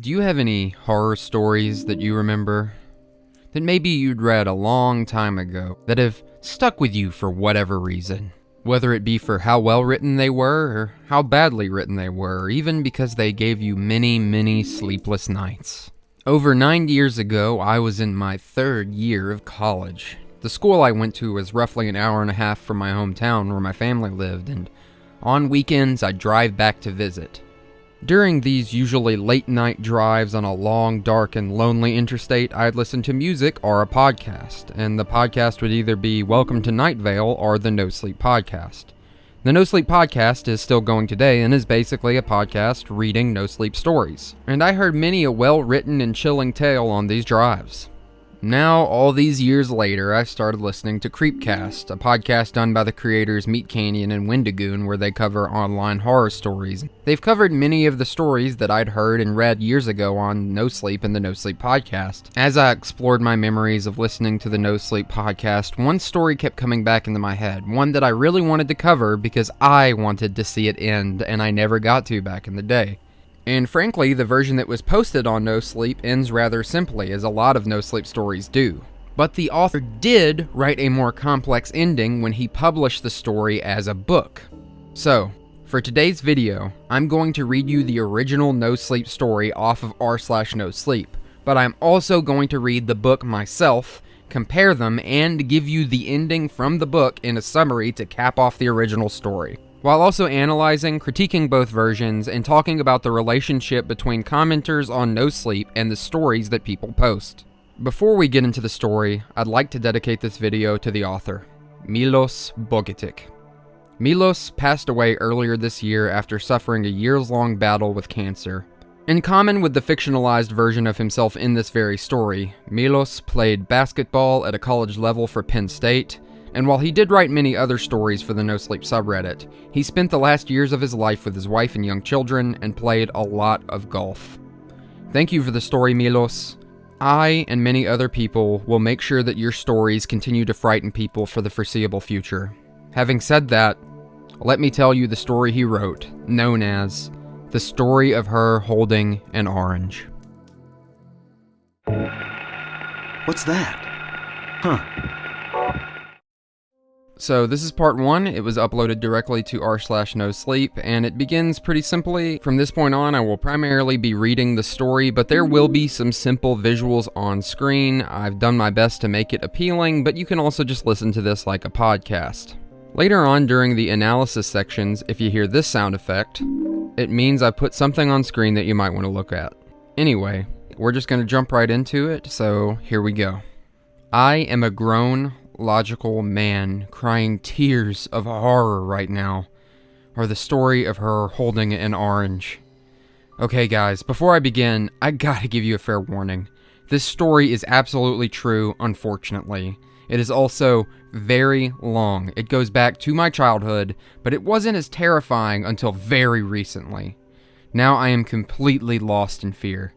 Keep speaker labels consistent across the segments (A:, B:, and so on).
A: Do you have any horror stories that you remember? That maybe you'd read a long time ago, that have stuck with you for whatever reason? Whether it be for how well written they were, or how badly written they were, or even because they gave you many sleepless nights. Over 9 years ago, I was in my 3rd year of college. The school I went to was roughly an hour and a half from my hometown where my family lived, and on weekends I'd drive back to visit. During these usually late-night drives on a long, dark, and lonely interstate, I'd listen to music or a podcast, and the podcast would either be Welcome to Night Vale or the NoSleep Podcast. The NoSleep Podcast is still going today and is basically a podcast reading no-sleep stories, and I heard many a well-written and chilling tale on these drives. Now, all these years later, I started listening to CreepCast, a podcast done by the creators Meat Canyon and Wendigoon, where they cover online horror stories. They've covered many of the stories that I'd heard and read years ago on No Sleep and the No Sleep Podcast. As I explored my memories of listening to the No Sleep Podcast, one story kept coming back into my head, one that I really wanted to cover because I wanted to see it end, and I never got to back in the day. And frankly, the version that was posted on No Sleep ends rather simply, as a lot of No Sleep stories do. But the author did write a more complex ending when he published the story as a book. So, for today's video, I'm going to read you the original No Sleep story off of r/NoSleep, but I'm also going to read the book myself, compare them, and give you the ending from the book in a summary to cap off the original story, while also analyzing, critiquing both versions, and talking about the relationship between commenters on No Sleep and the stories that people post. Before we get into the story, I'd like to dedicate this video to the author, Milos Bogatic. Milos passed away earlier this year after suffering a years-long battle with cancer. In common with the fictionalized version of himself in this very story, Milos played basketball at a college level for Penn State, and while he did write many other stories for the No Sleep subreddit, he spent the last years of his life with his wife and young children and played a lot of golf. Thank you for the story, Milos. I and many other people will make sure that your stories continue to frighten people for the foreseeable future. Having said that, let me tell you the story he wrote, known as The Story of Her Holding an Orange.
B: What's that? Huh.
A: So this is part 1. It was uploaded directly to r/NoSleep, and it begins pretty simply. From this point on, I will primarily be reading the story, but there will be some simple visuals on screen. I've done my best to make it appealing, but you can also just listen to this like a podcast. Later on during the analysis sections, if you hear this sound effect, it means I put something on screen that you might want to look at. Anyway, we're just going to jump right into it, so here we go. I am a grown, logical man crying tears of horror right now, or the story of her holding an orange. Okay guys, before I begin, I gotta give you a fair warning. This story is absolutely true, unfortunately. It is also very long. It goes back to my childhood, but it wasn't as terrifying until very recently. Now I am completely lost in fear.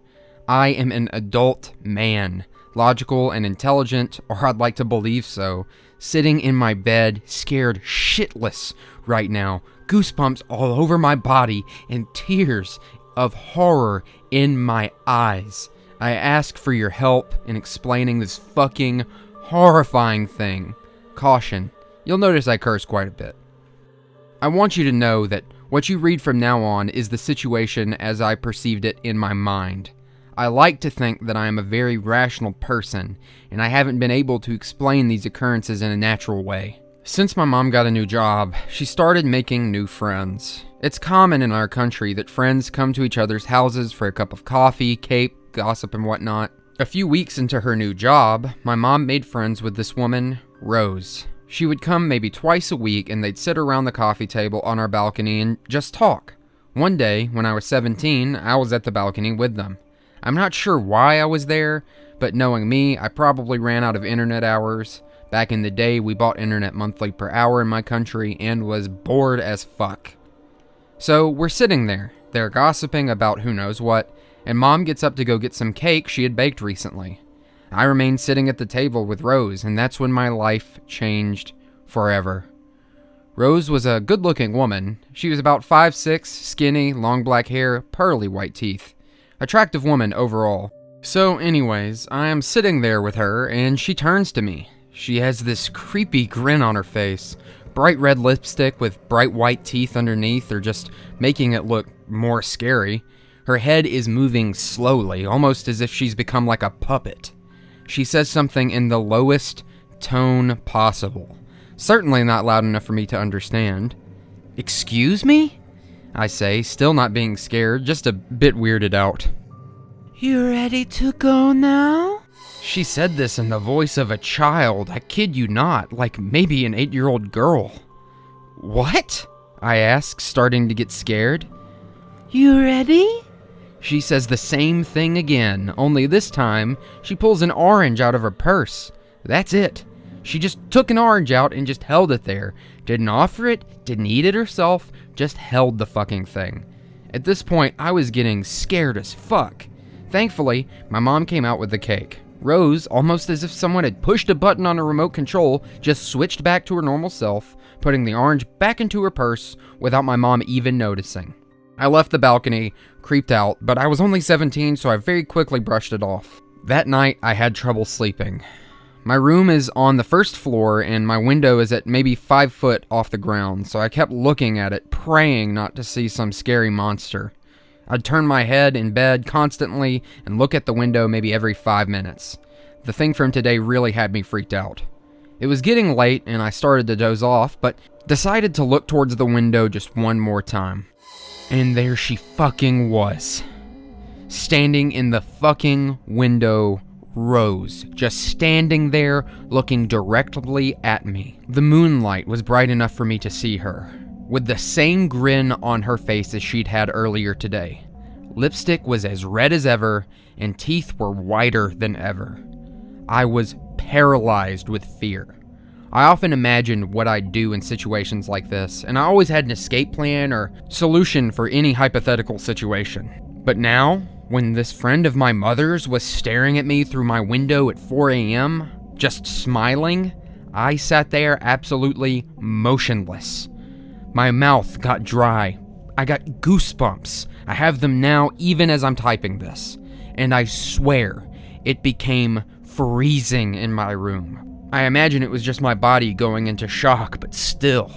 A: I am an adult man, logical and intelligent, or I'd like to believe so, sitting in my bed, scared shitless right now, goosebumps all over my body, and tears of horror in my eyes. I ask for your help in explaining this fucking horrifying thing. Caution, you'll notice I curse quite a bit. I want you to know that what you read from now on is the situation as I perceived it in my mind. I like to think that I am a very rational person, and I haven't been able to explain these occurrences in a natural way. Since my mom got a new job, she started making new friends. It's common in our country that friends come to each other's houses for a cup of coffee, cake, gossip, and whatnot. A few weeks into her new job, my mom made friends with this woman, Rose. She would come maybe twice a week, and they'd sit around the coffee table on our balcony and just talk. One day, when I was 17, I was at the balcony with them. I'm not sure why I was there, but knowing me, I probably ran out of internet hours. Back in the day, we bought internet monthly per hour in my country and was bored as fuck. So we're sitting there. They're gossiping about who knows what, and Mom gets up to go get some cake she had baked recently. I remained sitting at the table with Rose, and that's when my life changed forever. Rose was a good-looking woman. She was about 5'6", skinny, long black hair, pearly white teeth. Attractive woman overall. So anyways, I am sitting there with her and she turns to me. She has this creepy grin on her face. Bright red lipstick with bright white teeth underneath are just making it look more scary. Her head is moving slowly, almost as if she's become like a puppet. She says something in the lowest tone possible. Certainly not loud enough for me to understand. "Excuse me?" I say, still not being scared, just a bit weirded out. "You ready to go now?" She said this in the voice of a child, I kid you not, like maybe an 8-year-old girl. "What?" I ask, starting to get scared. "You ready?" She says the same thing again, only this time, she pulls an orange out of her purse. That's it. She just took an orange out and just held it there. Didn't offer it, didn't eat it herself, just held the fucking thing. At this point, I was getting scared as fuck. Thankfully, my mom came out with the cake. Rose, almost as if someone had pushed a button on a remote control, just switched back to her normal self, putting the orange back into her purse without my mom even noticing. I left the balcony, creeped out, but I was only 17, so I very quickly brushed it off. That night, I had trouble sleeping. My room is on the first floor, and my window is at maybe 5 foot off the ground, so I kept looking at it, praying not to see some scary monster. I'd turn my head in bed constantly and look at the window maybe every 5 minutes. The thing from today really had me freaked out. It was getting late, and I started to doze off, but decided to look towards the window just one more time. And there she fucking was. Standing in the fucking window, Rose, just standing there looking directly at me. The moonlight was bright enough for me to see her, with the same grin on her face as she'd had earlier today. Lipstick was as red as ever, and teeth were whiter than ever. I was paralyzed with fear. I often imagined what I'd do in situations like this, and I always had an escape plan or solution for any hypothetical situation. But now, when this friend of my mother's was staring at me through my window at 4 a.m., just smiling, I sat there absolutely motionless. My mouth got dry. I got goosebumps. I have them now even as I'm typing this. And I swear, it became freezing in my room. I imagine it was just my body going into shock, but still.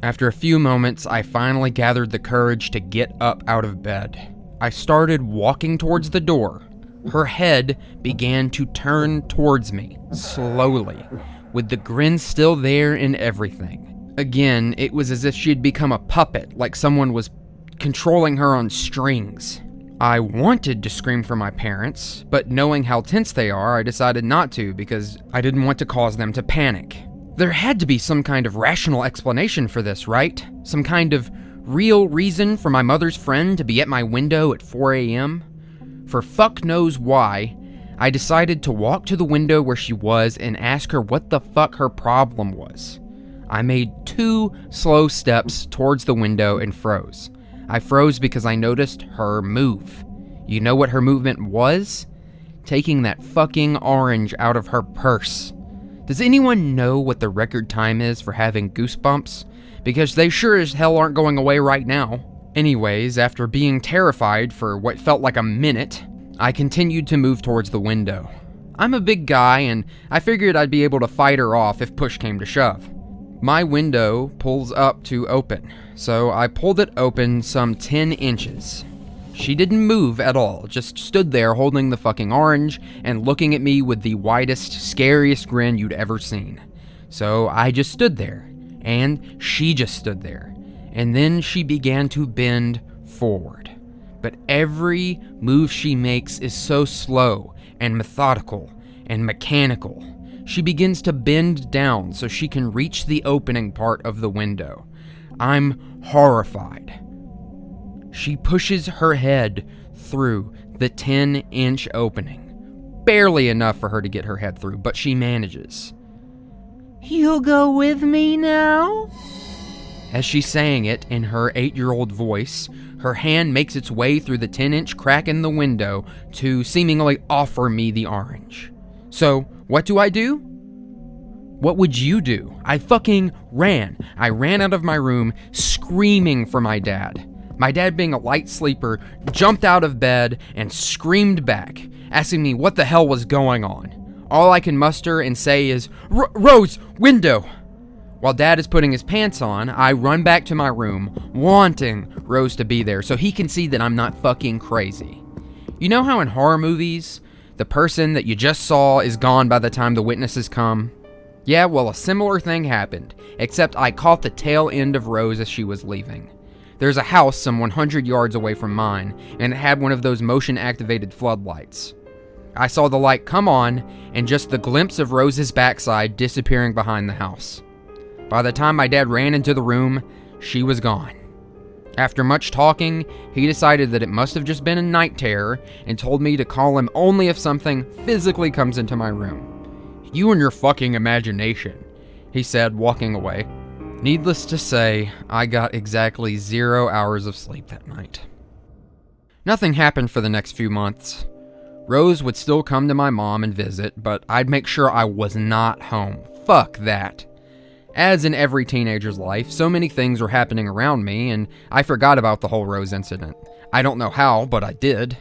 A: After a few moments, I finally gathered the courage to get up out of bed. I started walking towards the door. Her head began to turn towards me, slowly, with the grin still there and everything. Again, it was as if she had become a puppet, like someone was controlling her on strings. I wanted to scream for my parents, but knowing how tense they are, I decided not to because I didn't want to cause them to panic. There had to be some kind of rational explanation for this, right? Some kind of real reason for my mother's friend to be at my window at 4 a.m.? For fuck knows why, I decided to walk to the window where she was and ask her what the fuck her problem was. I made 2 slow steps towards the window and froze. I froze because I noticed her move. You know what her movement was? Taking that fucking orange out of her purse. Does anyone know what the record time is for having goosebumps? Because they sure as hell aren't going away right now. Anyways, after being terrified for what felt like a minute, I continued to move towards the window. I'm a big guy, and I figured I'd be able to fight her off if push came to shove. My window pulls up to open, so I pulled it open some 10 inches. She didn't move at all, just stood there holding the fucking orange and looking at me with the widest, scariest grin you'd ever seen. So I just stood there, and she just stood there, and then she began to bend forward. But every move she makes is so slow and methodical and mechanical. She begins to bend down so she can reach the opening part of the window. I'm horrified. She pushes her head through the 10-inch opening. Barely enough for her to get her head through, but she manages. "You'll go with me now?" As she's saying it in her 8-year-old voice, her hand makes its way through the 10-inch crack in the window to seemingly offer me the orange. So, what do? What would you do? I fucking ran. I ran out of my room, screaming for my dad. My dad, being a light sleeper, jumped out of bed and screamed back, asking me what the hell was going on. All I can muster and say is, Rose, window! While Dad is putting his pants on, I run back to my room, wanting Rose to be there so he can see that I'm not fucking crazy. You know how in horror movies, the person that you just saw is gone by the time the witnesses come? Yeah, well, a similar thing happened, except I caught the tail end of Rose as she was leaving. There's a house some 100 yards away from mine, and it had one of those motion-activated floodlights. I saw the light come on, and just the glimpse of Rose's backside disappearing behind the house. By the time my dad ran into the room, she was gone. After much talking, he decided that it must have just been a night terror and told me to call him only if something physically comes into my room. You and your fucking imagination, he said, walking away. Needless to say, I got exactly 0 hours of sleep that night. Nothing happened for the next few months. Rose would still come to my mom and visit, but I'd make sure I was not home. Fuck that. As in every teenager's life, so many things were happening around me, and I forgot about the whole Rose incident. I don't know how, but I did.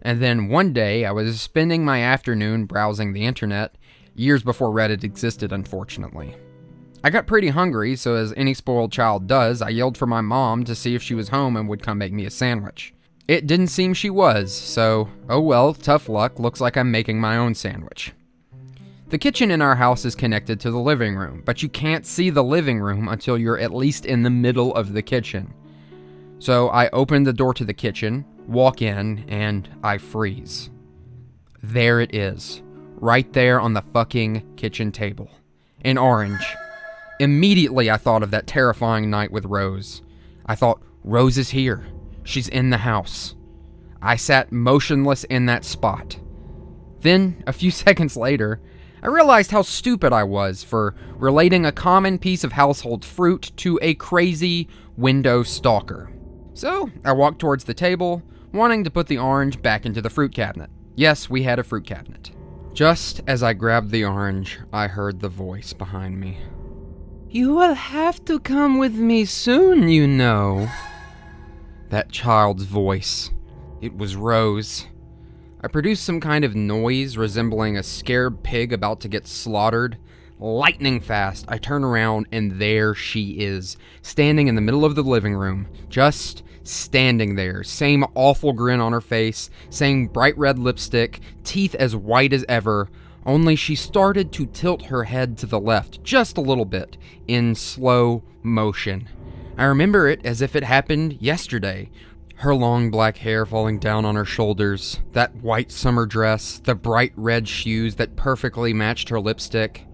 A: And then one day, I was spending my afternoon browsing the internet, years before Reddit existed, unfortunately. I got pretty hungry, so as any spoiled child does, I yelled for my mom to see if she was home and would come make me a sandwich. It didn't seem she was, so, oh well, tough luck, looks like I'm making my own sandwich. The kitchen in our house is connected to the living room, but you can't see the living room until you're at least in the middle of the kitchen. So I open the door to the kitchen, walk in, and I freeze. There it is, right there on the fucking kitchen table. An orange. Immediately I thought of that terrifying night with Rose. I thought, Rose is here. She's in the house. I sat motionless in that spot. Then, a few seconds later, I realized how stupid I was for relating a common piece of household fruit to a crazy window stalker. So, I walked towards the table, wanting to put the orange back into the fruit cabinet. Yes, we had a fruit cabinet. Just as I grabbed the orange, I heard the voice behind me. You will have to come with me soon, you know. That child's voice. It was Rose. I produced some kind of noise resembling a scared pig about to get slaughtered. Lightning fast, I turn around and there she is, standing in the middle of the living room, just standing there. Same awful grin on her face, same bright red lipstick, teeth as white as ever, only she started to tilt her head to the left just a little bit, in slow motion. I remember it as if it happened yesterday. Her long black hair falling down on her shoulders, that white summer dress, the bright red shoes that perfectly matched her lipstick.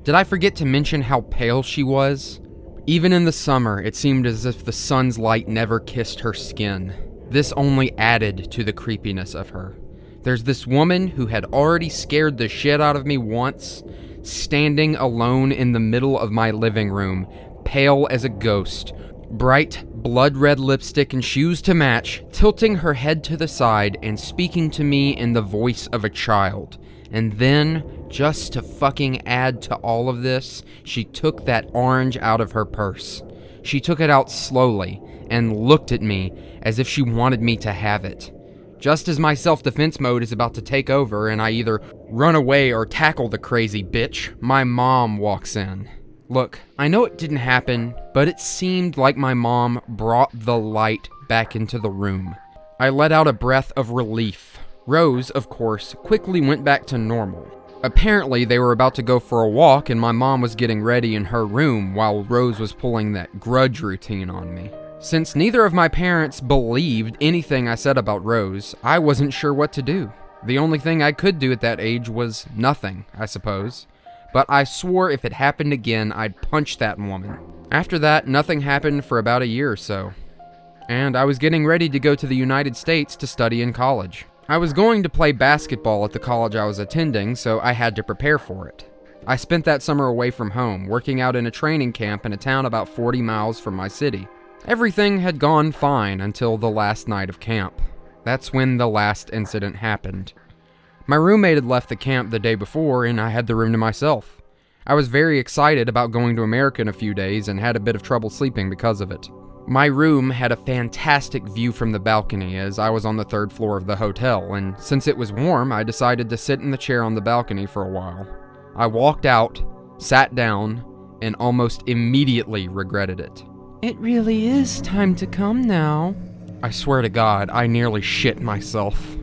A: Did I forget to mention how pale she was? Even in the summer, it seemed as if the sun's light never kissed her skin. This only added to the creepiness of her. There's this woman who had already scared the shit out of me once, standing alone in the middle of my living room, pale as a ghost, bright blood-red lipstick and shoes to match, tilting her head to the side and speaking to me in the voice of a child. And then, just to fucking add to all of this, she took that orange out of her purse. She took it out slowly and looked at me as if she wanted me to have it. Just as my self-defense mode is about to take over and I either run away or tackle the crazy bitch, my mom walks in. Look, I know it didn't happen, but it seemed like my mom brought the light back into the room. I let out a breath of relief. Rose, of course, quickly went back to normal. Apparently, they were about to go for a walk and my mom was getting ready in her room while Rose was pulling that grudge routine on me. Since neither of my parents believed anything I said about Rose, I wasn't sure what to do. The only thing I could do at that age was nothing, I suppose. But I swore if it happened again, I'd punch that woman. After that, nothing happened for about a year or so. And I was getting ready to go to the United States to study in college. I was going to play basketball at the college I was attending, so I had to prepare for it. I spent that summer away from home, working out in a training camp in a town about 40 miles from my city. Everything had gone fine until the last night of camp. That's when the last incident happened. My roommate had left the camp the day before, and I had the room to myself. I was very excited about going to America in a few days and had a bit of trouble sleeping because of it. My room had a fantastic view from the balcony as I was on the 3rd floor of the hotel, and since it was warm, I decided to sit in the chair on the balcony for a while. I walked out, sat down, and almost immediately regretted it. It really is time to come now. I swear to God, I nearly shit myself.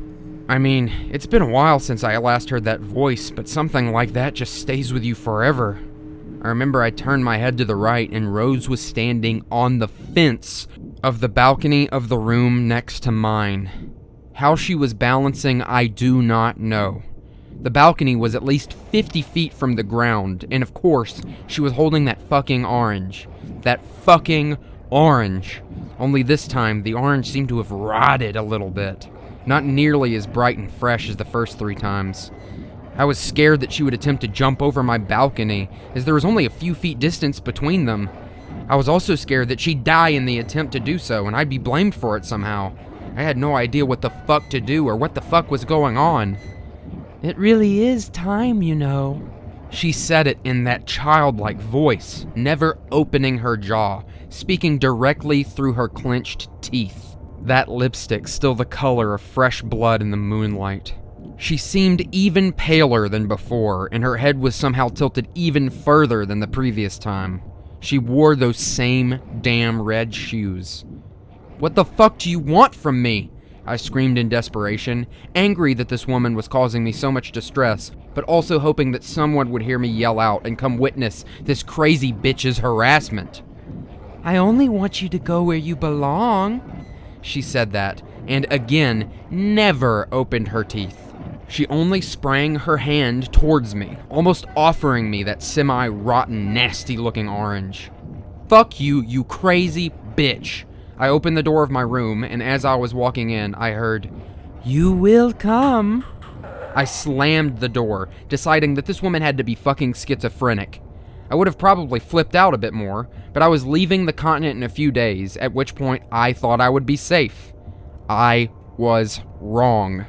A: I mean, it's been a while since I last heard that voice, but something like that just stays with you forever. I remember I turned my head to the right and Rose was standing on the fence of the balcony of the room next to mine. How she was balancing, I do not know. The balcony was at least 50 feet from the ground, and of course, she was holding that fucking orange. That fucking orange. Only this time, the orange seemed to have rotted a little bit. Not nearly as bright and fresh as the first 3 times. I was scared that she would attempt to jump over my balcony, as there was only a few feet distance between them. I was also scared that she'd die in the attempt to do so, and I'd be blamed for it somehow. I had no idea what the fuck to do or what the fuck was going on. It really is time, you know. She said it in that childlike voice, never opening her jaw, speaking directly through her clenched teeth. That lipstick still the color of fresh blood in the moonlight. She seemed even paler than before, and her head was somehow tilted even further than the previous time. She wore those same damn red shoes. What the fuck do you want from me? I screamed in desperation, angry that this woman was causing me so much distress, but also hoping that someone would hear me yell out and come witness this crazy bitch's harassment. I only want you to go where you belong. She said that, and again, never opened her teeth. She only sprang her hand towards me, almost offering me that semi-rotten, nasty-looking orange. Fuck you, you crazy bitch. I opened the door of my room, and as I was walking in, I heard, "You will come." I slammed the door, deciding that this woman had to be fucking schizophrenic. I would have probably flipped out a bit more, but I was leaving the continent in a few days, at which point I thought I would be safe. I was wrong.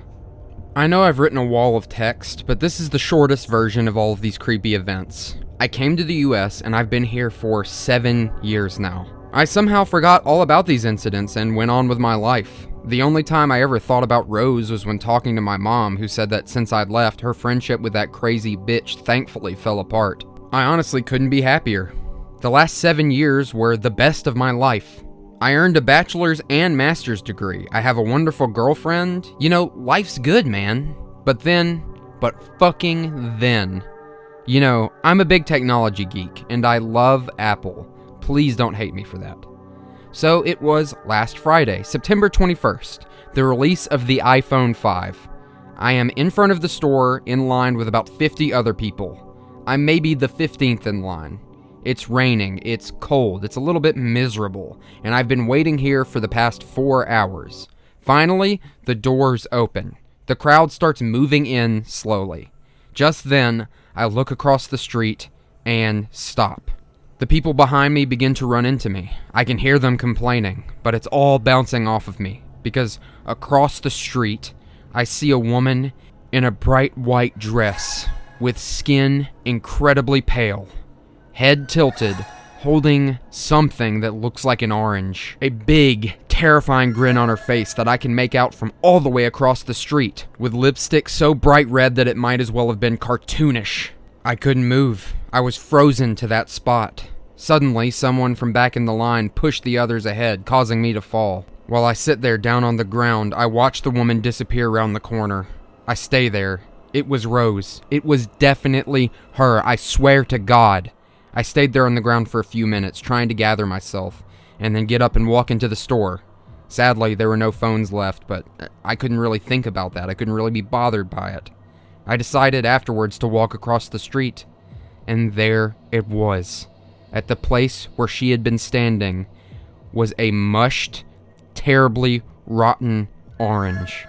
A: I know I've written a wall of text, but this is the shortest version of all of these creepy events. I came to the US and I've been here for 7 years now. I somehow forgot all about these incidents and went on with my life. The only time I ever thought about Rose was when talking to my mom, who said that since I'd left, her friendship with that crazy bitch thankfully fell apart. I honestly couldn't be happier. The last 7 years were the best of my life. I earned a bachelor's and master's degree. I have a wonderful girlfriend. You know, life's good, man. But fucking then. You know, I'm a big technology geek, and I love Apple. Please don't hate me for that. So it was last Friday, September 21st, the release of the iPhone 5. I am in front of the store in line with about 50 other people. I'm maybe the 15th in line. It's raining, it's cold, it's a little bit miserable, and I've been waiting here for the past 4 hours. Finally, the doors open. The crowd starts moving in slowly. Just then, I look across the street and stop. The people behind me begin to run into me. I can hear them complaining, but it's all bouncing off of me, because across the street, I see a woman in a bright white dress, with skin incredibly pale. Head tilted, holding something that looks like an orange. A big, terrifying grin on her face that I can make out from all the way across the street, with lipstick so bright red that it might as well have been cartoonish. I couldn't move. I was frozen to that spot. Suddenly, someone from back in the line pushed the others ahead, causing me to fall. While I sit there down on the ground, I watch the woman disappear around the corner. I stay there. It was Rose. It was definitely her, I swear to God. I stayed there on the ground for a few minutes, trying to gather myself, and then get up and walk into the store. Sadly, there were no phones left, but I couldn't really think about that. I couldn't really be bothered by it. I decided afterwards to walk across the street, and there it was. At the place where she had been standing was a mushed, terribly rotten orange.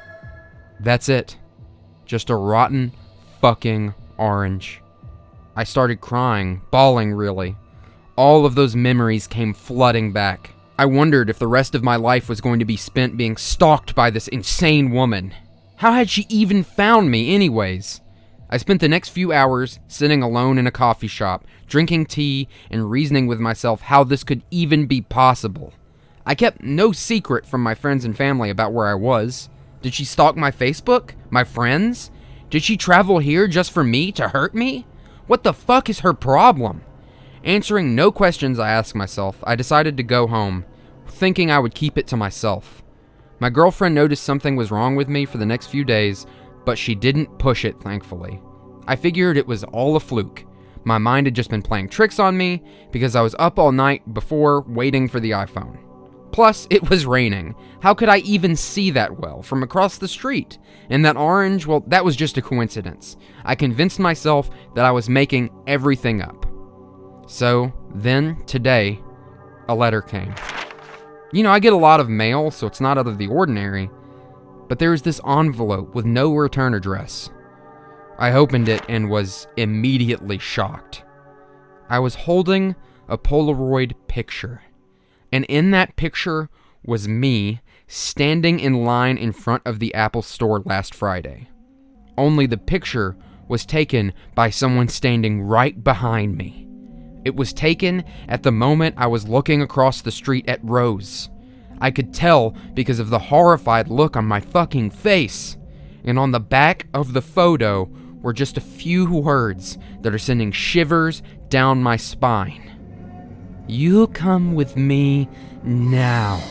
A: That's it. Just a rotten fucking orange. I started crying, bawling really. All of those memories came flooding back. I wondered if the rest of my life was going to be spent being stalked by this insane woman. How had she even found me anyways? I spent the next few hours sitting alone in a coffee shop, drinking tea and reasoning with myself how this could even be possible. I kept no secret from my friends and family about where I was. Did she stalk my Facebook? My friends? Did she travel here just for me to hurt me? What the fuck is her problem? Answering no questions I asked myself, I decided to go home, thinking I would keep it to myself. My girlfriend noticed something was wrong with me for the next few days, but she didn't push it, thankfully. I figured it was all a fluke. My mind had just been playing tricks on me because I was up all night before waiting for the iPhone. Plus, it was raining. How could I even see that well from across the street? And that orange, well, that was just a coincidence. I convinced myself that I was making everything up. So, then, today, a letter came. I get a lot of mail, so it's not out of the ordinary, but there was this envelope with no return address. I opened it and was immediately shocked. I was holding a Polaroid picture. And in that picture was me standing in line in front of the Apple store last Friday. Only the picture was taken by someone standing right behind me. It was taken at the moment I was looking across the street at Rose. I could tell because of the horrified look on my fucking face. And on the back of the photo were just a few words that are sending shivers down my spine. You come with me now.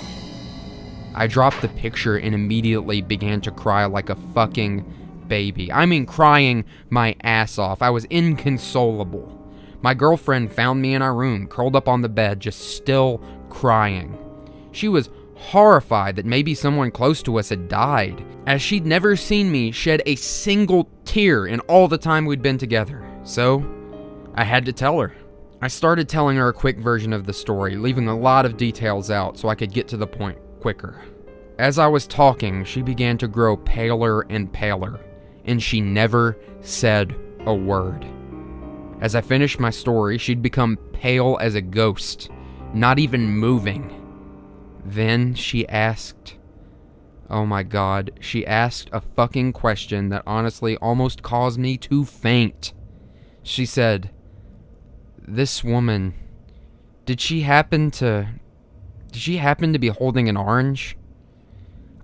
A: I dropped the picture and immediately began to cry like a fucking baby. I mean, crying my ass off. I was inconsolable. My girlfriend found me in our room, curled up on the bed, just still crying. She was horrified that maybe someone close to us had died, as she'd never seen me shed a single tear in all the time we'd been together. So, I had to tell her. I started telling her a quick version of the story, leaving a lot of details out so I could get to the point quicker. As I was talking, she began to grow paler and paler, and she never said a word. As I finished my story, she'd become pale as a ghost, not even moving. Then she asked, oh my God, she asked a fucking question that honestly almost caused me to faint. She said, this woman, did she happen to be holding an orange?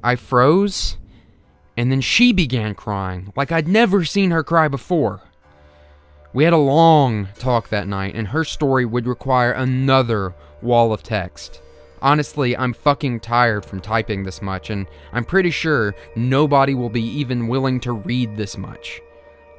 A: I froze, and then she began crying, like I'd never seen her cry before. We had a long talk that night, and her story would require another wall of text. Honestly, I'm fucking tired from typing this much, and I'm pretty sure nobody will be even willing to read this much.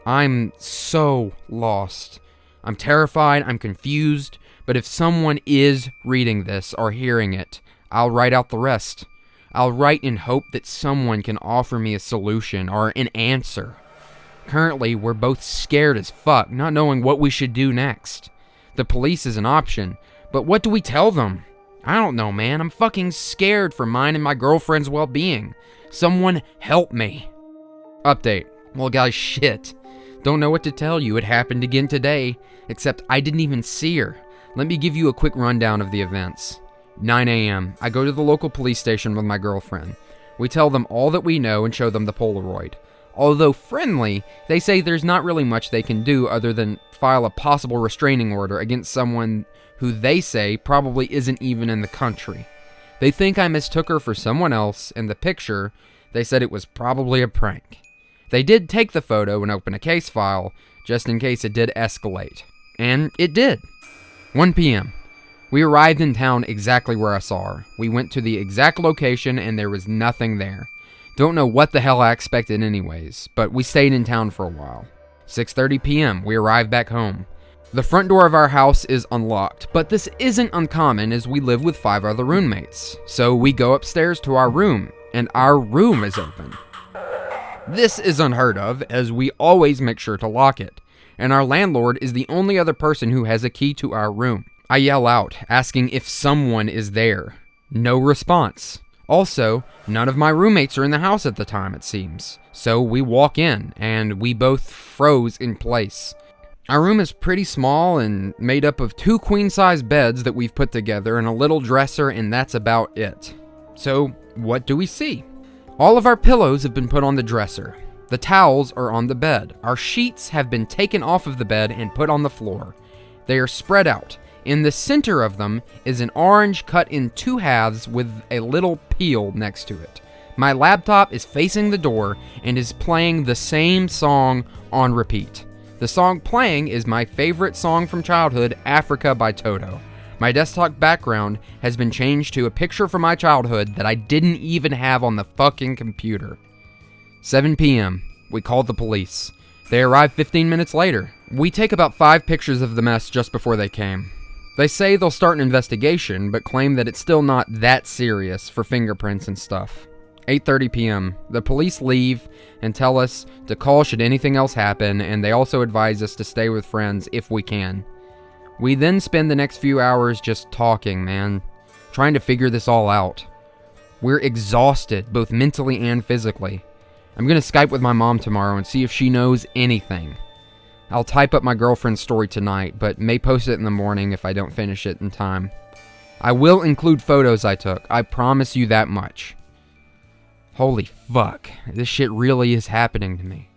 A: I'm so lost. I'm terrified, I'm confused, but if someone is reading this or hearing it, I'll write out the rest. I'll write in hope that someone can offer me a solution or an answer. Currently, we're both scared as fuck, not knowing what we should do next. The police is an option, but what do we tell them? I don't know, man. I'm fucking scared for mine and my girlfriend's well-being. Someone help me. Update. Well, guys, shit. Don't know what to tell you. It happened again today, except I didn't even see her. Let me give you a quick rundown of the events. 9 a.m. I go to the local police station with my girlfriend. We tell them all that we know and show them the Polaroid. Although friendly, they say there's not really much they can do other than file a possible restraining order against someone who they say probably isn't even in the country. They think I mistook her for someone else, and the picture, they said it was probably a prank. They did take the photo and open a case file, just in case it did escalate. And it did. 1 p.m. We arrived in town exactly where I saw her. We went to the exact location and there was nothing there. Don't know what the hell I expected anyways, but we stayed in town for a while. 6:30 p.m. We arrived back home. The front door of our house is unlocked, but this isn't uncommon as we live with 5 other roommates. So we go upstairs to our room, and our room is open. This is unheard of, as we always make sure to lock it, and our landlord is the only other person who has a key to our room. I yell out, asking if someone is there. No response. Also, none of my roommates are in the house at the time, it seems. So we walk in, and we both froze in place. Our room is pretty small and made up of 2 queen-size beds that we've put together and a little dresser, and that's about it. So, what do we see? All of our pillows have been put on the dresser. The towels are on the bed. Our sheets have been taken off of the bed and put on the floor. They are spread out, In the center of them is an orange cut in 2 halves with a little peel next to it. My laptop is facing the door and is playing the same song on repeat. The song playing is my favorite song from childhood, Africa by Toto. My desktop background has been changed to a picture from my childhood that I didn't even have on the fucking computer. 7 p.m. We called the police. They arrived 15 minutes later. We take about 5 pictures of the mess just before they came. They say they'll start an investigation, but claim that it's still not that serious for fingerprints and stuff. 8:30 p.m. The police leave and tell us to call should anything else happen, and they also advise us to stay with friends if we can. We then spend the next few hours just talking, man, trying to figure this all out. We're exhausted, both mentally and physically. I'm gonna Skype with my mom tomorrow and see if she knows anything. I'll type up my girlfriend's story tonight, but may post it in the morning if I don't finish it in time. I will include photos I took, I promise you that much. Holy fuck, this shit really is happening to me.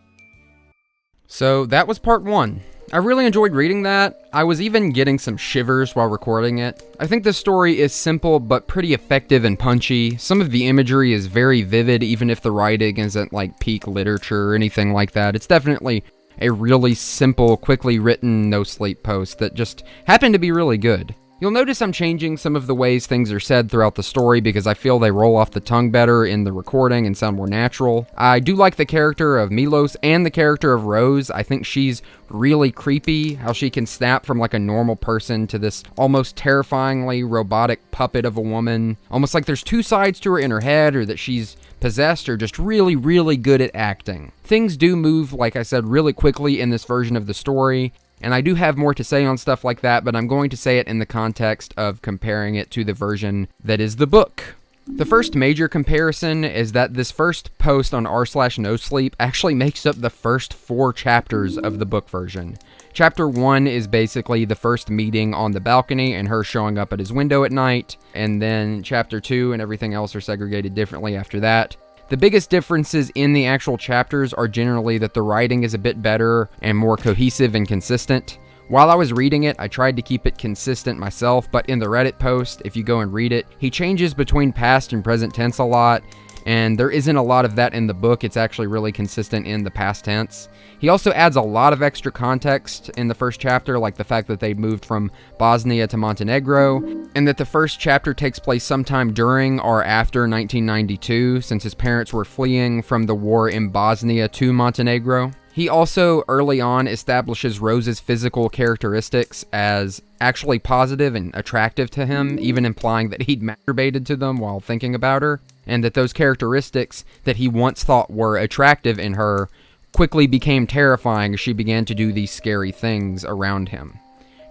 A: So that was part 1. I really enjoyed reading that. I was even getting some shivers while recording it. I think the story is simple but pretty effective and punchy. Some of the imagery is very vivid even if the writing isn't like peak literature or anything like that. It's definitely a really simple, quickly written NoSleep post that just happened to be really good. You'll notice I'm changing some of the ways things are said throughout the story because I feel they roll off the tongue better in the recording and sound more natural. I do like the character of Milos and the character of Rose. I think she's really creepy, how she can snap from like a normal person to this almost terrifyingly robotic puppet of a woman. Almost like there's 2 sides to her in her head, or that she's possessed, or just really, really good at acting. Things do move, like I said, really quickly in this version of the story. And I do have more to say on stuff like that, but I'm going to say it in the context of comparing it to the version that is the book. The first major comparison is that this first post on r/NoSleep actually makes up the first 4 chapters of the book version. Chapter 1 is basically the first meeting on the balcony and her showing up at his window at night, and then chapter 2 and everything else are segregated differently after that. The biggest differences in the actual chapters are generally that the writing is a bit better and more cohesive and consistent. While I was reading it, I tried to keep it consistent myself, but in the Reddit post, if you go and read it, he changes between past and present tense a lot, and there isn't a lot of that in the book. It's actually really consistent in the past tense. He also adds a lot of extra context in the first chapter, like the fact that they moved from Bosnia to Montenegro, and that the first chapter takes place sometime during or after 1992, since his parents were fleeing from the war in Bosnia to Montenegro. He also, early on, establishes Rose's physical characteristics as actually positive and attractive to him, even implying that he'd masturbated to them while thinking about her, and that those characteristics that he once thought were attractive in her quickly became terrifying as she began to do these scary things around him.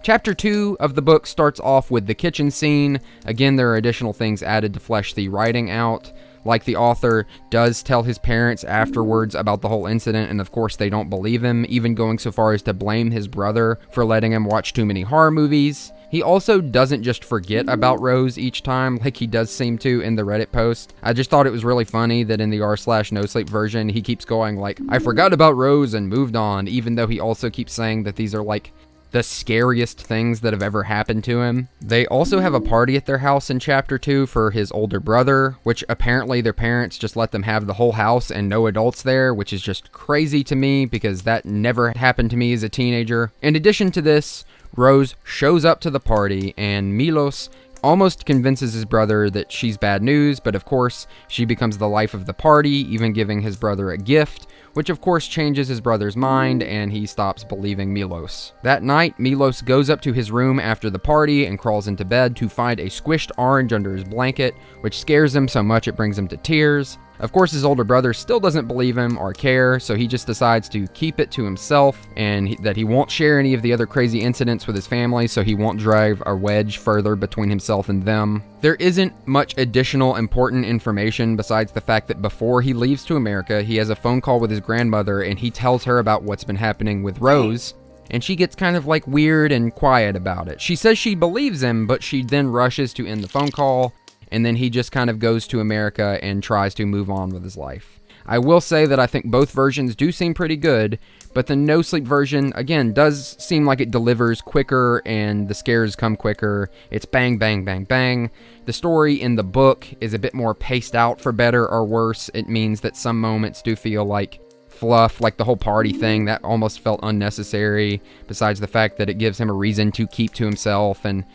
A: Chapter 2 of the book starts off with the kitchen scene. Again, there are additional things added to flesh the writing out. Like the author does tell his parents afterwards about the whole incident, and of course they don't believe him, even going so far as to blame his brother for letting him watch too many horror movies. He also doesn't just forget about Rose each time, like he does seem to in the Reddit post. I just thought it was really funny that in the r/NoSleep version, he keeps going like, I forgot about Rose and moved on, even though he also keeps saying that these are like the scariest things that have ever happened to him. They also have a party at their house in chapter 2 for his older brother, which apparently their parents just let them have the whole house and no adults there, which is just crazy to me because that never happened to me as a teenager. In addition to this, Rose shows up to the party and Milos almost convinces his brother that she's bad news, but of course she becomes the life of the party, even giving his brother a gift, which of course changes his brother's mind and he stops believing Milos. That night, Milos goes up to his room after the party and crawls into bed to find a squished orange under his blanket, which scares him so much it brings him to tears. Of course, his older brother still doesn't believe him or care, so he just decides to keep it to himself and that he won't share any of the other crazy incidents with his family, so he won't drive a wedge further between himself and them. There isn't much additional important information besides the fact that before he leaves to America, he has a phone call with his grandmother and he tells her about what's been happening with Rose, and she gets kind of like weird and quiet about it. She says she believes him, but she then rushes to end the phone call, and then he just kind of goes to America and tries to move on with his life. I will say that I think both versions do seem pretty good, but the No Sleep version, again, does seem like it delivers quicker and the scares come quicker. It's bang, bang, bang, bang. The story in the book is a bit more paced out, for better or worse. It means that some moments do feel like fluff, like the whole party thing. That almost felt unnecessary, besides the fact that it gives him a reason to keep to himself and,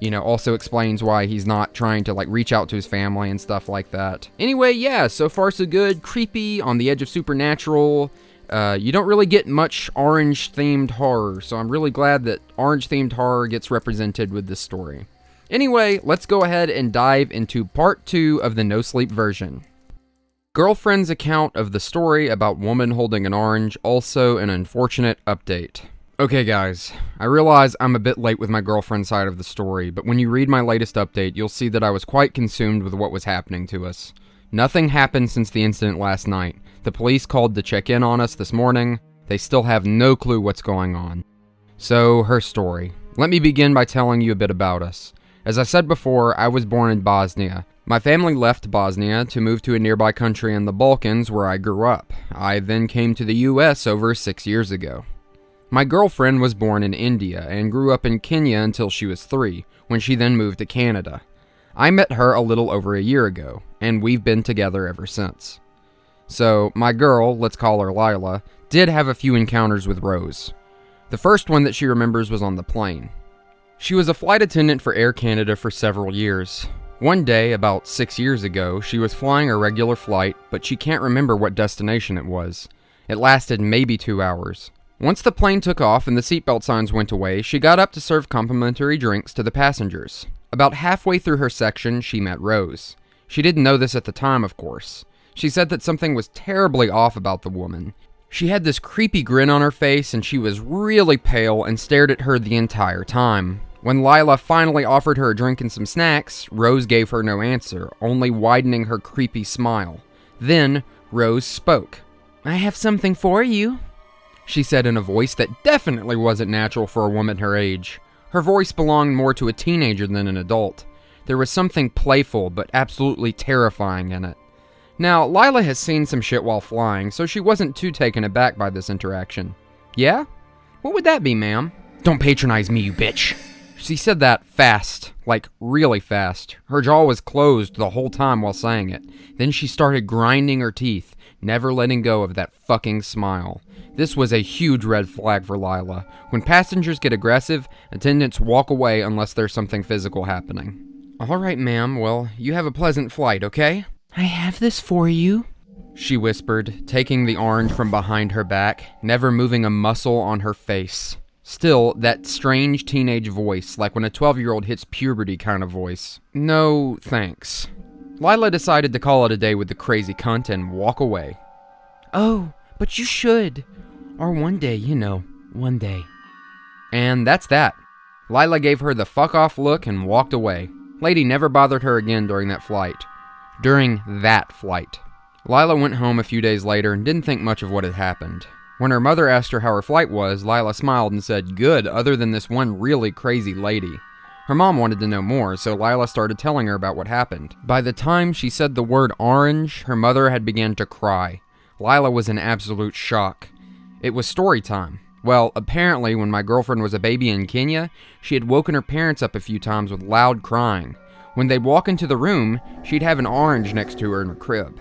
A: you know, also explains why he's not trying to, like, reach out to his family and stuff like that. Anyway, yeah, so far so good. Creepy, on the edge of supernatural. You don't really get much orange-themed horror, so I'm really glad that orange-themed horror gets represented with this story. Anyway, let's go ahead and dive into part 2 of the No Sleep version. Girlfriend's account of the story about woman holding an orange, also an unfortunate update. Okay guys, I realize I'm a bit late with my girlfriend's side of the story, but when you read my latest update, you'll see that I was quite consumed with what was happening to us. Nothing happened since the incident last night. The police called to check in on us this morning. They still have no clue what's going on. So, her story. Let me begin by telling you a bit about us. As I said before, I was born in Bosnia. My family left Bosnia to move to a nearby country in the Balkans where I grew up. I then came to the US over 6 years ago. My girlfriend was born in India and grew up in Kenya until she was 3, when she then moved to Canada. I met her a little over a year ago, and we've been together ever since. So, my girl, let's call her Lila, did have a few encounters with Rose. The first one that she remembers was on the plane. She was a flight attendant for Air Canada for several years. One day, about 6 years ago, she was flying a regular flight, but she can't remember what destination it was. It lasted maybe 2 hours. Once the plane took off and the seatbelt signs went away, she got up to serve complimentary drinks to the passengers. About halfway through her section, she met Rose. She didn't know this at the time, of course. She said that something was terribly off about the woman. She had this creepy grin on her face and she was really pale and stared at her the entire time. When Lila finally offered her a drink and some snacks, Rose gave her no answer, only widening her creepy smile. Then, Rose spoke. "I have something for you," she said in a voice that definitely wasn't natural for a woman her age. Her voice belonged more to a teenager than an adult. There was something playful but absolutely terrifying in it. Now, Lila has seen some shit while flying, so she wasn't too taken aback by this interaction. "Yeah? What would that be, ma'am?" "Don't patronize me, you bitch." She said that fast, like really fast. Her jaw was closed the whole time while saying it. Then she started grinding her teeth, never letting go of that fucking smile. This was a huge red flag for Lila. When passengers get aggressive, attendants walk away unless there's something physical happening. "All right, ma'am. Well, you have a pleasant flight, okay?" "I have this for you," she whispered, taking the orange from behind her back, never moving a muscle on her face. Still, that strange teenage voice, like when a 12-year-old hits puberty kind of voice. "No, thanks." Lila decided to call it a day with the crazy cunt and walk away. "Oh, but you should. Or one day, you know, one day." And that's that. Lila gave her the fuck off look and walked away. Lady never bothered her again during that flight. Lila went home a few days later and didn't think much of what had happened. When her mother asked her how her flight was, Lila smiled and said, "Good, other than this one really crazy lady." Her mom wanted to know more, so Lila started telling her about what happened. By the time she said the word orange, her mother had begun to cry. Lila was in absolute shock. It was story time. Well, apparently when my girlfriend was a baby in Kenya, she had woken her parents up a few times with loud crying. When they'd walk into the room, she'd have an orange next to her in her crib.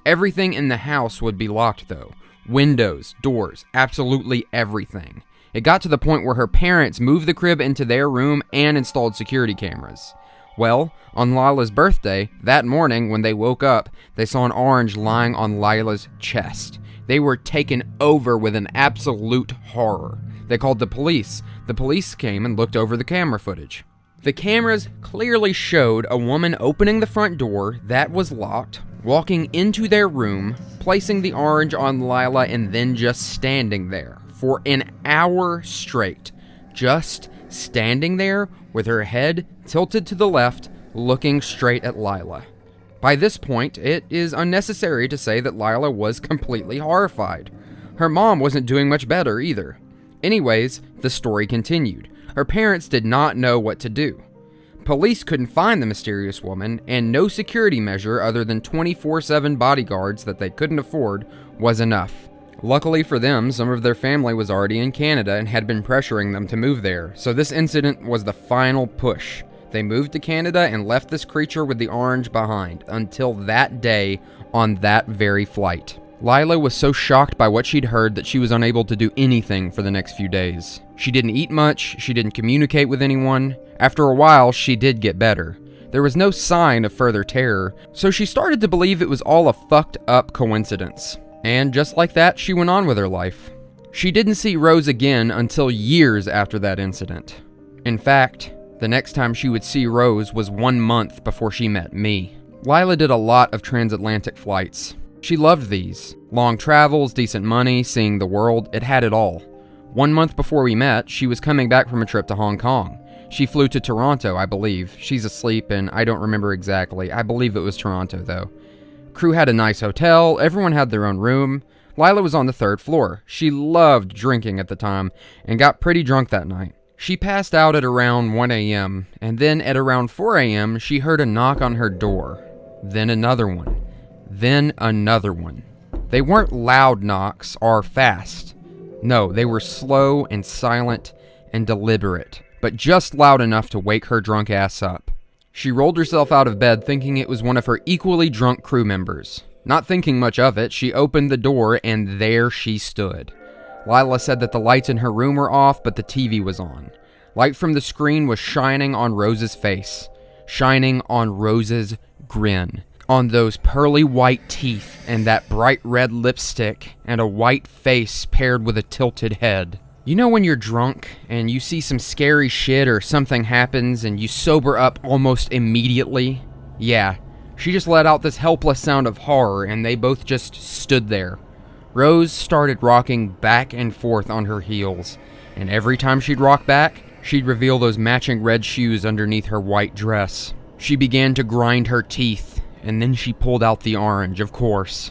A: Everything in the house would be locked though. Windows, doors, absolutely everything. It got to the point where her parents moved the crib into their room and installed security cameras. Well, on Lila's birthday, that morning when they woke up, they saw an orange lying on Lila's chest. They were taken over with an absolute horror. They called the police. The police came and looked over the camera footage. The cameras clearly showed a woman opening the front door that was locked, walking into their room, placing the orange on Lila, and then just standing there for an hour straight. Just standing there with her head tilted to the left, looking straight at Lila. By this point, it is unnecessary to say that Lila was completely horrified. Her mom wasn't doing much better either. Anyways, the story continued. Her parents did not know what to do. Police couldn't find the mysterious woman, and no security measure other than 24/7 bodyguards that they couldn't afford was enough. Luckily for them, some of their family was already in Canada and had been pressuring them to move there, so this incident was the final push. They moved to Canada and left this creature with the orange behind, until that day on that very flight. Lila was so shocked by what she'd heard that she was unable to do anything for the next few days. She didn't eat much, she didn't communicate with anyone. After a while, she did get better. There was no sign of further terror, so she started to believe it was all a fucked up coincidence. And just like that, she went on with her life. She didn't see Rose again until years after that incident. In fact, the next time she would see Rose was 1 month before she met me. Lila did a lot of transatlantic flights. She loved these. Long travels, decent money, seeing the world, it had it all. 1 month before we met, she was coming back from a trip to Hong Kong. She flew to Toronto, I believe. She's asleep and I don't remember exactly. I believe it was Toronto though. Crew had a nice hotel, everyone had their own room. Lila was on the 3rd floor. She loved drinking at the time and got pretty drunk that night. She passed out at around 1 a.m. and then at around 4 a.m. she heard a knock on her door. Then another one. Then another one. They weren't loud knocks or fast. No, they were slow and silent and deliberate, but just loud enough to wake her drunk ass up. She rolled herself out of bed thinking it was one of her equally drunk crew members. Not thinking much of it, she opened the door and there she stood. Lila said that the lights in her room were off, but the TV was on. Light from the screen was shining on Rose's face, shining on Rose's grin, on those pearly white teeth and that bright red lipstick and a white face paired with a tilted head. You know when you're drunk and you see some scary shit or something happens and you sober up almost immediately? Yeah, she just let out this helpless sound of horror and they both just stood there. Rose started rocking back and forth on her heels, and every time she'd rock back, she'd reveal those matching red shoes underneath her white dress. She began to grind her teeth, and then she pulled out the orange, of course.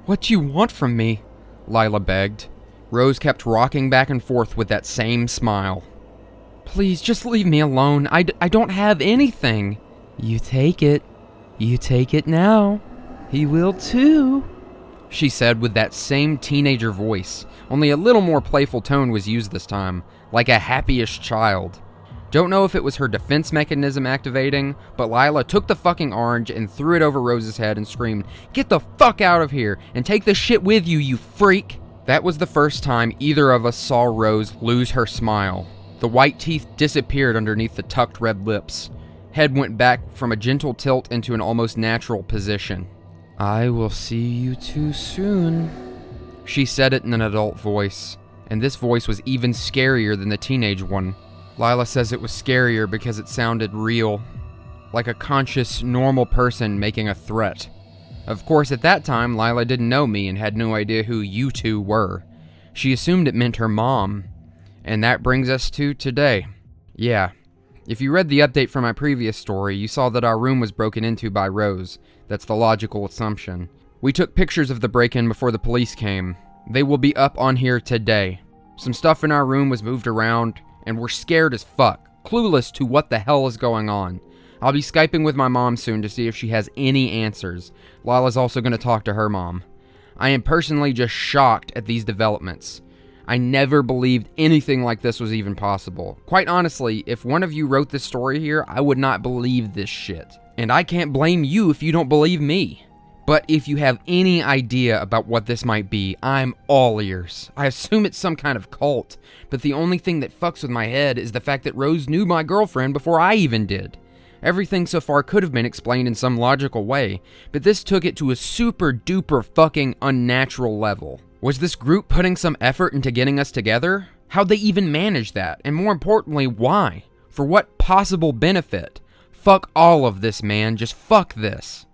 A: What do you want from me? Lila begged. Rose kept rocking back and forth with that same smile. Please, just leave me alone. I don't have anything. You take it. You take it now. He will too, she said with that same teenager voice, only a little more playful tone was used this time, like a happy-ish child. Don't know if it was her defense mechanism activating, but Lila took the fucking orange and threw it over Rose's head and screamed, "Get the fuck out of here and take the shit with you, you freak!" That was the first time either of us saw Rose lose her smile. The white teeth disappeared underneath the tucked red lips. Head went back from a gentle tilt into an almost natural position. I will see you too soon. She said it in an adult voice, and this voice was even scarier than the teenage one. Lila says it was scarier because it sounded real, like a conscious, normal person making a threat. Of course, at that time, Lila didn't know me and had no idea who you two were. She assumed it meant her mom. And that brings us to today. Yeah, if you read the update from my previous story, you saw that our room was broken into by Rose. That's the logical assumption. We took pictures of the break-in before the police came. They will be up on here today. Some stuff in our room was moved around, and we're scared as fuck, clueless to what the hell is going on. I'll be Skyping with my mom soon to see if she has any answers. Lila's also going to talk to her mom. I am personally just shocked at these developments. I never believed anything like this was even possible. Quite honestly, if one of you wrote this story here, I would not believe this shit. And I can't blame you if you don't believe me. But if you have any idea about what this might be, I'm all ears. I assume it's some kind of cult, but the only thing that fucks with my head is the fact that Rose knew my girlfriend before I even did. Everything so far could have been explained in some logical way, but this took it to a super duper fucking unnatural level. Was this group putting some effort into getting us together? How'd they even manage that? And more importantly, why? For what possible benefit? Fuck all of this, man. Just fuck this.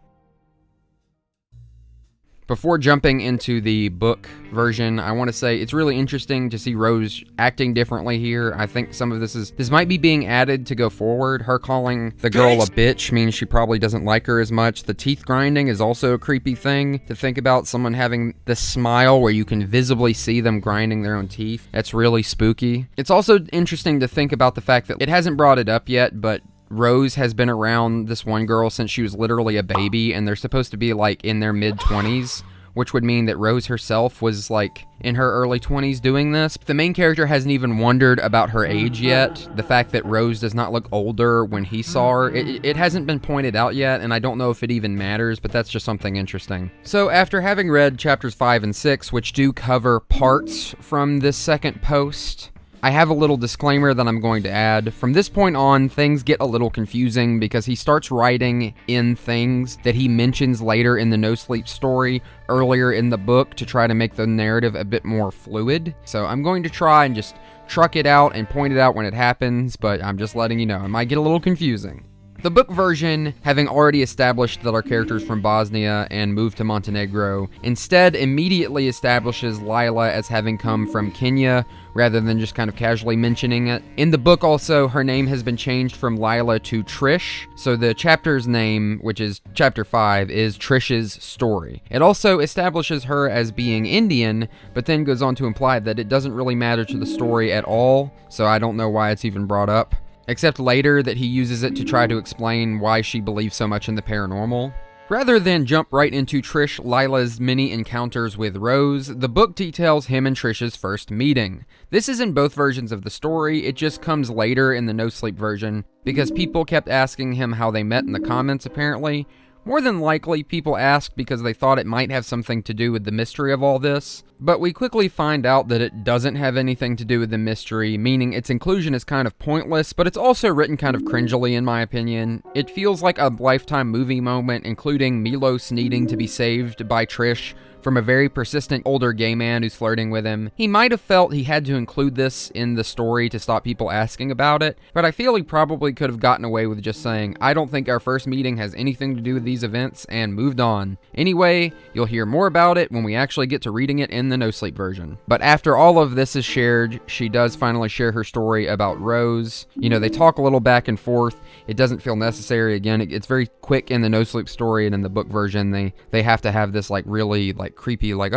A: Before jumping into the book version, I want to say it's really interesting to see Rose acting differently here. I think some of this might be being added to go forward. Her calling the girl a bitch means she probably doesn't like her as much. The teeth grinding is also a creepy thing to think about. Someone having this smile where you can visibly see them grinding their own teeth. That's really spooky. It's also interesting to think about the fact that it hasn't brought it up yet, but Rose has been around this one girl since she was literally a baby, and they're supposed to be like in their mid-20s, which would mean that Rose herself was like in her early 20s doing this. The main character hasn't even wondered about her age yet. The fact that Rose does not look older when he saw her, it hasn't been pointed out yet, and I don't know if it even matters, but that's just something interesting. So after having read chapters 5 and 6, which do cover parts from this second post, I have a little disclaimer that I'm going to add. From this point on, things get a little confusing because he starts writing in things that he mentions later in the NoSleep story earlier in the book to try to make the narrative a bit more fluid. So I'm going to try and just truck it out and point it out when it happens, but I'm just letting you know, it might get a little confusing. The book version, having already established that our characters from Bosnia and moved to Montenegro, instead immediately establishes Lila as having come from Kenya, rather than just kind of casually mentioning it. In the book also, her name has been changed from Lila to Trish, so the chapter's name, which is chapter 5, is Trish's story. It also establishes her as being Indian, but then goes on to imply that it doesn't really matter to the story at all, so I don't know why it's even brought up. Except later that he uses it to try to explain why she believes so much in the paranormal. Rather than jump right into Trish Lila's many encounters with Rose, the book details him and Trish's first meeting. This is in both versions of the story, it just comes later in the NoSleep version, because people kept asking him how they met in the comments apparently. More than likely, people asked because they thought it might have something to do with the mystery of all this, but we quickly find out that it doesn't have anything to do with the mystery, meaning its inclusion is kind of pointless, but it's also written kind of cringily in my opinion. It feels like a Lifetime movie moment, including Milos needing to be saved by Trish from a very persistent older gay man who's flirting with him. He might have felt he had to include this in the story to stop people asking about it, but I feel he probably could have gotten away with just saying, I don't think our first meeting has anything to do with these events, and moved on. Anyway, you'll hear more about it when we actually get to reading it in the NoSleep version. But after all of this is shared, she does finally share her story about Rose. You know, they talk a little back and forth. It doesn't feel necessary. Again, it's very quick in the NoSleep story, and in the book version, they have to have this like really like creepy, like,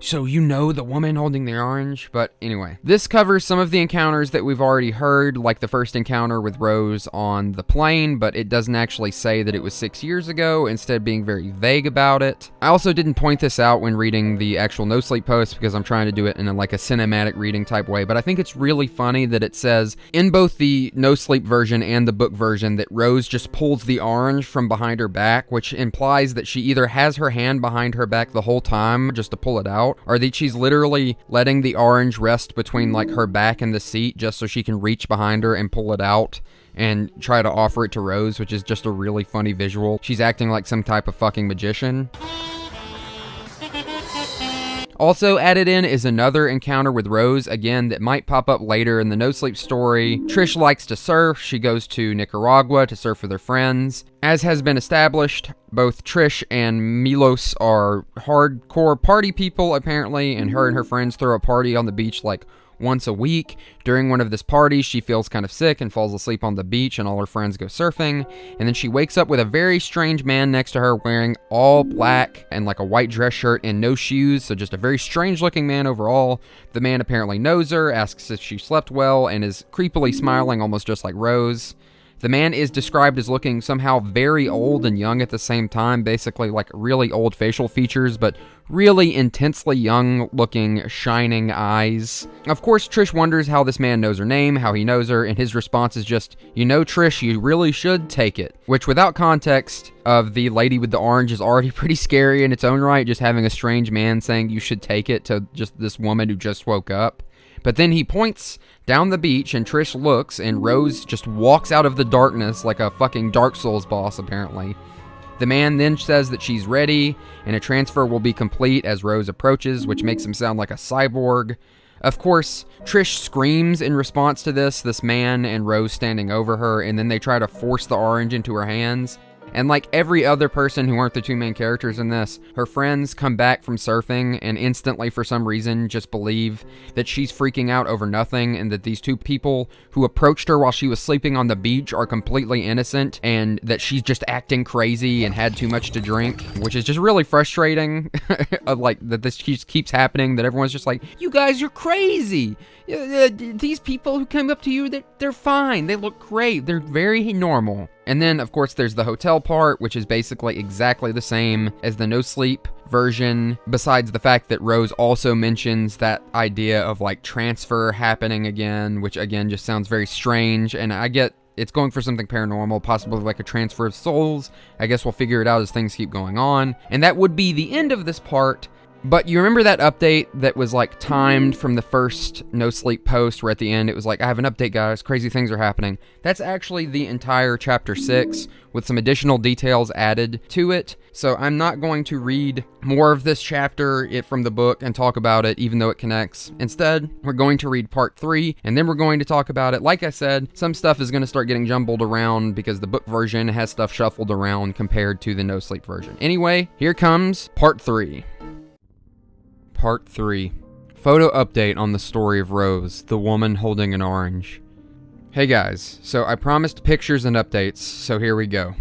A: so you know the woman holding the orange? But anyway, this covers some of the encounters that we've already heard, like the first encounter with Rose on the plane, but it doesn't actually say that it was 6 years ago, instead being very vague about it. I also didn't point this out when reading the actual NoSleep post because I'm trying to do it in like a cinematic reading type way, but I think it's really funny that it says in both the NoSleep version and the book version that Rose just pulls the orange from behind her back, which implies that she either has her hand behind her back the whole time just to pull it out, or that she's literally letting the orange rest between like her back and the seat just so she can reach behind her and pull it out and try to offer it to Rose, which is just a really funny visual. She's acting like some type of fucking magician. Also added in is another encounter with Rose, again, that might pop up later in the NoSleep story. Trish likes to surf. She goes to Nicaragua to surf with her friends. As has been established, both Trish and Milos are hardcore party people, apparently, and her friends throw a party on the beach like once a week. During one of this parties, she feels kind of sick and falls asleep on the beach, and all her friends go surfing, and then she wakes up with a very strange man next to her wearing all black and like a white dress shirt and no shoes, so just a very strange looking man overall. The man apparently knows her, asks if she slept well, and is creepily smiling almost just like Rose. The man is described as looking somehow very old and young at the same time, basically like really old facial features, but really intensely young looking, shining eyes. Of course, Trish wonders how this man knows her name, how he knows her, and his response is just, you know, Trish, you really should take it. Which, without context of the lady with the orange, is already pretty scary in its own right, just having a strange man saying you should take it to just this woman who just woke up. But then he points down the beach, and Trish looks, and Rose just walks out of the darkness like a fucking Dark Souls boss, apparently. The man then says that she's ready, and a transfer will be complete as Rose approaches, which makes him sound like a cyborg. Of course, Trish screams in response to this man and Rose standing over her, and then they try to force the orange into her hands. And like every other person who aren't the two main characters in this, her friends come back from surfing and instantly, for some reason, just believe that she's freaking out over nothing and that these two people who approached her while she was sleeping on the beach are completely innocent and that she's just acting crazy and had too much to drink, which is just really frustrating. Like that this keeps happening, that everyone's just like, you guys are crazy. These people who came up to you, they're fine. They look great. They're very normal. And then, of course, there's the hotel part, which is basically exactly the same as the NoSleep version, besides the fact that Rose also mentions that idea of like transfer happening again, which again just sounds very strange. And I get it's going for something paranormal, possibly like a transfer of souls. I guess we'll figure it out as things keep going on. And that would be the end of this part. But you remember that update that was like timed from the first NoSleep post where at the end it was like, I have an update, guys, crazy things are happening. That's actually the entire chapter 6 with some additional details added to it. So I'm not going to read more of this chapter from the book and talk about it, even though it connects. Instead, we're going to read part 3 and then we're going to talk about it. Like I said, some stuff is going to start getting jumbled around because the book version has stuff shuffled around compared to the NoSleep version. Anyway, here comes part 3. Part 3. Photo update on the story of Rose, the woman holding an orange. Hey guys, so I promised pictures and updates, so here we go.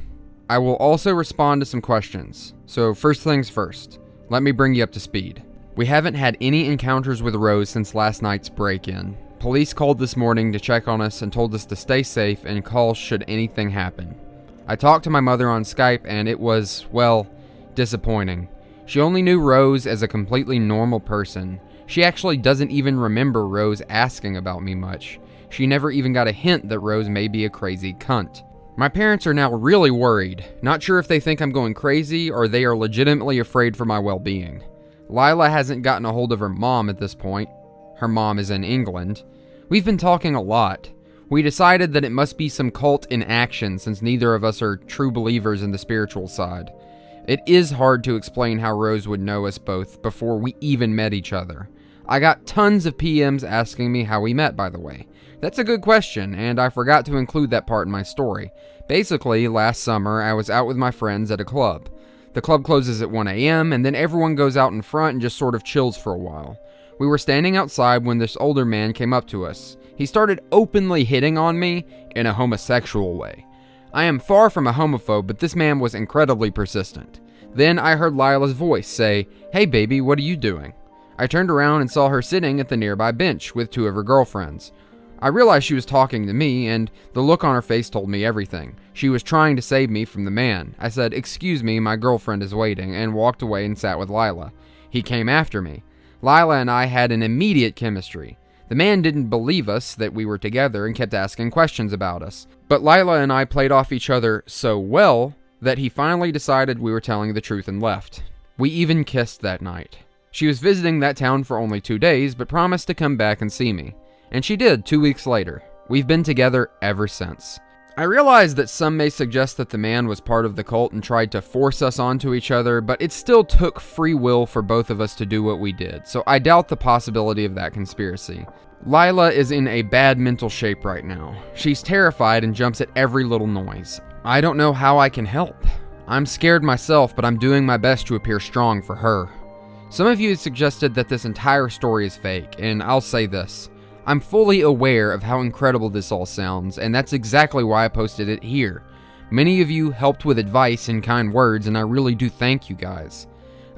A: I will also respond to some questions. So first things first, let me bring you up to speed. We haven't had any encounters with Rose since last night's break-in. Police called this morning to check on us and told us to stay safe and call should anything happen. I talked to my mother on Skype and it was, well, disappointing. She only knew Rose as a completely normal person. She actually doesn't even remember Rose asking about me much. She never even got a hint that Rose may be a crazy cunt. My parents are now really worried. Not sure if they think I'm going crazy or they are legitimately afraid for my well-being. Lila hasn't gotten a hold of her mom at this point. Her mom is in England. We've been talking a lot. We decided that it must be some cult in action since neither of us are true believers in the spiritual side. It is hard to explain how Rose would know us both before we even met each other. I got tons of PMs asking me how we met, by the way. That's a good question, and I forgot to include that part in my story. Basically, last summer, I was out with my friends at a club. The club closes at 1 a.m., and then everyone goes out in front and just sort of chills for a while. We were standing outside when this older man came up to us. He started openly hitting on me in a homosexual way. I am far from a homophobe, but this man was incredibly persistent. Then I heard Lila's voice say, "Hey baby, what are you doing?" I turned around and saw her sitting at the nearby bench with 2 of her girlfriends. I realized she was talking to me, and the look on her face told me everything. She was trying to save me from the man. I said, "Excuse me, my girlfriend is waiting," and walked away and sat with Lila. He came after me. Lila and I had an immediate chemistry. The man didn't believe us that we were together and kept asking questions about us. But Lila and I played off each other so well that he finally decided we were telling the truth and left. We even kissed that night. She was visiting that town for only 2 days, but promised to come back and see me. And she did 2 weeks later. We've been together ever since. I realize that some may suggest that the man was part of the cult and tried to force us onto each other, but it still took free will for both of us to do what we did, so I doubt the possibility of that conspiracy. Lila is in a bad mental shape right now. She's terrified and jumps at every little noise. I don't know how I can help. I'm scared myself, but I'm doing my best to appear strong for her. Some of you suggested that this entire story is fake, and I'll say this. I'm fully aware of how incredible this all sounds, and that's exactly why I posted it here. Many of you helped with advice and kind words, and I really do thank you guys.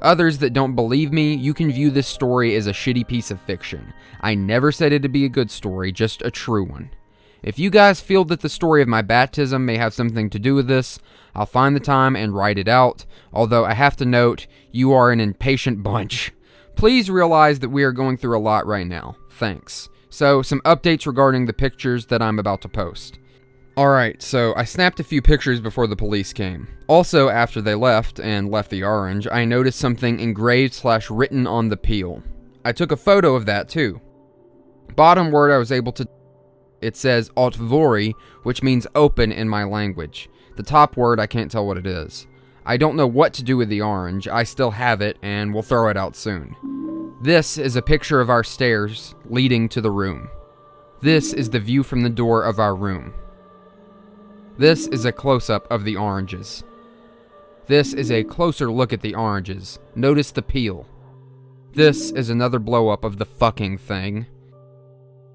A: Others that don't believe me, you can view this story as a shitty piece of fiction. I never said it to be a good story, just a true one. If you guys feel that the story of my baptism may have something to do with this, I'll find the time and write it out, although I have to note, you are an impatient bunch. Please realize that we are going through a lot right now. Thanks. So, some updates regarding the pictures that I'm about to post. Alright, so I snapped a few pictures before the police came. Also, after they left, and left the orange, I noticed something engraved/written on the peel. I took a photo of that too. Bottom word I was able to... It says Otvori, which means open in my language. The top word, I can't tell what it is. I don't know what to do with the orange. I still have it, and we'll throw it out soon. This is a picture of our stairs leading to the room. This is the view from the door of our room. This is a close-up of the oranges. This is a closer look at the oranges. Notice the peel. This is another blow-up of the fucking thing.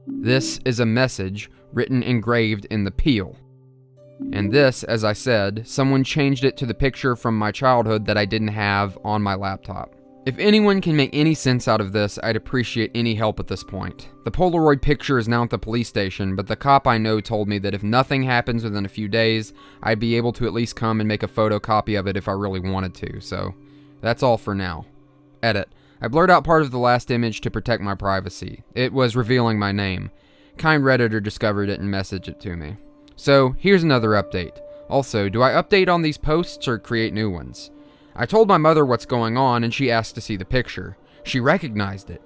A: This is a message written engraved in the peel. And this, as I said, someone changed it to the picture from my childhood that I didn't have on my laptop. If anyone can make any sense out of this, I'd appreciate any help at this point. The Polaroid picture is now at the police station, but the cop I know told me that if nothing happens within a few days, I'd be able to at least come and make a photocopy of it if I really wanted to, so that's all for now. Edit. I blurred out part of the last image to protect my privacy. It was revealing my name. Kind Redditor discovered it and messaged it to me. So, here's another update. Also, do I update on these posts or create new ones? I told my mother what's going on and she asked to see the picture. She recognized it.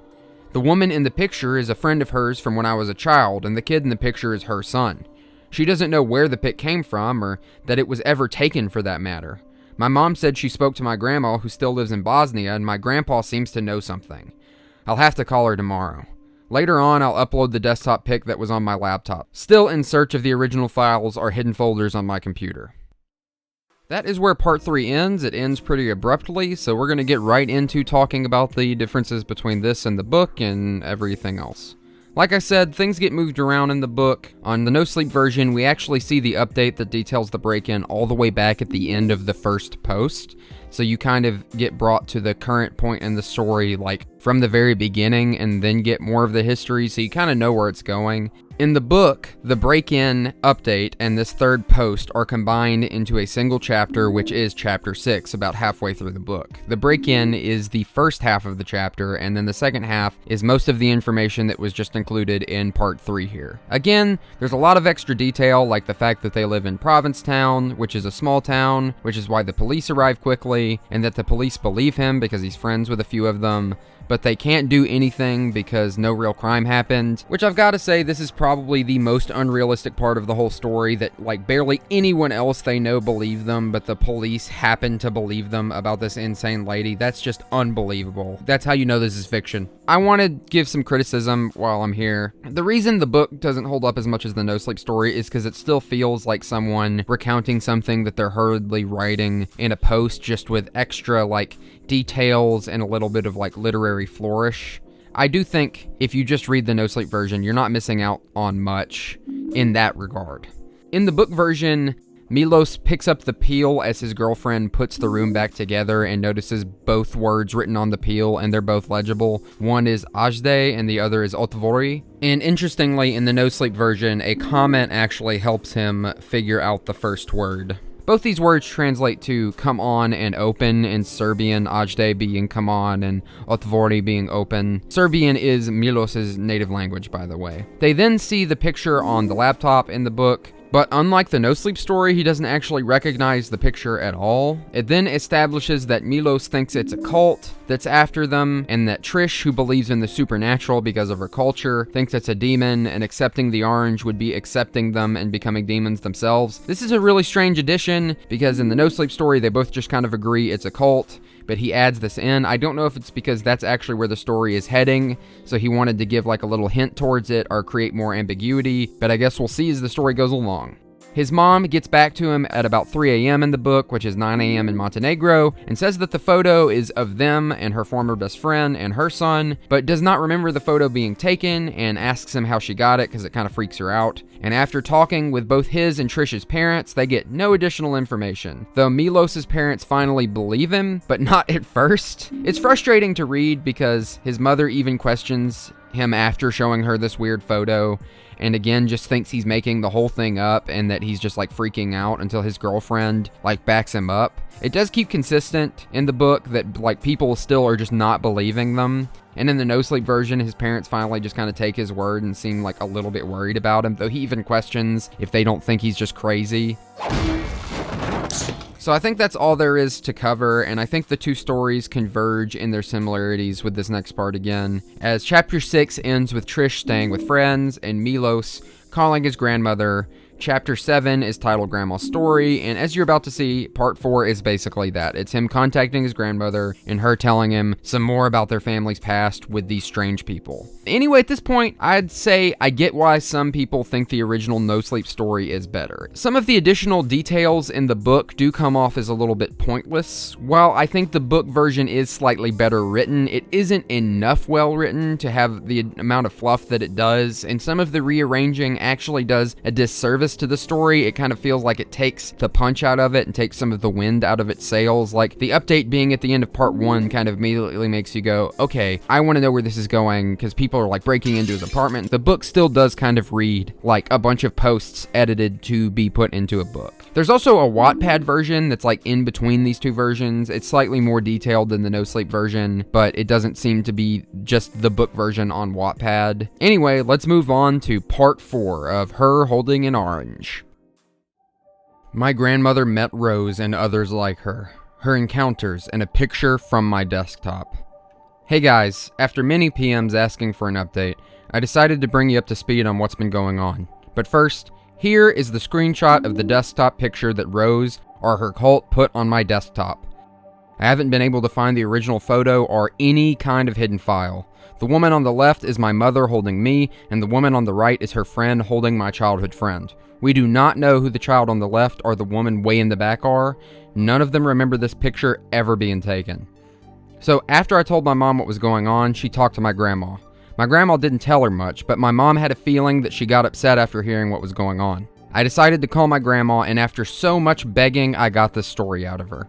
A: The woman in the picture is a friend of hers from when I was a child, and the kid in the picture is her son. She doesn't know where the pic came from or that it was ever taken for that matter. My mom said she spoke to my grandma who still lives in Bosnia, and my grandpa seems to know something. I'll have to call her tomorrow. Later on, I'll upload the desktop pic that was on my laptop. Still in search of the original files or hidden folders on my computer. That is where part 3 ends. It ends pretty abruptly, so we're going to get right into talking about the differences between this and the book and everything else. Like I said, things get moved around in the book. On the NoSleep version, we actually see the update that details the break-in all the way back at the end of the first post. So you kind of get brought to the current point in the story, like from the very beginning, and then get more of the history, so you kind of know where it's going. In the book, the break-in update and this third post are combined into a single chapter, which is chapter 6, about halfway through the book. The break-in is the first half of the chapter, and then the second half is most of the information that was just included in part 3 here. Again, there's a lot of extra detail, like the fact that they live in Provincetown, which is a small town, which is why the police arrive quickly, and that the police believe him because he's friends with a few of them. But they can't do anything because no real crime happened, which I've got to say, this is probably the most unrealistic part of the whole story, that like barely anyone else they know believe them, but the police happen to believe them about this insane lady. That's just unbelievable. That's how you know this is fiction. I want to give some criticism while I'm here. The reason the book doesn't hold up as much as the NoSleep story is because it still feels like someone recounting something that they're hurriedly writing in a post, just with extra like details and a little bit of like literary flourish. I do think if you just read the NoSleep version, you're not missing out on much in that regard. In the book version, Milos picks up the peel as his girlfriend puts the room back together and notices both words written on the peel, and they're both legible. One is Ajde and the other is Otvori. And interestingly, in the NoSleep version, a comment actually helps him figure out the first word. Both these words translate to come on and open in Serbian, Ajde being come on and Otvori being open. Serbian is Milos's native language, by the way. They then see the picture on the laptop in the book, but unlike the NoSleep story, he doesn't actually recognize the picture at all. It then establishes that Milos thinks it's a cult that's after them, and that Trish, who believes in the supernatural because of her culture, thinks it's a demon, and accepting the orange would be accepting them and becoming demons themselves. This is a really strange addition, because in the NoSleep story, they both just kind of agree it's a cult, but he adds this in. I don't know if it's because that's actually where the story is heading, so he wanted to give like a little hint towards it or create more ambiguity, but I guess we'll see as the story goes along. His mom gets back to him at about 3 a.m. in the book, which is 9 a.m. in Montenegro, and says that the photo is of them and her former best friend and her son, but does not remember the photo being taken and asks him how she got it because it kind of freaks her out. And after talking with both his and Trish's parents, they get no additional information, though Milos's parents finally believe him, but not at first. It's frustrating to read because his mother even questions him after showing her this weird photo, and again just thinks he's making the whole thing up and that he's just like freaking out until his girlfriend like backs him up. It does keep consistent in the book that like people still are just not believing them, and in the NoSleep version his parents finally just kind of take his word and seem like a little bit worried about him, though he even questions if they don't think he's just crazy. So I think that's all there is to cover, and I think the two stories converge in their similarities with this next part again, as chapter 6 ends with Trish staying with friends and Milos calling his grandmother Chapter 7 is titled Grandma's Story, and as you're about to see, part 4 is basically that. It's him contacting his grandmother and her telling him some more about their family's past with these strange people. Anyway, at this point, I'd say I get why some people think the original No Sleep story is better. Some of the additional details in the book do come off as a little bit pointless. While I think the book version is slightly better written, it isn't enough well written to have the amount of fluff that it does, and some of the rearranging actually does a disservice to the story. It kind of feels like it takes the punch out of it and takes some of the wind out of its sails. Like, the update being at the end of part 1 kind of immediately makes you go, okay, I want to know where this is going, because people are like breaking into his apartment. The book still does kind of read like a bunch of posts edited to be put into a book. There's also a Wattpad version that's like in between these two versions. It's slightly more detailed than the No Sleep version, but it doesn't seem to be just the book version on Wattpad. Anyway, let's move on to part 4 of Her Holding an Orange. My grandmother met Rose and others like her. Her encounters and a picture from my desktop. Hey guys, after many PMs asking for an update, I decided to bring you up to speed on what's been going on. But first, here is the screenshot of the desktop picture that Rose or her cult put on my desktop. I haven't been able to find the original photo or any kind of hidden file. The woman on the left is my mother holding me, and the woman on the right is her friend holding my childhood friend. We do not know who the child on the left or the woman way in the back are. None of them remember this picture ever being taken. So after I told my mom what was going on, she talked to my grandma. My grandma didn't tell her much, but my mom had a feeling that she got upset after hearing what was going on. I decided to call my grandma, and after so much begging, I got this story out of her.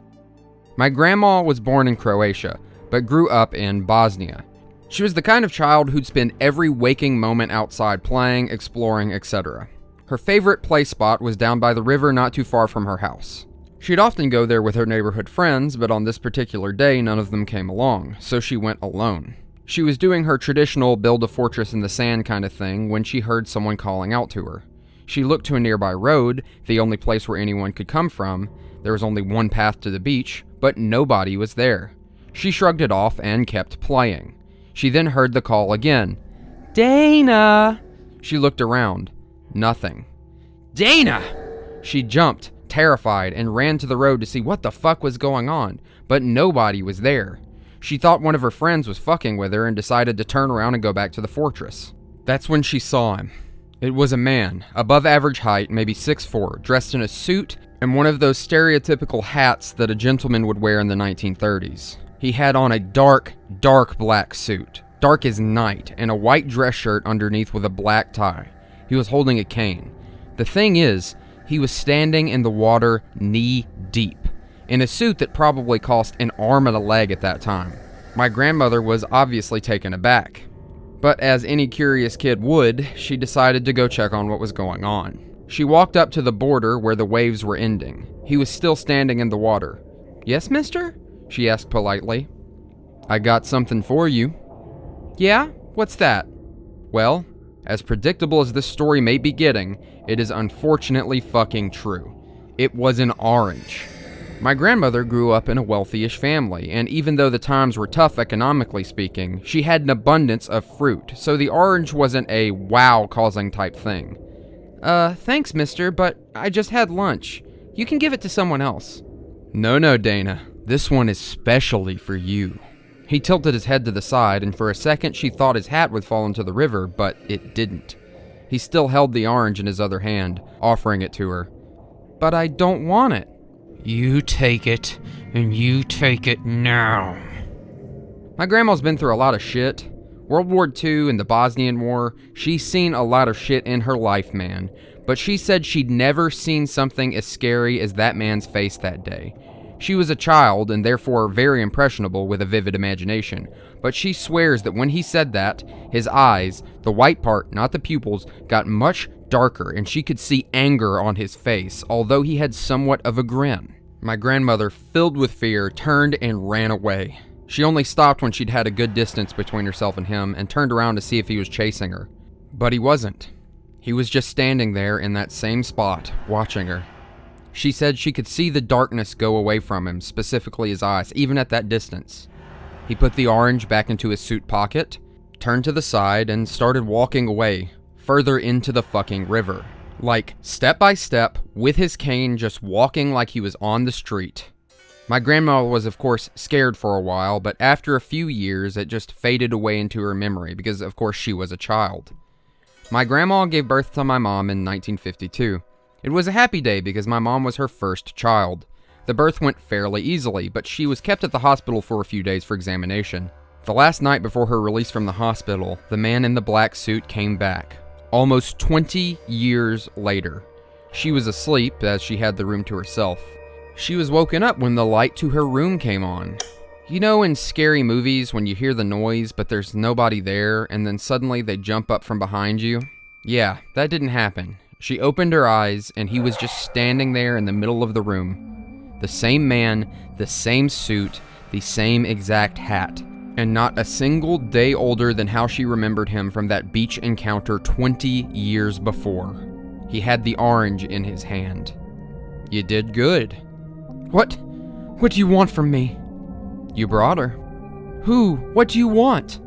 A: My grandma was born in Croatia, but grew up in Bosnia. She was the kind of child who'd spend every waking moment outside playing, exploring, etc. Her favorite play spot was down by the river not too far from her house. She'd often go there with her neighborhood friends, but on this particular day, none of them came along, so she went alone. She was doing her traditional build a fortress in the sand kind of thing when she heard someone calling out to her. She looked to a nearby road, the only place where anyone could come from. There was only one path to the beach, but nobody was there. She shrugged it off and kept playing. She then heard the call again. Dana! She looked around. Nothing. Dana! She jumped, terrified, and ran to the road to see what the fuck was going on, but nobody was there. She thought one of her friends was fucking with her and decided to turn around and go back to the fortress. That's when she saw him. It was a man, above average height, maybe 6'4", dressed in a suit and one of those stereotypical hats that a gentleman would wear in the 1930s. He had on a dark, dark black suit, dark as night, and a white dress shirt underneath with a black tie. He was holding a cane. The thing is, he was standing in the water knee deep, in a suit that probably cost an arm and a leg at that time. My grandmother was obviously taken aback. But as any curious kid would, she decided to go check on what was going on. She walked up to the border where the waves were ending. He was still standing in the water. Yes, mister? She asked politely. I got something for you. Yeah? What's that? Well, as predictable as this story may be getting, it is unfortunately fucking true. It was an orange. My grandmother grew up in a wealthy-ish family, and even though the times were tough economically speaking, she had an abundance of fruit, so the orange wasn't a wow-causing type thing. Thanks, mister, but I just had lunch. You can give it to someone else. No, Dana. This one is specially for you. He tilted his head to the side, and for a second she thought his hat would fall into the river, but it didn't. He still held the orange in his other hand, offering it to her. But I don't want it. You take it, and you take it now. My grandma's been through a lot of shit. World War II and the Bosnian War, she's seen a lot of shit in her life, man. But she said she'd never seen something as scary as that man's face that day. She was a child and therefore very impressionable with a vivid imagination, but she swears that when he said that, his eyes, the white part, not the pupils, got much darker and she could see anger on his face, although he had somewhat of a grin. My grandmother, filled with fear, turned and ran away. She only stopped when she'd had a good distance between herself and him and turned around to see if he was chasing her. But he wasn't. He was just standing there in that same spot, watching her. She said she could see the darkness go away from him, specifically his eyes, even at that distance. He put the orange back into his suit pocket, turned to the side, and started walking away, further into the fucking river. Like, step by step, with his cane, just walking like he was on the street. My grandma was, of course, scared for a while, but after a few years, it just faded away into her memory, because, of course, she was a child. My grandma gave birth to my mom in 1952. It was a happy day because my mom was her first child. The birth went fairly easily, but she was kept at the hospital for a few days for examination. The last night before her release from the hospital, the man in the black suit came back. Almost 20 years later. She was asleep as she had the room to herself. She was woken up when the light to her room came on. You know in scary movies when you hear the noise but there's nobody there and then suddenly they jump up from behind you? Yeah, that didn't happen. She opened her eyes and he was just standing there in the middle of the room. The same man, the same suit, the same exact hat. And not a single day older than how she remembered him from that beach encounter 20 years before. He had the orange in his hand. You did good. What do you want from me? You brought her. Who? What do you want?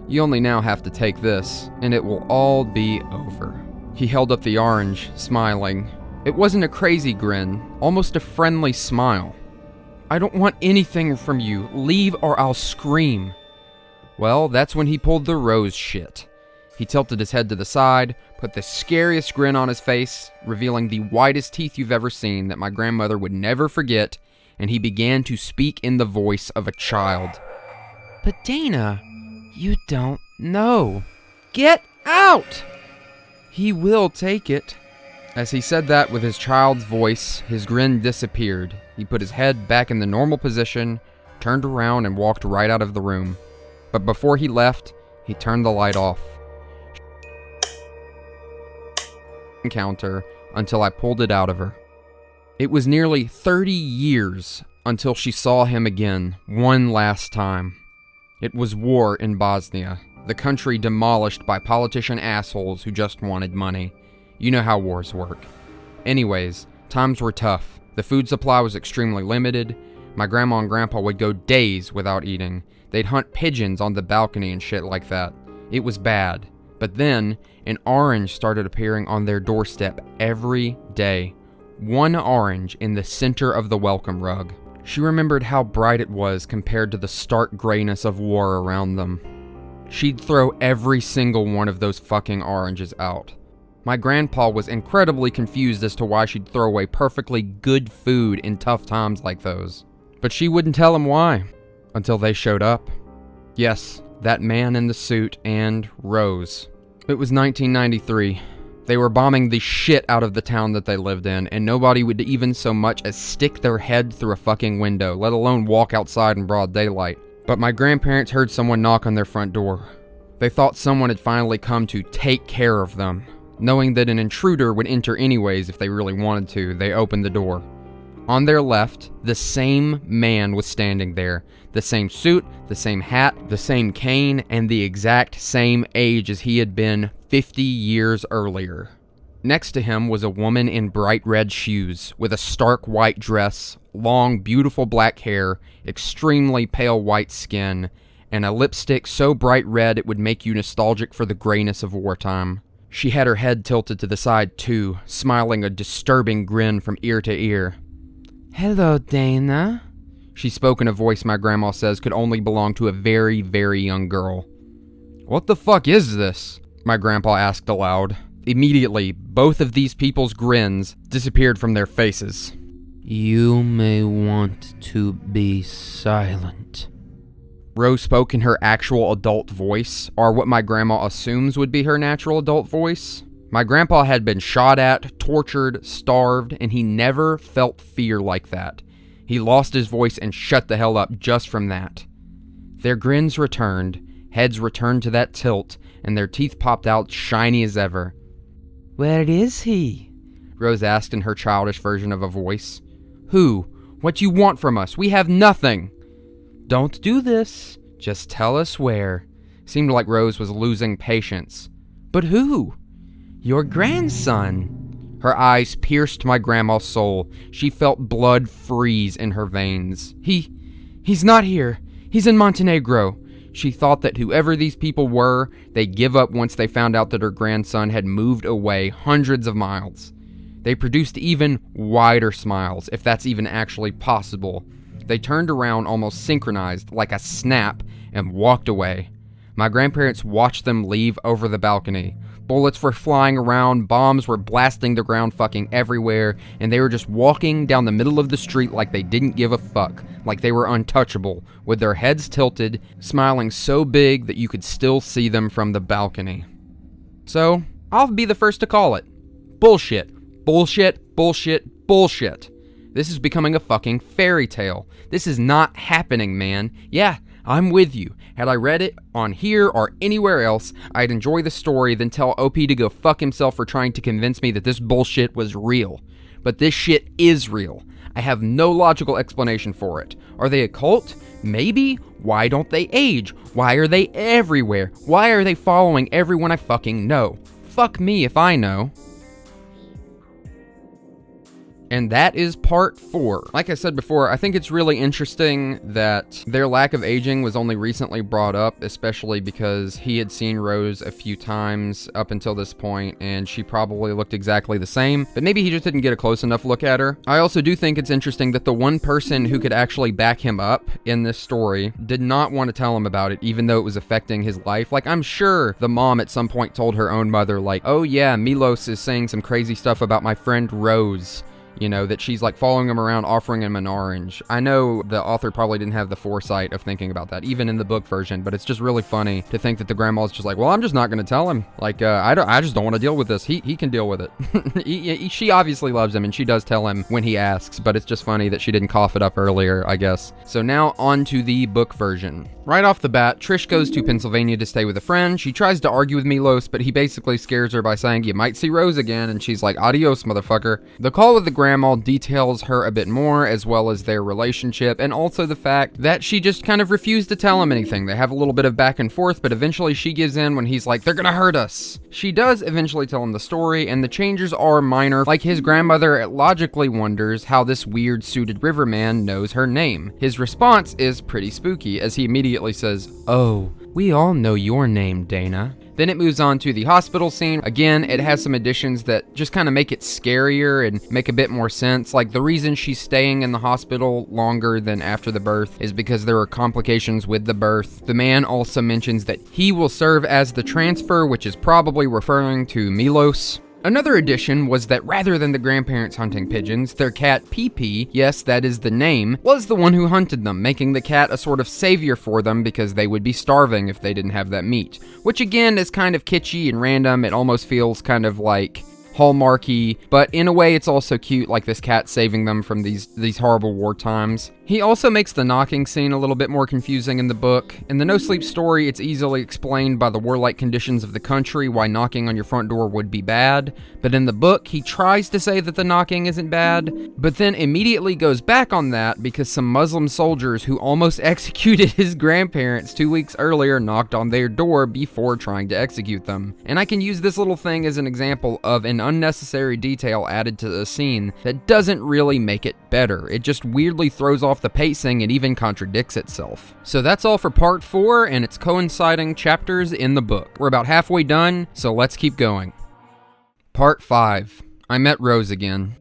A: You only now have to take this, and it will all be over. He held up the orange, smiling. It wasn't a crazy grin, almost a friendly smile. I don't want anything from you. Leave or I'll scream. Well, that's when he pulled the rose shit. He tilted his head to the side, put the scariest grin on his face, revealing the whitest teeth you've ever seen that my grandmother would never forget, and he began to speak in the voice of a child. But Dana, you don't know. Get out! He will take it. As he said that with his child's voice, his grin disappeared. He put his head back in the normal position, turned around, and walked right out of the room. But before he left, he turned the light off. Encounter until I pulled it out of her. It was nearly 30 years until she saw him again, one last time. It was war in Bosnia, the country demolished by politician assholes who just wanted money. You know how wars work. Anyways, times were tough. The food supply was extremely limited. My grandma and grandpa would go days without eating. They'd hunt pigeons on the balcony and shit like that. It was bad. But then, an orange started appearing on their doorstep every day. One orange in the center of the welcome rug. She remembered how bright it was compared to the stark grayness of war around them. She'd throw every single one of those fucking oranges out. My grandpa was incredibly confused as to why she'd throw away perfectly good food in tough times like those. But she wouldn't tell him why, until they showed up. Yes, that man in the suit and Rose. It was 1993. They were bombing the shit out of the town that they lived in, and nobody would even so much as stick their head through a fucking window, let alone walk outside in broad daylight. But my grandparents heard someone knock on their front door. They thought someone had finally come to take care of them. Knowing that an intruder would enter anyways if they really wanted to, they opened the door. On their left, the same man was standing there. The same suit, the same hat, the same cane, and the exact same age as he had been 50 years earlier. Next to him was a woman in bright red shoes, with a stark white dress, long, beautiful black hair, extremely pale white skin, and a lipstick so bright red it would make you nostalgic for the grayness of wartime. She had her head tilted to the side too, smiling a disturbing grin from ear to ear. "Hello, Dana," she spoke in a voice my grandma says could only belong to a very, very young girl. "What the fuck is this?" my grandpa asked aloud. Immediately, both of these people's grins disappeared from their faces. "You may want to be silent." Rose spoke in her actual adult voice, or what my grandma assumes would be her natural adult voice. My grandpa had been shot at, tortured, starved, and he never felt fear like that. He lost his voice and shut the hell up just from that. Their grins returned, heads returned to that tilt, and their teeth popped out shiny as ever. "Where is he?" Rose asked in her childish version of a voice. "Who? What do you want from us? We have nothing." "Don't do this. Just tell us where." Seemed like Rose was losing patience. "But who?" "Your grandson." Her eyes pierced my grandma's soul. She felt blood freeze in her veins. He's not here. He's in Montenegro. She thought that whoever these people were, they'd give up once they found out that her grandson had moved away hundreds of miles. They produced even wider smiles, if that's even actually possible. They turned around almost synchronized, like a snap, and walked away. My grandparents watched them leave over the balcony. Bullets were flying around, bombs were blasting the ground fucking everywhere, and they were just walking down the middle of the street like they didn't give a fuck, like they were untouchable, with their heads tilted, smiling so big that you could still see them from the balcony. So, I'll be the first to call it. Bullshit. Bullshit, bullshit, bullshit. This is becoming a fucking fairy tale. This is not happening, man. Yeah, I'm with you. Had I read it on here or anywhere else, I'd enjoy the story, then tell OP to go fuck himself for trying to convince me that this bullshit was real. But this shit is real. I have no logical explanation for it. Are they a cult? Maybe. Why don't they age? Why are they everywhere? Why are they following everyone I fucking know? Fuck me if I know. And that is part 4. Like I said before, I think it's really interesting that their lack of aging was only recently brought up, especially because he had seen Rose a few times up until this point, and she probably looked exactly the same, but maybe he just didn't get a close enough look at her. I also do think it's interesting that the one person who could actually back him up in this story did not want to tell him about it, even though it was affecting his life. Like, I'm sure the mom at some point told her own mother, like, oh yeah, Milos is saying some crazy stuff about my friend Rose. You know, that she's like following him around, offering him an orange. I know the author probably didn't have the foresight of thinking about that, even in the book version, but it's just really funny to think that the grandma's just like, well, I'm just not going to tell him. Like, I just don't want to deal with this. He can deal with it. She obviously loves him, and she does tell him when he asks, but it's just funny that she didn't cough it up earlier, I guess. So now on to the book version. Right off the bat, Trish goes to Pennsylvania to stay with a friend. She tries to argue with Milos, but he basically scares her by saying, you might see Rose again, and she's like, adios, motherfucker. The call with the grandma details her a bit more, as well as their relationship, and also the fact that she just kind of refused to tell him anything. They have a little bit of back and forth, but eventually she gives in when he's like, they're gonna hurt us. She does eventually tell him the story, and the changes are minor. Like, his grandmother logically wonders how this weird suited riverman knows her name. His response is pretty spooky, as he immediately says, oh, we all know your name, Dana. Then it moves on to the hospital scene. Again, it has some additions that just kind of make it scarier and make a bit more sense. Like, the reason she's staying in the hospital longer than after the birth is because there are complications with the birth. The man also mentions that he will serve as the transfer, which is probably referring to Milos. Another addition was that rather than the grandparents hunting pigeons, their cat PP, yes, that is the name, was the one who hunted them, making the cat a sort of savior for them because they would be starving if they didn't have that meat. Which again is kind of kitschy and random. It almost feels kind of like Hallmarky, but in a way it's also cute, like this cat saving them from these horrible war times. He also makes the knocking scene a little bit more confusing in the book. In the No Sleep story, it's easily explained by the warlike conditions of the country why knocking on your front door would be bad, but in the book, he tries to say that the knocking isn't bad, but then immediately goes back on that because some Muslim soldiers who almost executed his grandparents 2 weeks earlier knocked on their door before trying to execute them. And I can use this little thing as an example of an unnecessary detail added to the scene that doesn't really make it better. It just weirdly throws off the pacing and even contradicts itself. So that's all for part 4 and its coinciding chapters in the book. We're about halfway done, so let's keep going. Part 5. I met Rose again.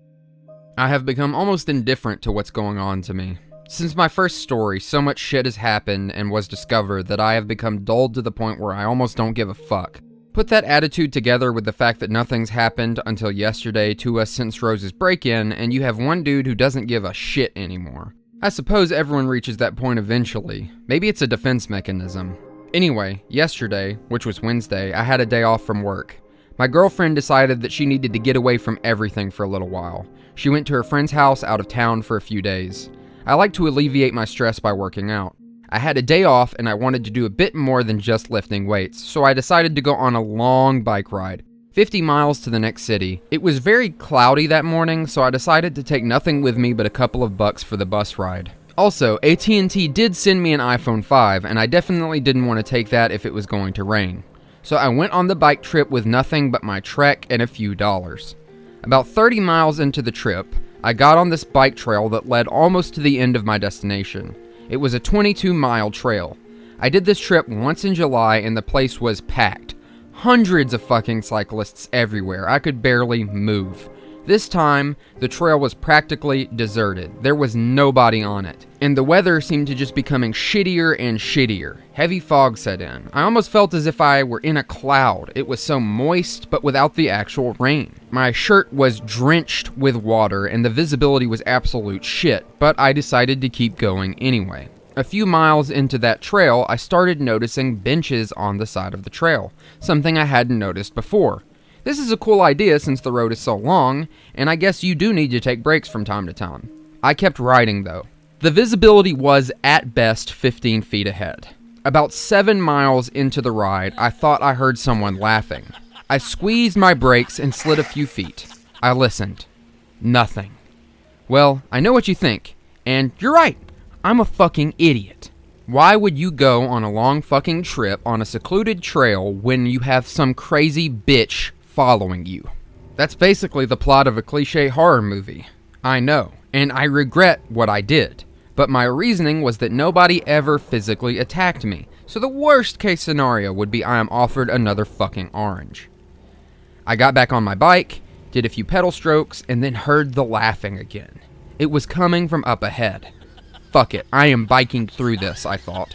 A: I have become almost indifferent to what's going on to me. Since my first story, so much shit has happened and was discovered that I have become dulled to the point where I almost don't give a fuck. Put that attitude together with the fact that nothing's happened until yesterday to us since Rose's break-in, and you have one dude who doesn't give a shit anymore. I suppose everyone reaches that point eventually. Maybe it's a defense mechanism. Anyway, yesterday, which was Wednesday, I had a day off from work. My girlfriend decided that she needed to get away from everything for a little while. She went to her friend's house out of town for a few days. I like to alleviate my stress by working out. I had a day off and I wanted to do a bit more than just lifting weights, so I decided to go on a long bike ride. 50 miles to the next city. It was very cloudy that morning, so I decided to take nothing with me but a couple of bucks for the bus ride. Also, AT&T did send me an iPhone 5, and I definitely didn't want to take that if it was going to rain. So I went on the bike trip with nothing but my Trek and a few dollars. About 30 miles into the trip, I got on this bike trail that led almost to the end of my destination. It was a 22-mile trail. I did this trip once in July and the place was packed. Hundreds of fucking cyclists everywhere. I could barely move. This time, the trail was practically deserted. There was nobody on it. And the weather seemed to just becoming shittier and shittier. Heavy fog set in. I almost felt as if I were in a cloud. It was so moist, but without the actual rain. My shirt was drenched with water and the visibility was absolute shit, but I decided to keep going anyway. A few miles into that trail, I started noticing benches on the side of the trail, something I hadn't noticed before. This is a cool idea since the road is so long, and I guess you do need to take breaks from time to time. I kept riding though. The visibility was at best 15 feet ahead. About 7 miles into the ride, I thought I heard someone laughing. I squeezed my brakes and slid a few feet. I listened. Nothing. Well, I know what you think, and you're right. I'm a fucking idiot. Why would you go on a long fucking trip on a secluded trail when you have some crazy bitch following you? That's basically the plot of a cliche horror movie. I know, and I regret what I did. But my reasoning was that nobody ever physically attacked me, so the worst case scenario would be I am offered another fucking orange. I got back on my bike, did a few pedal strokes, and then heard the laughing again. It was coming from up ahead. Fuck it, I am biking through this, I thought.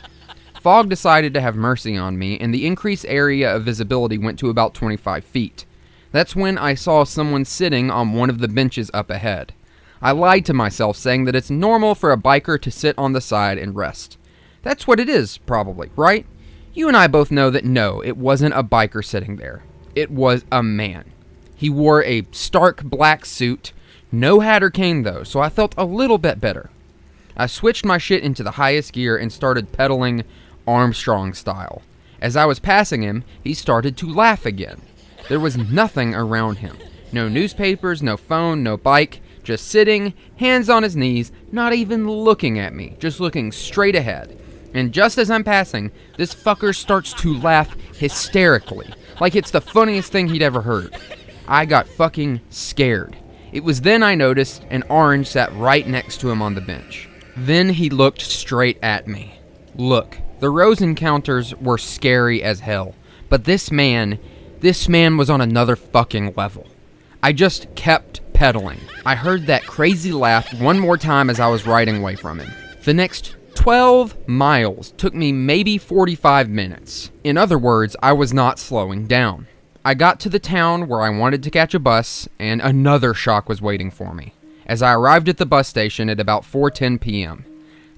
A: Fog decided to have mercy on me, and the increased area of visibility went to about 25 feet. That's when I saw someone sitting on one of the benches up ahead. I lied to myself saying that it's normal for a biker to sit on the side and rest. That's what it is, probably, right? You and I both know that no, it wasn't a biker sitting there. It was a man. He wore a stark black suit, no hat or cane though, so I felt a little bit better. I switched my shit into the highest gear and started pedaling Armstrong style. As I was passing him, he started to laugh again. There was nothing around him. No newspapers, no phone, no bike, just sitting, hands on his knees, not even looking at me, just looking straight ahead. And just as I'm passing, this fucker starts to laugh hysterically, like it's the funniest thing he'd ever heard. I got fucking scared. It was then I noticed an orange sat right next to him on the bench. Then he looked straight at me. Look, the Rose encounters were scary as hell, but this man was on another fucking level. I just kept pedaling. I heard that crazy laugh one more time as I was riding away from him. The next 12 miles took me maybe 45 minutes. In other words, I was not slowing down. I got to the town where I wanted to catch a bus, and another shock was waiting for me. As I arrived at the bus station at about 4:10 p.m.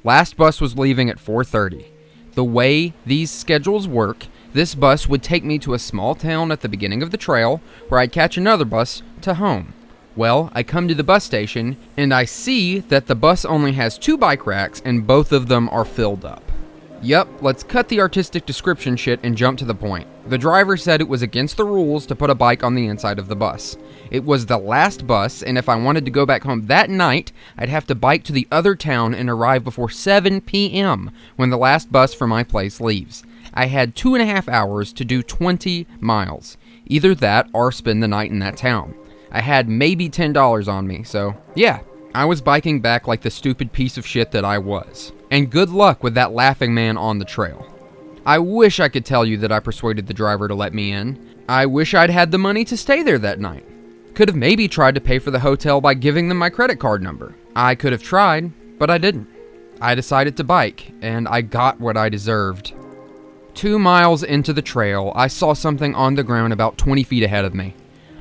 A: Last bus was leaving at 4:30. The way these schedules work, this bus would take me to a small town at the beginning of the trail, where I'd catch another bus to home. Well, I come to the bus station, and I see that the bus only has 2 bike racks, and both of them are filled up. Yup, let's cut the artistic description shit and jump to the point. The driver said it was against the rules to put a bike on the inside of the bus. It was the last bus, and if I wanted to go back home that night, I'd have to bike to the other town and arrive before 7 p.m. when the last bus from my place leaves. I had 2.5 hours to do 20 miles. Either that or spend the night in that town. I had maybe $10 on me, so yeah, I was biking back like the stupid piece of shit that I was. And good luck with that laughing man on the trail. I wish I could tell you that I persuaded the driver to let me in. I wish I'd had the money to stay there that night. Could have maybe tried to pay for the hotel by giving them my credit card number. I could have tried, but I didn't. I decided to bike, and I got what I deserved. 2 miles into the trail, I saw something on the ground about 20 feet ahead of me.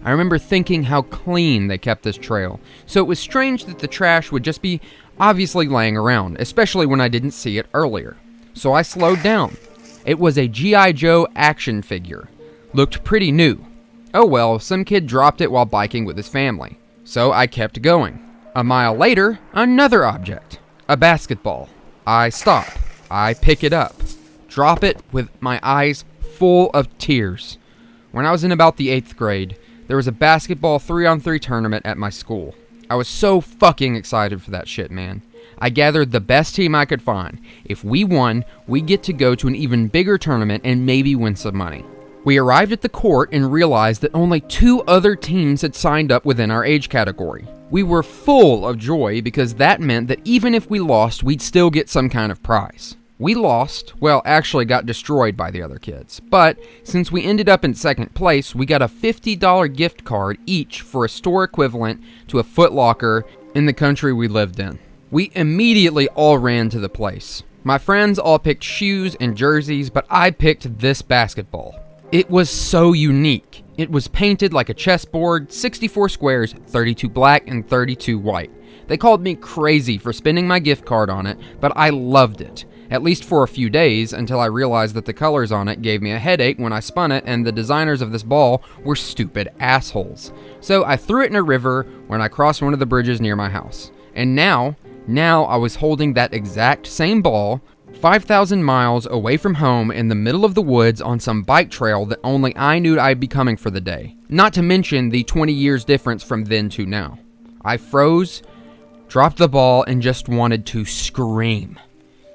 A: I remember thinking how clean they kept this trail, so it was strange that the trash would just be obviously laying around, especially when I didn't see it earlier. So I slowed down. It was a G.I. Joe action figure. Looked pretty new. Oh well, some kid dropped it while biking with his family. So I kept going. A mile later, another object. A basketball. I stop. I pick it up. Drop it with my eyes full of tears. When I was in about the 8th grade, there was a basketball 3-on-3 tournament at my school. I was so fucking excited for that shit, man. I gathered the best team I could find. If we won, we'd get to go to an even bigger tournament and maybe win some money. We arrived at the court and realized that only 2 other teams had signed up within our age category. We were full of joy because that meant that even if we lost, we'd still get some kind of prize. We lost, well, actually got destroyed by the other kids. But since we ended up in second place, we got a $50 gift card each for a store equivalent to a Foot Locker in the country we lived in. We immediately all ran to the place. My friends all picked shoes and jerseys, but I picked this basketball. It was so unique. It was painted like a chessboard, 64 squares, 32 black and 32 white. They called me crazy for spending my gift card on it, but I loved it. At least for a few days, until I realized that the colors on it gave me a headache when I spun it, and the designers of this ball were stupid assholes. So I threw it in a river when I crossed one of the bridges near my house. And now I was holding that exact same ball, 5,000 miles away from home in the middle of the woods on some bike trail that only I knew I'd be coming for the day. Not to mention the 20 years difference from then to now. I froze, dropped the ball, and just wanted to scream.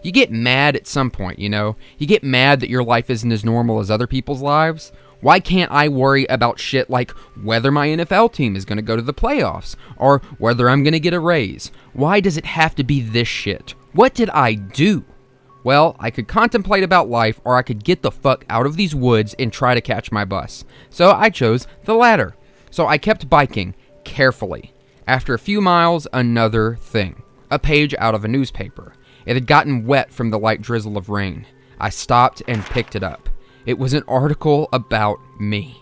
A: You get mad at some point, you know? You get mad that your life isn't as normal as other people's lives. Why can't I worry about shit like whether my NFL team is going to go to the playoffs or whether I'm going to get a raise? Why does it have to be this shit? What did I do? Well, I could contemplate about life, or I could get the fuck out of these woods and try to catch my bus. So I chose the latter. So I kept biking carefully. After a few miles, another thing. A page out of a newspaper. It had gotten wet from the light drizzle of rain. I stopped and picked it up. It was an article about me.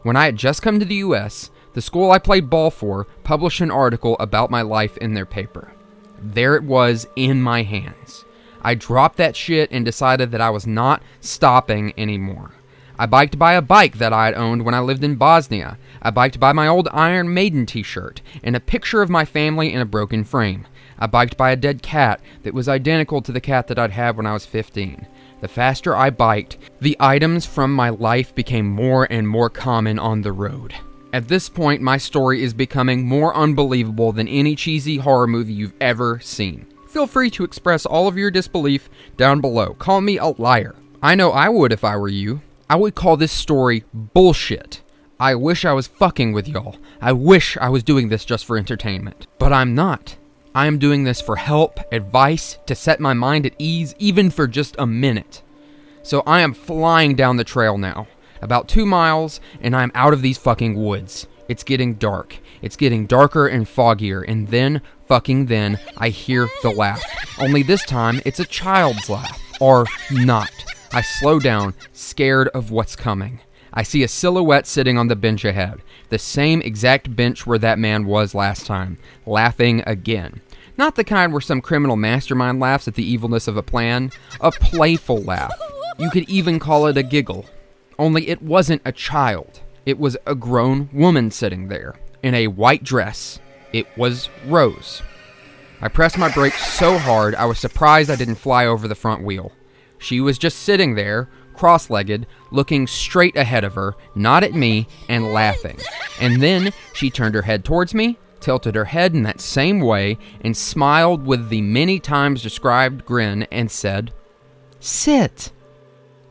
A: When I had just come to the US, the school I played ball for published an article about my life in their paper. There it was in my hands. I dropped that shit and decided that I was not stopping anymore. I biked by a bike that I had owned when I lived in Bosnia. I biked by my old Iron Maiden t-shirt and a picture of my family in a broken frame. I biked by a dead cat that was identical to the cat that I'd had when I was 15. The faster I biked, the items from my life became more and more common on the road. At this point, my story is becoming more unbelievable than any cheesy horror movie you've ever seen. Feel free to express all of your disbelief down below. Call me a liar. I know I would if I were you. I would call this story bullshit. I wish I was fucking with y'all. I wish I was doing this just for entertainment. But I'm not. I am doing this for help, advice, to set my mind at ease, even for just a minute. So I am flying down the trail now. About 2 miles, and I'm out of these fucking woods. It's getting dark. It's getting darker and foggier, and then, I hear the laugh. Only this time, it's a child's laugh. Or not. I slow down, scared of what's coming. I see a silhouette sitting on the bench ahead. The same exact bench where that man was last time, laughing again. Not the kind where some criminal mastermind laughs at the evilness of a plan. A playful laugh. You could even call it a giggle. Only it wasn't a child. It was a grown woman sitting there, in a white dress. It was Rose. I pressed my brakes so hard I was surprised I didn't fly over the front wheel. She was just sitting there, cross-legged, looking straight ahead of her, not at me, and laughing. And then she turned her head towards me, tilted her head in that same way, and smiled with the many times described grin and said, "Sit."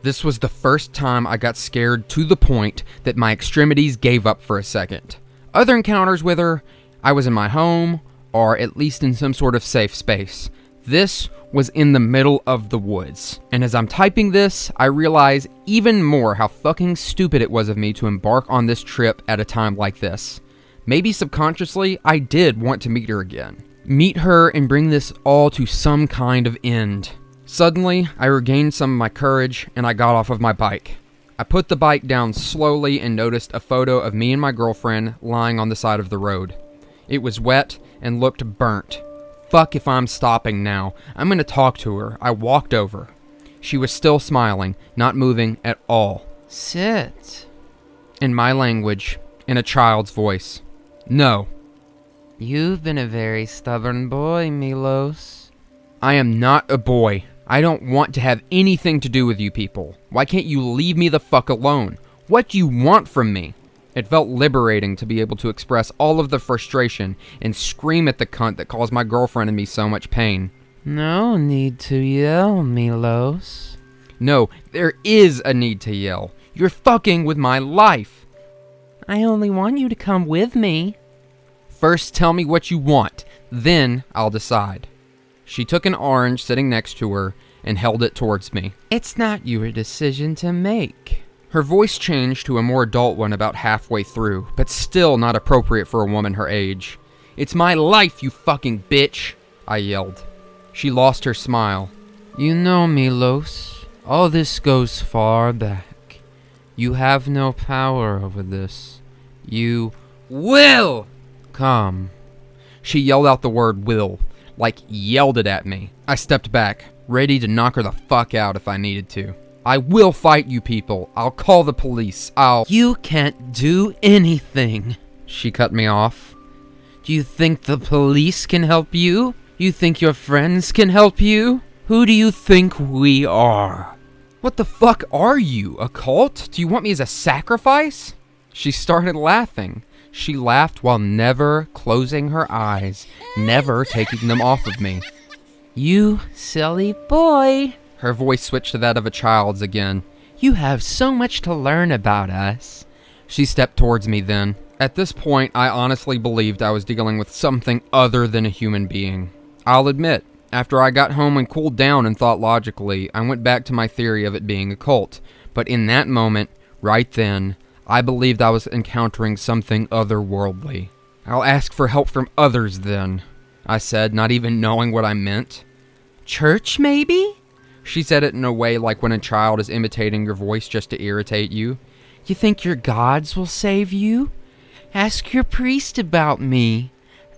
A: This was the first time I got scared to the point that my extremities gave up for a second. Other encounters with her, I was in my home, or at least in some sort of safe space. This was in the middle of the woods. And as I'm typing this, I realize even more how fucking stupid it was of me to embark on this trip at a time like this. Maybe subconsciously, I did want to meet her again. Meet her and bring this all to some kind of end. Suddenly, I regained some of my courage and I got off of my bike. I put the bike down slowly and noticed a photo of me and my girlfriend lying on the side of the road. It was wet and looked burnt. Fuck if I'm stopping now. I'm gonna talk to her. I walked over. She was still smiling, not moving at all. "Sit." In my language, in a child's voice. "No." "You've been a very stubborn boy, Milos." "I am not a boy. I don't want to have anything to do with you people. Why can't you leave me the fuck alone? What do you want from me?" It felt liberating to be able to express all of the frustration and scream at the cunt that caused my girlfriend and me so much pain. "No need to yell, Milos." "No, there is a need to yell. You're fucking with my life." "I only want you to come with me." "First tell me what you want, then I'll decide." She took an orange sitting next to her and held it towards me. It's not your decision to make. Her voice changed to a more adult one about halfway through, but still not appropriate for a woman her age. It's my life, you fucking bitch, I yelled. She lost her smile. You know, Milos, all this goes far back. You have no power over this. You will come. She yelled out the word will, like yelled it at me. I stepped back, ready to knock her the fuck out if I needed to. I will fight you people. I'll call the police. You can't do anything. She cut me off. Do you think the police can help you? You think your friends can help you? Who do you think we are? What the fuck are you, a cult? Do you want me as a sacrifice? She started laughing. She laughed while never closing her eyes, never taking them off of me. You silly boy. Her voice switched to that of a child's again. You have so much to learn about us. She stepped towards me then. At this point, I honestly believed I was dealing with something other than a human being. I'll admit, after I got home and cooled down and thought logically, I went back to my theory of it being a cult. But in that moment, right then, I believed I was encountering something otherworldly. I'll ask for help from others then, I said, not even knowing what I meant. Church, maybe? She said it in a way like when a child is imitating your voice just to irritate you. You think your gods will save you? Ask your priest about me.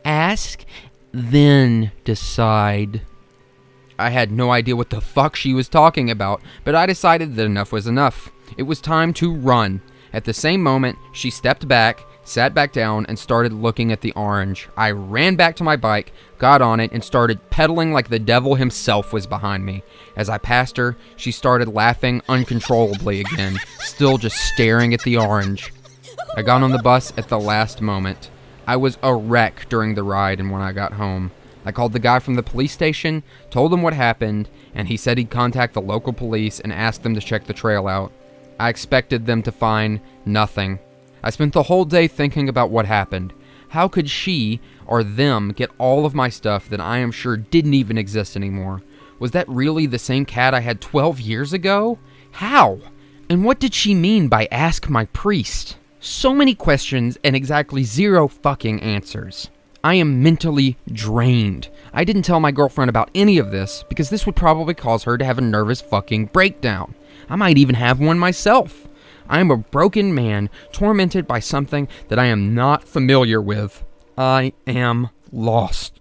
A: Ask, then decide. I had no idea what the fuck she was talking about, but I decided that enough was enough. It was time to run. At the same moment, she stepped back, sat back down, and started looking at the orange. I ran back to my bike, got on it, and started pedaling like the devil himself was behind me. As I passed her, she started laughing uncontrollably again, still just staring at the orange. I got on the bus at the last moment. I was a wreck during the ride and when I got home. I called the guy from the police station, told him what happened, and he said he'd contact the local police and ask them to check the trail out. I expected them to find nothing. I spent the whole day thinking about what happened. How could she or them get all of my stuff that I am sure didn't even exist anymore? Was that really the same cat I had 12 years ago? How? And what did she mean by ask my priest? So many questions and exactly zero fucking answers. I am mentally drained. I didn't tell my girlfriend about any of this because this would probably cause her to have a nervous fucking breakdown. I might even have one myself. I am a broken man, tormented by something that I am not familiar with. I am lost.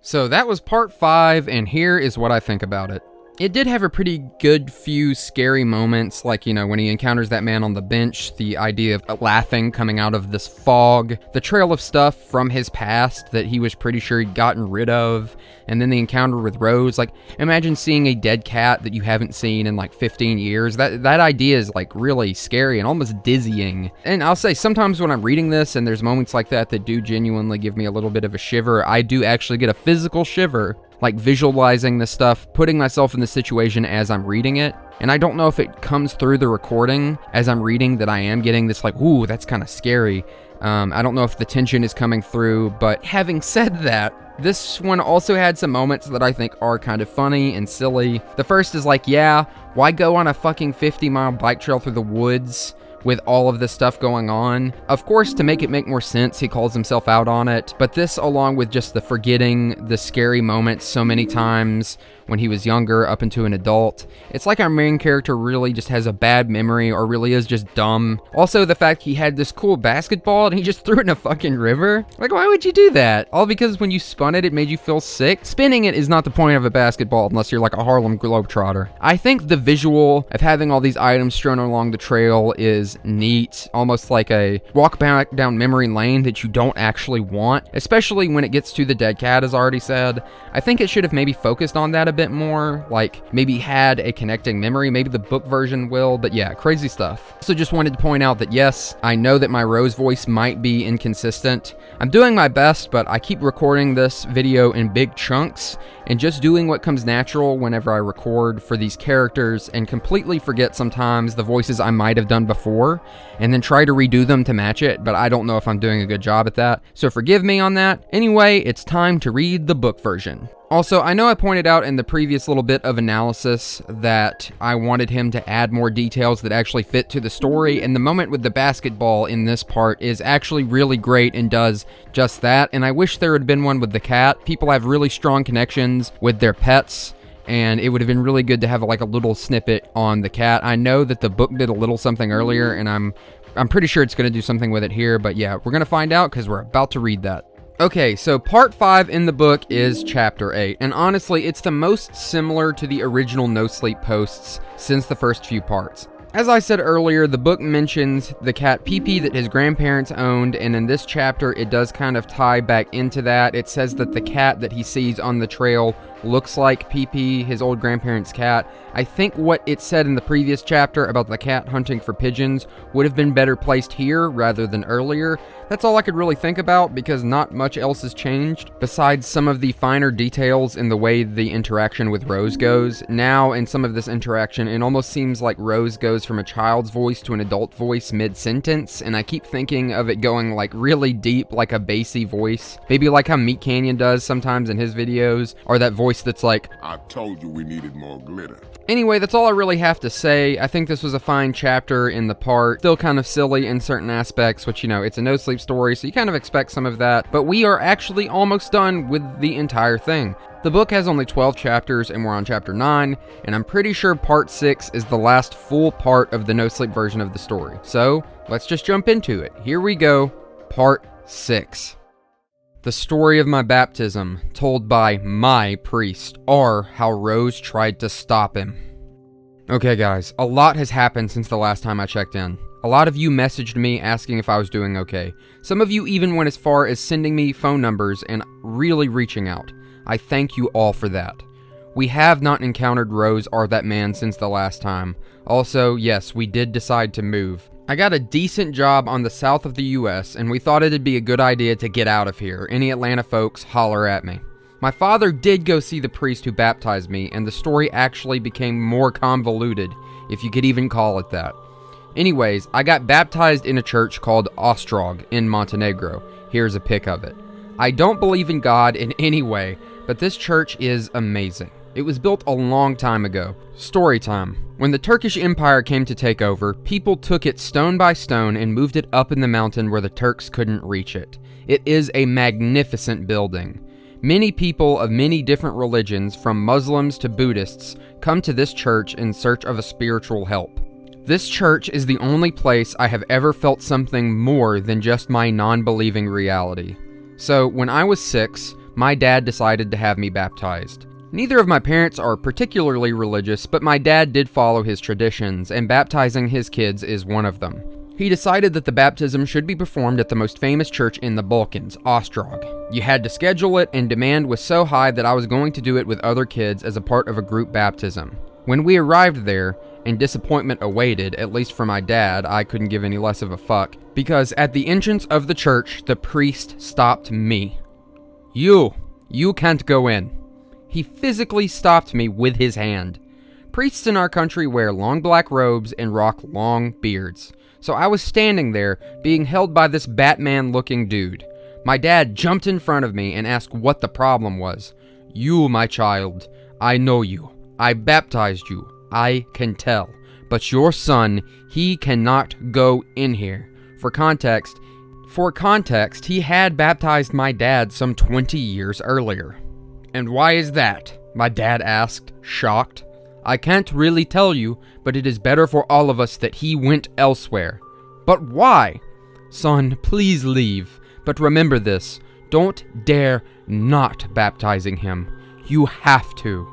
A: So that was part 5, and here is what I think about it. It did have a pretty good few scary moments, like, when he encounters that man on the bench, the idea of laughing coming out of this fog, the trail of stuff from his past that he was pretty sure he'd gotten rid of, and then the encounter with Rose. Like, imagine seeing a dead cat that you haven't seen in like 15 years. That idea is like really scary and almost dizzying. And I'll say, sometimes when I'm reading this and there's moments like that do genuinely give me a little bit of a shiver, I do actually get a physical shiver. Like visualizing this stuff, putting myself in the situation as I'm reading it. And I don't know if it comes through the recording as I'm reading that I am getting this like, ooh, that's kind of scary. I don't know if the tension is coming through, but having said that, this one also had some moments that I think are kind of funny and silly. The first is like, yeah, why go on a fucking 50-mile bike trail through the woods with all of this stuff going on? Of course, to make it make more sense, he calls himself out on it, but this, along with just the forgetting the scary moments so many times when he was younger up into an adult, it's like our main character really just has a bad memory or really is just dumb. Also, the fact he had this cool basketball and he just threw it in a fucking river. Like, why would you do that? All because when you spun it, it made you feel sick? Spinning it is not the point of a basketball unless you're like a Harlem Globetrotter. I think the visual of having all these items strewn along the trail is neat, almost like a walk back down memory lane that you don't actually want, especially when it gets to the dead cat, as already said. I think it should have maybe focused on that a bit more, like maybe had a connecting memory. Maybe the book version will, but yeah, crazy stuff. So just wanted to point out that yes, I know that my Rose voice might be inconsistent. I'm doing my best, but I keep recording this video in big chunks, and just doing what comes natural whenever I record for these characters and completely forget sometimes the voices I might have done before and then try to redo them to match it, but I don't know if I'm doing a good job at that, so forgive me on that. Anyway, it's time to read the book version. Also, I know I pointed out in the previous little bit of analysis that I wanted him to add more details that actually fit to the story, and the moment with the basketball in this part is actually really great and does just that, and I wish there had been one with the cat. People have really strong connections with their pets, and it would have been really good to have like a little snippet on the cat. I know that the book did a little something earlier, and I'm pretty sure it's going to do something with it here, but yeah, we're going to find out because we're about to read that. Okay, so part 5 in the book is chapter 8, and honestly, it's the most similar to the original No Sleep posts since the first few parts. As I said earlier, the book mentions the cat Pee-Pee that his grandparents owned, and in this chapter, it does kind of tie back into that. It says that the cat that he sees on the trail looks like Pee-Pee, his old grandparents' cat. I think what it said in the previous chapter about the cat hunting for pigeons would have been better placed here rather than earlier. That's all I could really think about because not much else has changed besides some of the finer details in the way the interaction with Rose goes. Now, in some of this interaction, it almost seems like Rose goes from a child's voice to an adult voice mid-sentence, and I keep thinking of it going like really deep, like a bassy voice. Maybe like how Meat Canyon does sometimes in his videos, or that voice that's like,
C: I told you we needed more glitter.
A: Anyway, that's all I really have to say. I think this was a fine chapter in the part. Still kind of silly in certain aspects, which, you know, it's a no sleep story, so you kind of expect some of that. But we are actually almost done with the entire thing. The book has only 12 chapters, and we're on chapter 9, and I'm pretty sure part 6 is the last full part of the no sleep version of the story. So, let's just jump into it. Here we go, part 6. The story of my baptism, told by my priest, or how Rose tried to stop him. Okay guys, a lot has happened since the last time I checked in. A lot of you messaged me asking if I was doing okay. Some of you even went as far as sending me phone numbers and really reaching out. I thank you all for that. We have not encountered Rose or that man since the last time. Also, yes, we did decide to move. I got a decent job on the south of the US, and we thought it'd be a good idea to get out of here. Any Atlanta folks, holler at me. My father did go see the priest who baptized me, and the story actually became more convoluted, if you could even call it that. Anyways, I got baptized in a church called Ostrog in Montenegro. Here's a pic of it. I don't believe in God in any way, but this church is amazing. It was built a long time ago. Story time. When the Turkish Empire came to take over, people took it stone by stone and moved it up in the mountain where the Turks couldn't reach it. It is a magnificent building. Many people of many different religions, from Muslims to Buddhists, come to this church in search of a spiritual help. This church is the only place I have ever felt something more than just my non-believing reality. So, when I was 6, my dad decided to have me baptized. Neither of my parents are particularly religious, but my dad did follow his traditions, and baptizing his kids is one of them. He decided that the baptism should be performed at the most famous church in the Balkans, Ostrog. You had to schedule it, and demand was so high that I was going to do it with other kids as a part of a group baptism. When we arrived there, and disappointment awaited, at least for my dad, I couldn't give any less of a fuck, because at the entrance of the church, the priest stopped me. You can't go in. He physically stopped me with his hand. Priests in our country wear long black robes and rock long beards. So I was standing there, being held by this Batman-looking dude. My dad jumped in front of me and asked what the problem was. You, my child, I know you. I baptized you. I can tell. But your son, he cannot go in here. For context, he had baptized my dad some 20 years earlier. And why is that? My dad asked, shocked. I can't really tell you, but it is better for all of us that he went elsewhere. But why? Son, please leave. But remember this, don't dare not baptizing him. You have to.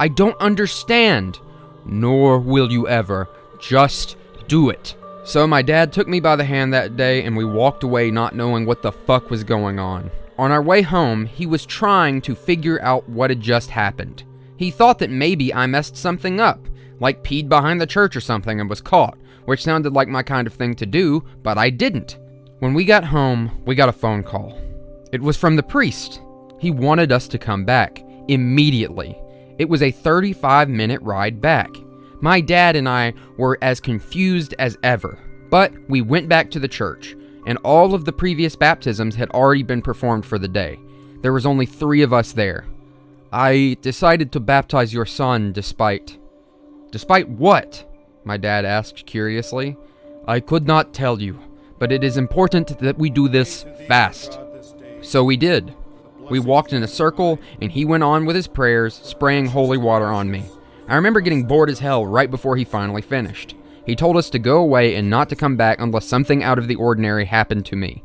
A: I don't understand. Nor will you ever. Just do it. So my dad took me by the hand that day, and we walked away not knowing what the fuck was going on. On our way home, he was trying to figure out what had just happened. He thought that maybe I messed something up, like peed behind the church or something and was caught, which sounded like my kind of thing to do, but I didn't. When we got home, we got a phone call. It was from the priest. He wanted us to come back, immediately. It was a 35-minute ride back. My dad and I were as confused as ever, but we went back to the church, and all of the previous baptisms had already been performed for the day. There was only 3 of us there. I decided to baptize your son despite... Despite what? My dad asked curiously. I could not tell you, but it is important that we do this fast. So we did. We walked in a circle, and he went on with his prayers, spraying holy water on me. I remember getting bored as hell right before he finally finished. He told us to go away and not to come back unless something out of the ordinary happened to me.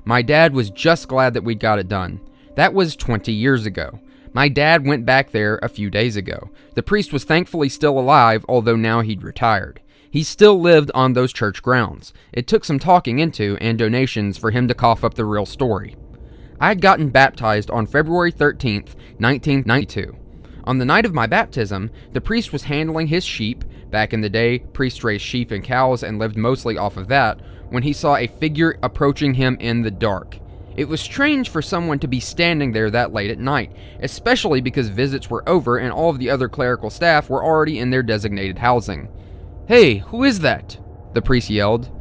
A: My dad was just glad that we'd got it done. That was 20 years ago. My dad went back there a few days ago. The priest was thankfully still alive, although now he'd retired. He still lived on those church grounds. It took some talking into and donations for him to cough up the real story. I had gotten baptized on February 13th, 1992. On the night of my baptism, the priest was handling his sheep. Back in the day, priests raised sheep and cows and lived mostly off of that, when he saw a figure approaching him in the dark. It was strange for someone to be standing there that late at night, especially because visits were over and all of the other clerical staff were already in their designated housing. Hey, who is that? The priest yelled.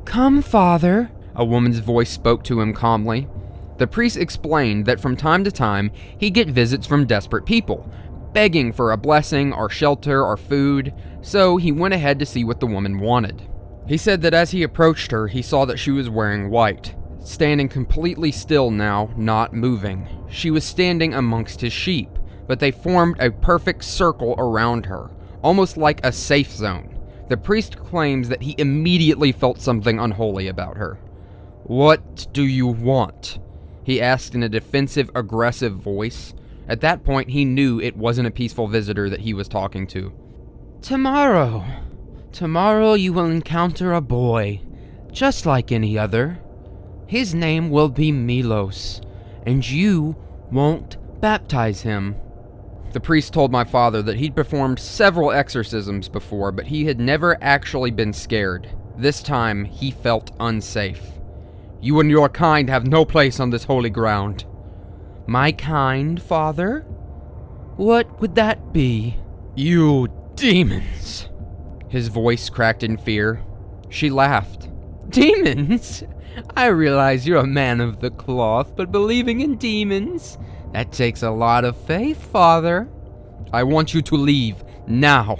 A: Come, Father, a woman's voice spoke to him calmly. The priest explained that from time to time, he'd get visits from desperate people, begging for a blessing or shelter or food, so he went ahead to see what the woman wanted. He said that as he approached her, he saw that she was wearing white, standing completely still now, not moving. She was standing amongst his sheep, but they formed a perfect circle around her, almost like a safe zone. The priest claims that he immediately felt something unholy about her. What do you want? He asked in a defensive, aggressive voice. At that point, he knew it wasn't a peaceful visitor that he was talking to. Tomorrow you will encounter a boy, just like any other. His name will be Milos, and you won't baptize him. The priest told my father that he'd performed several exorcisms before, but he had never actually been scared. This time, he felt unsafe. You and your kind have no place on this holy ground. My kind, Father? What would that be? You demons! His voice cracked in fear. She laughed. Demons? I realize you're a man of the cloth, but believing in demons? That takes a lot of faith, Father. I want you to leave, now.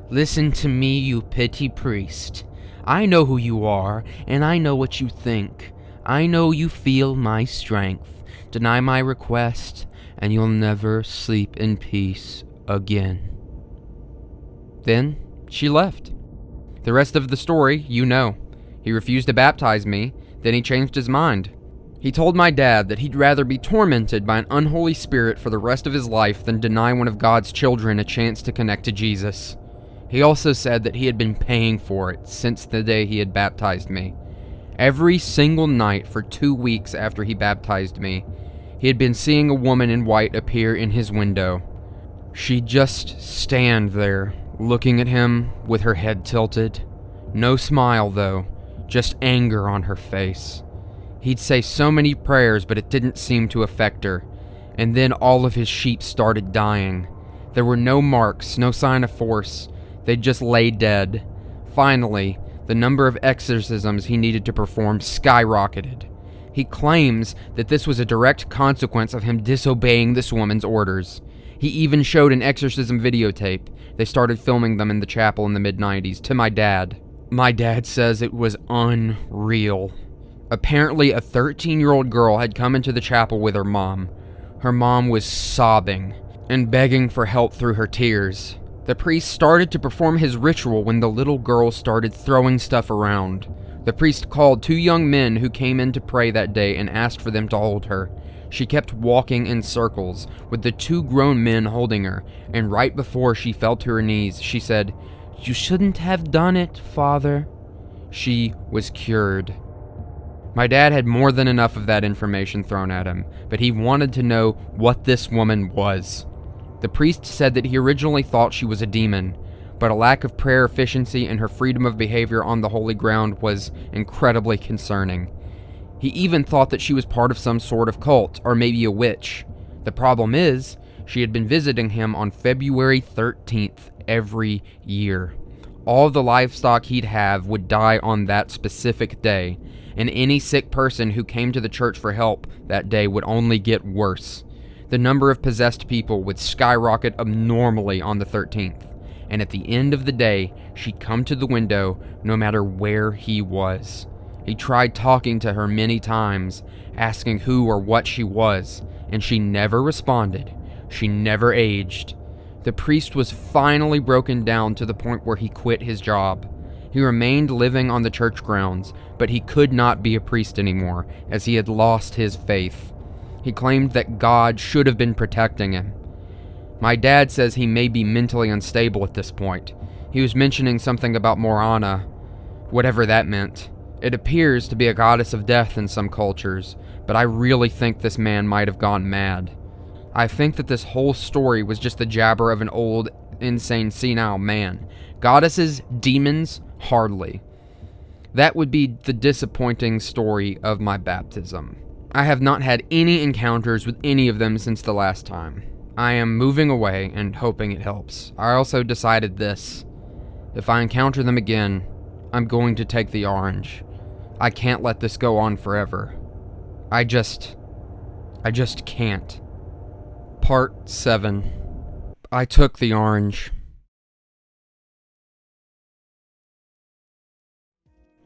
A: Listen to me, you petty priest. I know who you are, and I know what you think. I know you feel my strength. Deny my request, and you'll never sleep in peace again. Then, she left. The rest of the story, you know. He refused to baptize me, then he changed his mind. He told my dad that he'd rather be tormented by an unholy spirit for the rest of his life than deny one of God's children a chance to connect to Jesus. He also said that he had been paying for it since the day he had baptized me. Every single night for 2 weeks after he baptized me, he had been seeing a woman in white appear in his window. She'd just stand there, looking at him with her head tilted. No smile, though, just anger on her face. He'd say so many prayers, but it didn't seem to affect her. And then all of his sheep started dying. There were no marks, no sign of force. They'd just lay dead. Finally, the number of exorcisms he needed to perform skyrocketed. He claims that this was a direct consequence of him disobeying this woman's orders. He even showed an exorcism videotape. They started filming them in the chapel in the mid-90s to my dad. My dad says it was unreal. Apparently, a 13-year-old girl had come into the chapel with her mom. Her mom was sobbing and begging for help through her tears. The priest started to perform his ritual when the little girl started throwing stuff around. The priest called 2 young men who came in to pray that day and asked for them to hold her. She kept walking in circles, with the 2 grown men holding her, and right before she fell to her knees, she said, "You shouldn't have done it, Father." She was cured. My dad had more than enough of that information thrown at him, but he wanted to know what this woman was. The priest said that he originally thought she was a demon, but a lack of prayer efficiency and her freedom of behavior on the holy ground was incredibly concerning. He even thought that she was part of some sort of cult, or maybe a witch. The problem is, She had been visiting him on February 13th every year. All the livestock he'd have would die on that specific day, and any sick person who came to the church for help that day would only get worse. The number of possessed people would skyrocket abnormally on the 13th, and at the end of the day, she'd come to the window no matter where he was. He tried talking to her many times, asking who or what she was, and she never responded. She never aged. The priest was finally broken down to the point where he quit his job. He remained living on the church grounds, but he could not be a priest anymore, as he had lost his faith. He claimed that God should have been protecting him. My dad says he may be mentally unstable at this point. He was mentioning something about Morana, whatever that meant. It appears to be a goddess of death in some cultures, but I really think this man might have gone mad. I think that this whole story was just the jabber of an old, insane, senile man. Goddesses, demons, hardly. That would be the disappointing story of my baptism. I have not had any encounters with any of them since the last time. I am moving away and hoping it helps. I also decided this. If I encounter them again, I'm going to take the orange. I can't let this go on forever. I just can't. Part 7. I took the orange.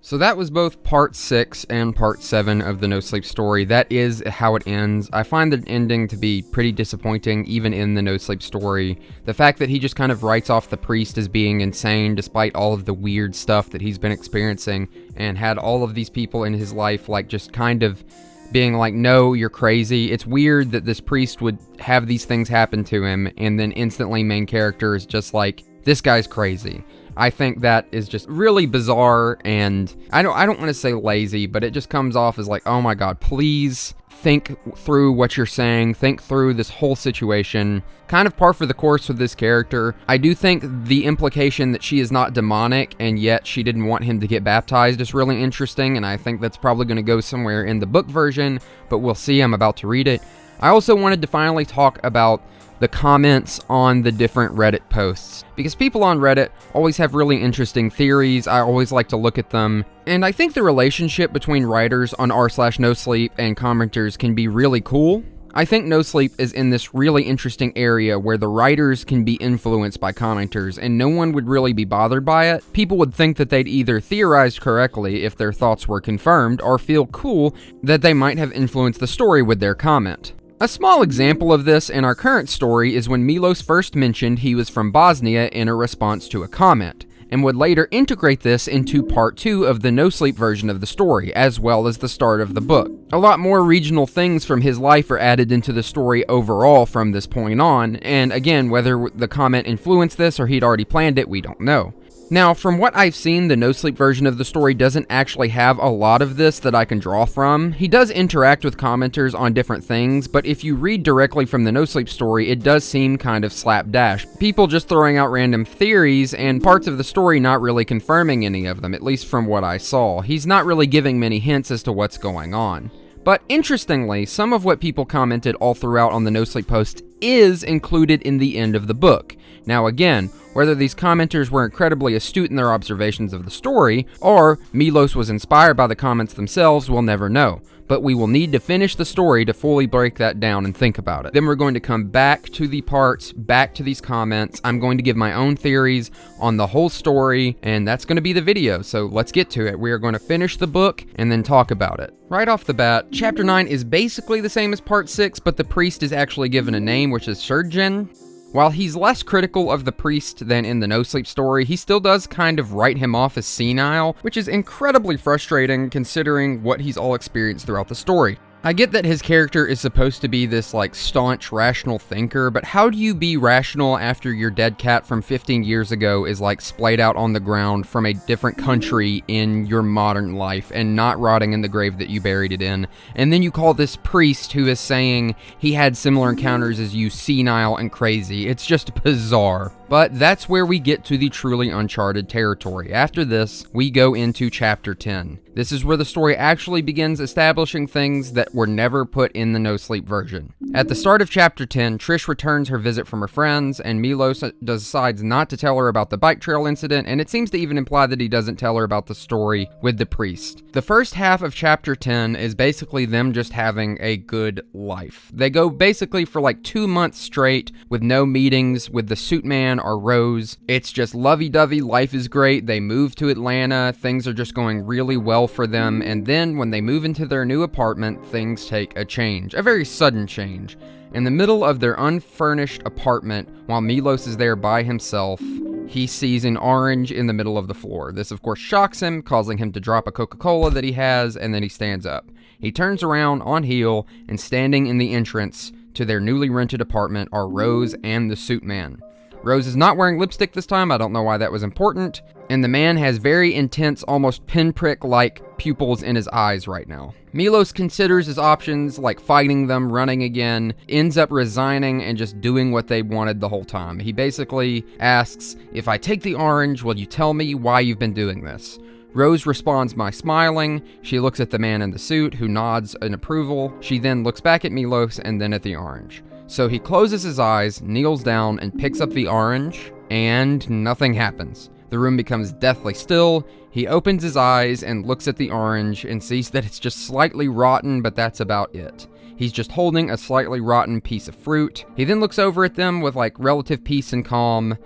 A: So that was both part 6 and part 7 of the No Sleep story. That is how it ends. I find the ending to be pretty disappointing, even in the No Sleep story. The fact that he just kind of writes off the priest as being insane, despite all of the weird stuff that he's been experiencing, and had all of these people in his life, like, just kind of being like, no, you're crazy. It's weird that this priest would have these things happen to him, and then instantly main character is just like, this guy's crazy. I think that is just really bizarre, and I don't want to say lazy, but it just comes off as like, oh my god, please think through what you're saying, think through this whole situation. Kind of par for the course with this character. I do think the implication that she is not demonic, and yet she didn't want him to get baptized is really interesting, and I think that's probably going to go somewhere in the book version, but we'll see. I'm about to read it. I also wanted to finally talk about the comments on the different Reddit posts, because people on Reddit always have really interesting theories. I always like to look at them, and I think the relationship between writers on r/NoSleep and commenters can be really cool. I think NoSleep is in this really interesting area where the writers can be influenced by commenters, and no one would really be bothered by it. People would think that they'd either theorized correctly if their thoughts were confirmed, or feel cool that they might have influenced the story with their comment. A small example of this in our current story is when Milos first mentioned he was from Bosnia in a response to a comment, and would later integrate this into part 2 of the No-Sleep version of the story, as well as the start of the book. A lot more regional things from his life are added into the story overall from this point on, and again, whether the comment influenced this or he'd already planned it, we don't know. Now, from what I've seen, the No-Sleep version of the story doesn't actually have a lot of this that I can draw from. He does interact with commenters on different things, but if you read directly from the No-Sleep story, it does seem kind of slapdash. People just throwing out random theories, and parts of the story not really confirming any of them, at least from what I saw. He's not really giving many hints as to what's going on. But interestingly, some of what people commented all throughout on the No-Sleep post is included in the end of the book. Now again, whether these commenters were incredibly astute in their observations of the story, or Milos was inspired by the comments themselves, we'll never know. But we will need to finish the story to fully break that down and think about it. Then we're going to come back to the parts, back to these comments. I'm going to give my own theories on the whole story, and that's going to be the video, so let's get to it. We are going to finish the book and then talk about it. Right off the bat, Chapter 9 is basically the same as Part 6, but the priest is actually given a name, which is Surgeon. While he's less critical of the priest than in the No-Sleep story, he still does kind of write him off as senile, which is incredibly frustrating considering what he's all experienced throughout the story. I get that his character is supposed to be this, like, staunch, rational thinker, but how do you be rational after your dead cat from 15 years ago is, like, splayed out on the ground from a different country in your modern life and not rotting in the grave that you buried it in? And then you call this priest who is saying he had similar encounters as you senile and crazy. It's just bizarre. But that's where we get to the truly uncharted territory. After this, we go into Chapter 10. This is where the story actually begins establishing things that that were never put in the NoSleep version. At the start of chapter 10, Trish returns her visit from her friends, and Milos decides not to tell her about the bike trail incident, and it seems to even imply that he doesn't tell her about the story with the priest. The first half of chapter 10 is basically them just having a good life. They go basically for like 2 months straight with no meetings with the suit man or Rose. It's just lovey-dovey, life is great. They move to Atlanta, things are just going really well for them, and then when they move into their new apartment, things take a change, a very sudden change. In the middle of their unfurnished apartment, while Milos is there by himself, he sees an orange in the middle of the floor. This, of course, shocks him, causing him to drop a Coca-Cola that he has, and then he stands up. He turns around on heel, and standing in the entrance to their newly rented apartment are Rose and the suit man. Rose is not wearing lipstick this time, I don't know why that was important, and the man has very intense, almost pinprick-like pupils in his eyes right now. Milos considers his options, like fighting them, running again, ends up resigning and just doing what they wanted the whole time. He basically asks, "If I take the orange, will you tell me why you've been doing this?" Rose responds by smiling. She looks at the man in the suit, who nods in approval. She then looks back at Milos and then at the orange. So he closes his eyes, kneels down, and picks up the orange, and nothing happens. The room becomes deathly still. He opens his eyes and looks at the orange and sees that it's just slightly rotten, but that's about it. He's just holding a slightly rotten piece of fruit. He then looks over at them with like relative peace and calm.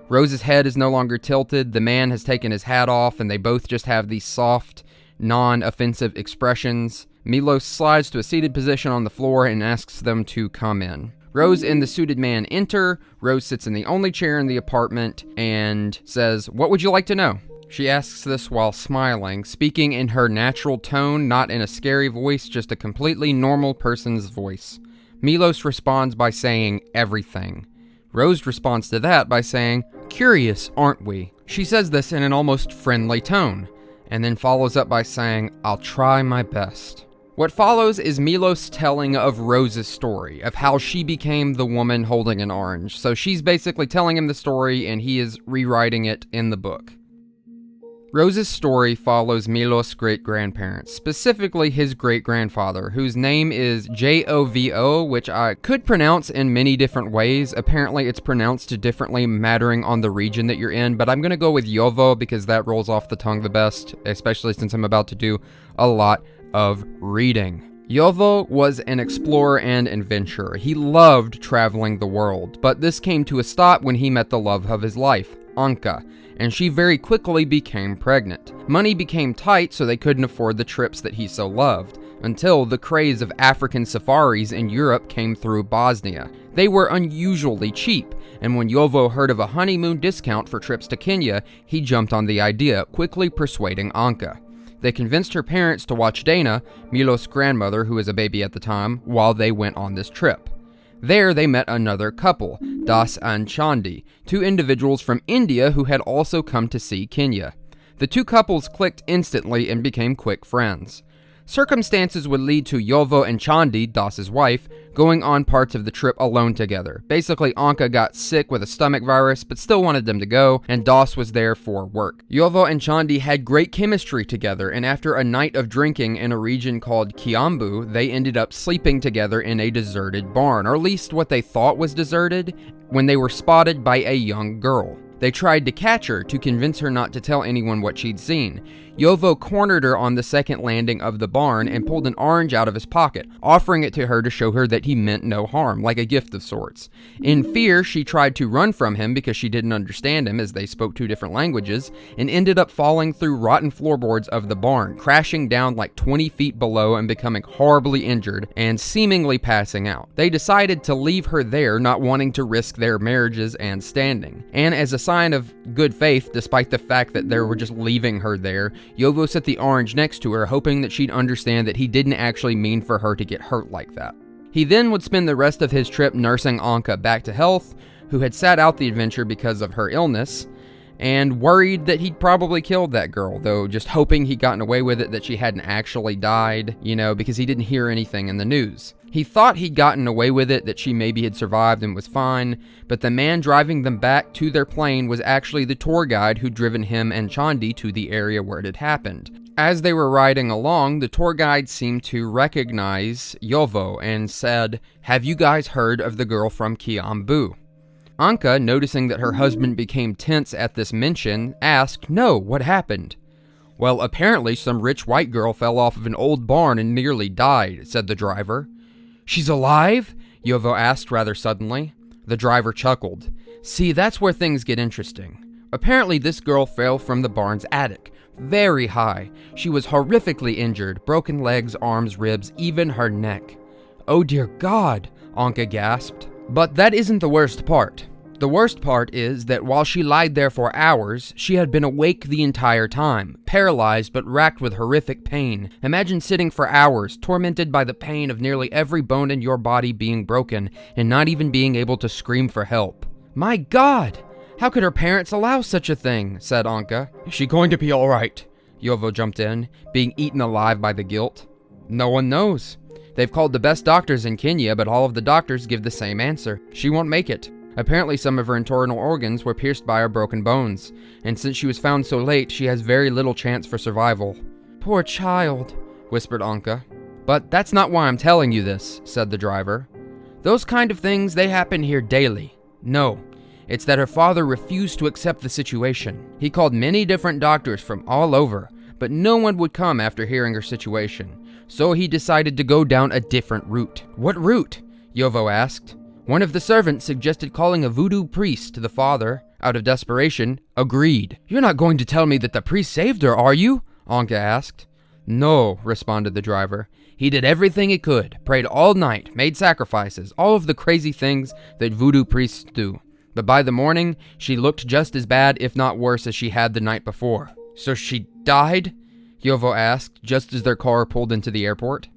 A: Rose's head is no longer tilted. The man has taken his hat off, and they both just have these soft, non-offensive expressions. Milos slides to a seated position on the floor and asks them to come in. Rose and the suited man enter. Rose sits in the only chair in the apartment and says, "What would you like to know?" She asks this while smiling, speaking in her natural tone, not in a scary voice, just a completely normal person's voice. Milos responds by saying, "Everything." Rose responds to that by saying, "Curious, aren't we?" She says this in an almost friendly tone, and then follows up by saying, "I'll try my best." What follows is Milos telling of Rose's story, of how she became the woman holding an orange. So she's basically telling him the story, and he is rewriting it in the book. Rose's story follows Milos' great-grandparents, specifically his great-grandfather, whose name is Jovo, which I could pronounce in many different ways. Apparently it's pronounced differently, mattering on the region that you're in, but I'm going to go with Yovo because that rolls off the tongue the best, especially since I'm about to do a lot of reading. Yovo was an explorer and adventurer. He loved traveling the world, but this came to a stop when he met the love of his life, Anka, and she very quickly became pregnant. Money became tight, so they couldn't afford the trips that he so loved, until the craze of African safaris in Europe came through Bosnia. They were unusually cheap, and when Yovo heard of a honeymoon discount for trips to Kenya, he jumped on the idea, quickly persuading Anka. They convinced her parents to watch Dana, Milos' grandmother, who was a baby at the time, while they went on this trip. There they met another couple, Das and Chandi, two individuals from India who had also come to see Kenya. The two couples clicked instantly and became quick friends. Circumstances would lead to Yovo and Chandi, Das's wife, going on parts of the trip alone together. Basically, Anka got sick with a stomach virus, but still wanted them to go, and Das was there for work. Yovo and Chandi had great chemistry together, and after a night of drinking in a region called Kiambu, they ended up sleeping together in a deserted barn, or at least what they thought was deserted, when they were spotted by a young girl. They tried to catch her to convince her not to tell anyone what she'd seen. Yovo cornered her on the second landing of the barn and pulled an orange out of his pocket, offering it to her to show her that he meant no harm, like a gift of sorts. In fear, she tried to run from him because she didn't understand him, as they spoke two different languages, and ended up falling through rotten floorboards of the barn, crashing down like 20 feet below and becoming horribly injured and seemingly passing out. They decided to leave her there, not wanting to risk their marriages and standing. And as a sign of good faith, despite the fact that they were just leaving her there, Yovo set the orange next to her, hoping that she'd understand that he didn't actually mean for her to get hurt like that. He then would spend the rest of his trip nursing Anka back to health, who had sat out the adventure because of her illness, and worried that he'd probably killed that girl, though just hoping he'd gotten away with it, that she hadn't actually died, because he didn't hear anything in the news. He thought he'd gotten away with it, that she maybe had survived and was fine, but the man driving them back to their plane was actually the tour guide who'd driven him and Chandi to the area where it had happened. As they were riding along, the tour guide seemed to recognize Yovo and said, "Have you guys heard of the girl from Kiambu?" Anka, noticing that her husband became tense at this mention, asked, "No, what happened?" "Well, apparently some rich white girl fell off of an old barn and nearly died," said the driver. "She's alive?" Yovo asked rather suddenly. The driver chuckled. "See, that's where things get interesting. Apparently this girl fell from the barn's attic, very high. She was horrifically injured, broken legs, arms, ribs, even her neck." "Oh dear God," Anka gasped. But that isn't the worst part. The worst part is that while she lied there for hours, she had been awake the entire time, paralyzed but racked with horrific pain. Imagine sitting for hours, tormented by the pain of nearly every bone in your body being broken, and not even being able to scream for help. "My God! How could her parents allow such a thing?" said Anka. "Is she going to be alright?" Yovo jumped in, being eaten alive by the guilt. "No one knows. They've called the best doctors in Kenya, but all of the doctors give the same answer. She won't make it. Apparently some of her internal organs were pierced by her broken bones, and since she was found so late, she has very little chance for survival." "Poor child," whispered Anka. "But that's not why I'm telling you this," said the driver. "Those kind of things, they happen here daily. No, it's that her father refused to accept the situation. He called many different doctors from all over, but no one would come after hearing her situation. So he decided to go down a different route." "What route?" Yovo asked. "One of the servants suggested calling a voodoo priest. The father, out of desperation, agreed." "You're not going to tell me that the priest saved her, are you?" Anka asked. "No," responded the driver. "He did everything he could, prayed all night, made sacrifices, all of the crazy things that voodoo priests do. But by the morning, she looked just as bad, if not worse, as she had the night before." "So she died?" Yovo asked, just as their car pulled into the airport.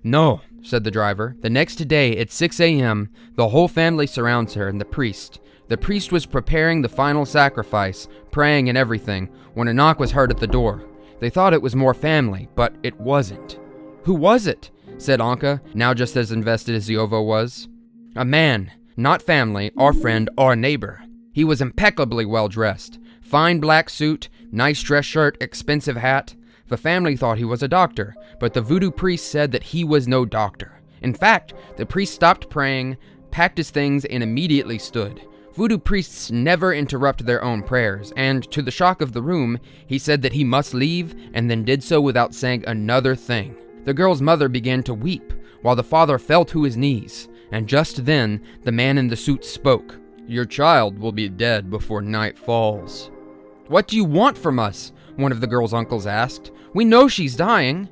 A: "No," said the driver. "The next day at 6 a.m., the whole family surrounds her and the priest. The priest was preparing the final sacrifice, praying and everything, when a knock was heard at the door. They thought it was more family, but it wasn't." "Who was it?" said Anka, now just as invested as Yovo was. "A man, not family, our friend, our neighbor. He was impeccably well dressed. Fine black suit, nice dress shirt, expensive hat. The family thought he was a doctor, but the voodoo priest said that he was no doctor. In fact, the priest stopped praying, packed his things, and immediately stood. Voodoo priests never interrupt their own prayers, and to the shock of the room, he said that he must leave, and then did so without saying another thing. The girl's mother began to weep, while the father fell to his knees, and just then, the man in the suit spoke. "Your child will be dead before night falls." "What do you want from us?" one of the girl's uncles asked. "We know she's dying."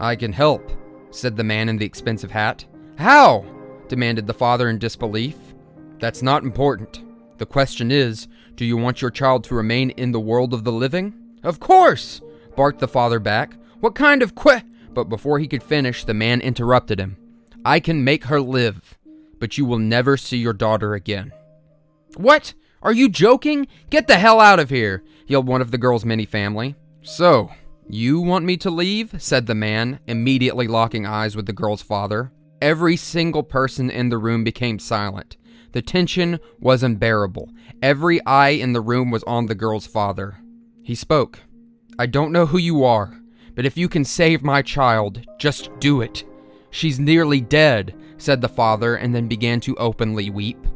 A: "I can help," said the man in the expensive hat. "How?" demanded the father in disbelief. "That's not important. The question is, do you want your child to remain in the world of the living?" "Of course!" barked the father back. "What kind of But before he could finish, the man interrupted him. "I can make her live, but you will never see your daughter again." "What? Are you joking? Get the hell out of here!" yelled one of the girl's many family. "So, you want me to leave?" said the man, immediately locking eyes with the girl's father. Every single person in the room became silent. The tension was unbearable. Every eye in the room was on the girl's father. He spoke. "I don't know who you are, but if you can save my child, just do it. She's nearly dead," said the father, and then began to openly weep.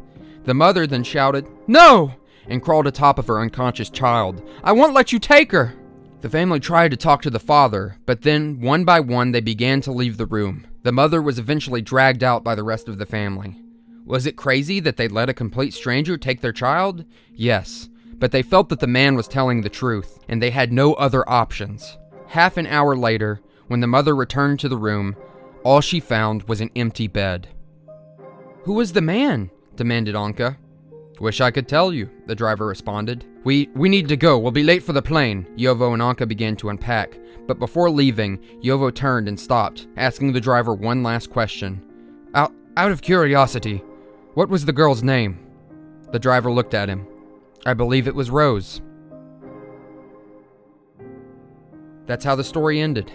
A: The mother then shouted, "No!" and crawled atop of her unconscious child. "I won't let you take her!" The family tried to talk to the father, but then, one by one, they began to leave the room. The mother was eventually dragged out by the rest of the family. Was it crazy that they'd let a complete stranger take their child? Yes, but they felt that the man was telling the truth, and they had no other options. Half an hour later, when the mother returned to the room, all she found was an empty bed. "Who was the man?" demanded Anka. "Wish I could tell you," the driver responded. We need to go. We'll be late for the plane." Yovo and Anka began to unpack, but before leaving, Yovo turned and stopped, asking the driver one last question. Out of curiosity, what was the girl's name?" The driver looked at him. "I believe it was Rose." That's how the story ended.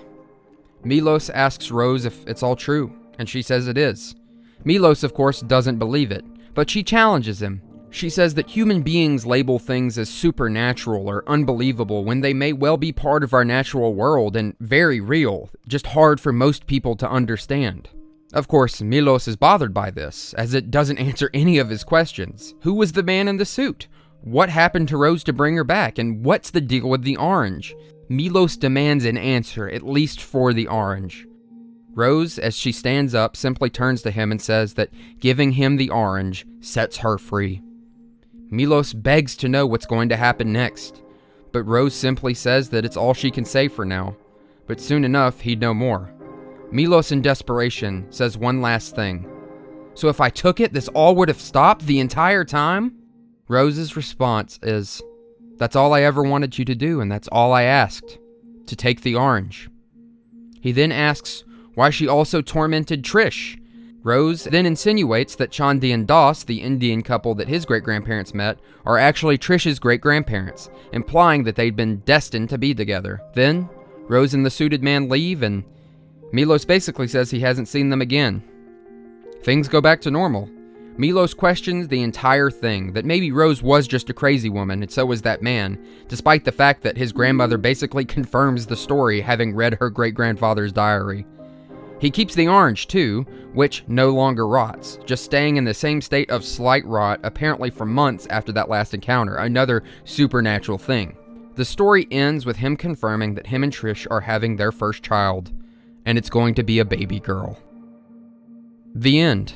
A: Milos asks Rose if it's all true, and she says it is. Milos, of course, doesn't believe it, but she challenges him. She says that human beings label things as supernatural or unbelievable when they may well be part of our natural world and very real, just hard for most people to understand. Of course, Milos is bothered by this, as it doesn't answer any of his questions. Who was the man in the suit? What happened to Rose to bring her back, and what's the deal with the orange? Milos demands an answer, at least for the orange. Rose, as she stands up, simply turns to him and says that giving him the orange sets her free. Milos begs to know what's going to happen next, but Rose simply says that it's all she can say for now, but soon enough he'd know more. Milos, in desperation, says one last thing. So if I took it, this all would have stopped the entire time? Rose's response is, that's all I ever wanted you to do, and that's all I asked, to take the orange. He then asks why she also tormented Trish. Rose then insinuates that Chandi and Das, the Indian couple that his great-grandparents met, are actually Trish's great-grandparents, implying that they'd been destined to be together. Then, Rose and the suited man leave, and Milos basically says he hasn't seen them again. Things go back to normal. Milos questions the entire thing, that maybe Rose was just a crazy woman, and so was that man, despite the fact that his grandmother basically confirms the story, having read her great-grandfather's diary. He keeps the orange, too, which no longer rots, just staying in the same state of slight rot, apparently for months after that last encounter, another supernatural thing. The story ends with him confirming that him and Trish are having their first child, and it's going to be a baby girl. The end.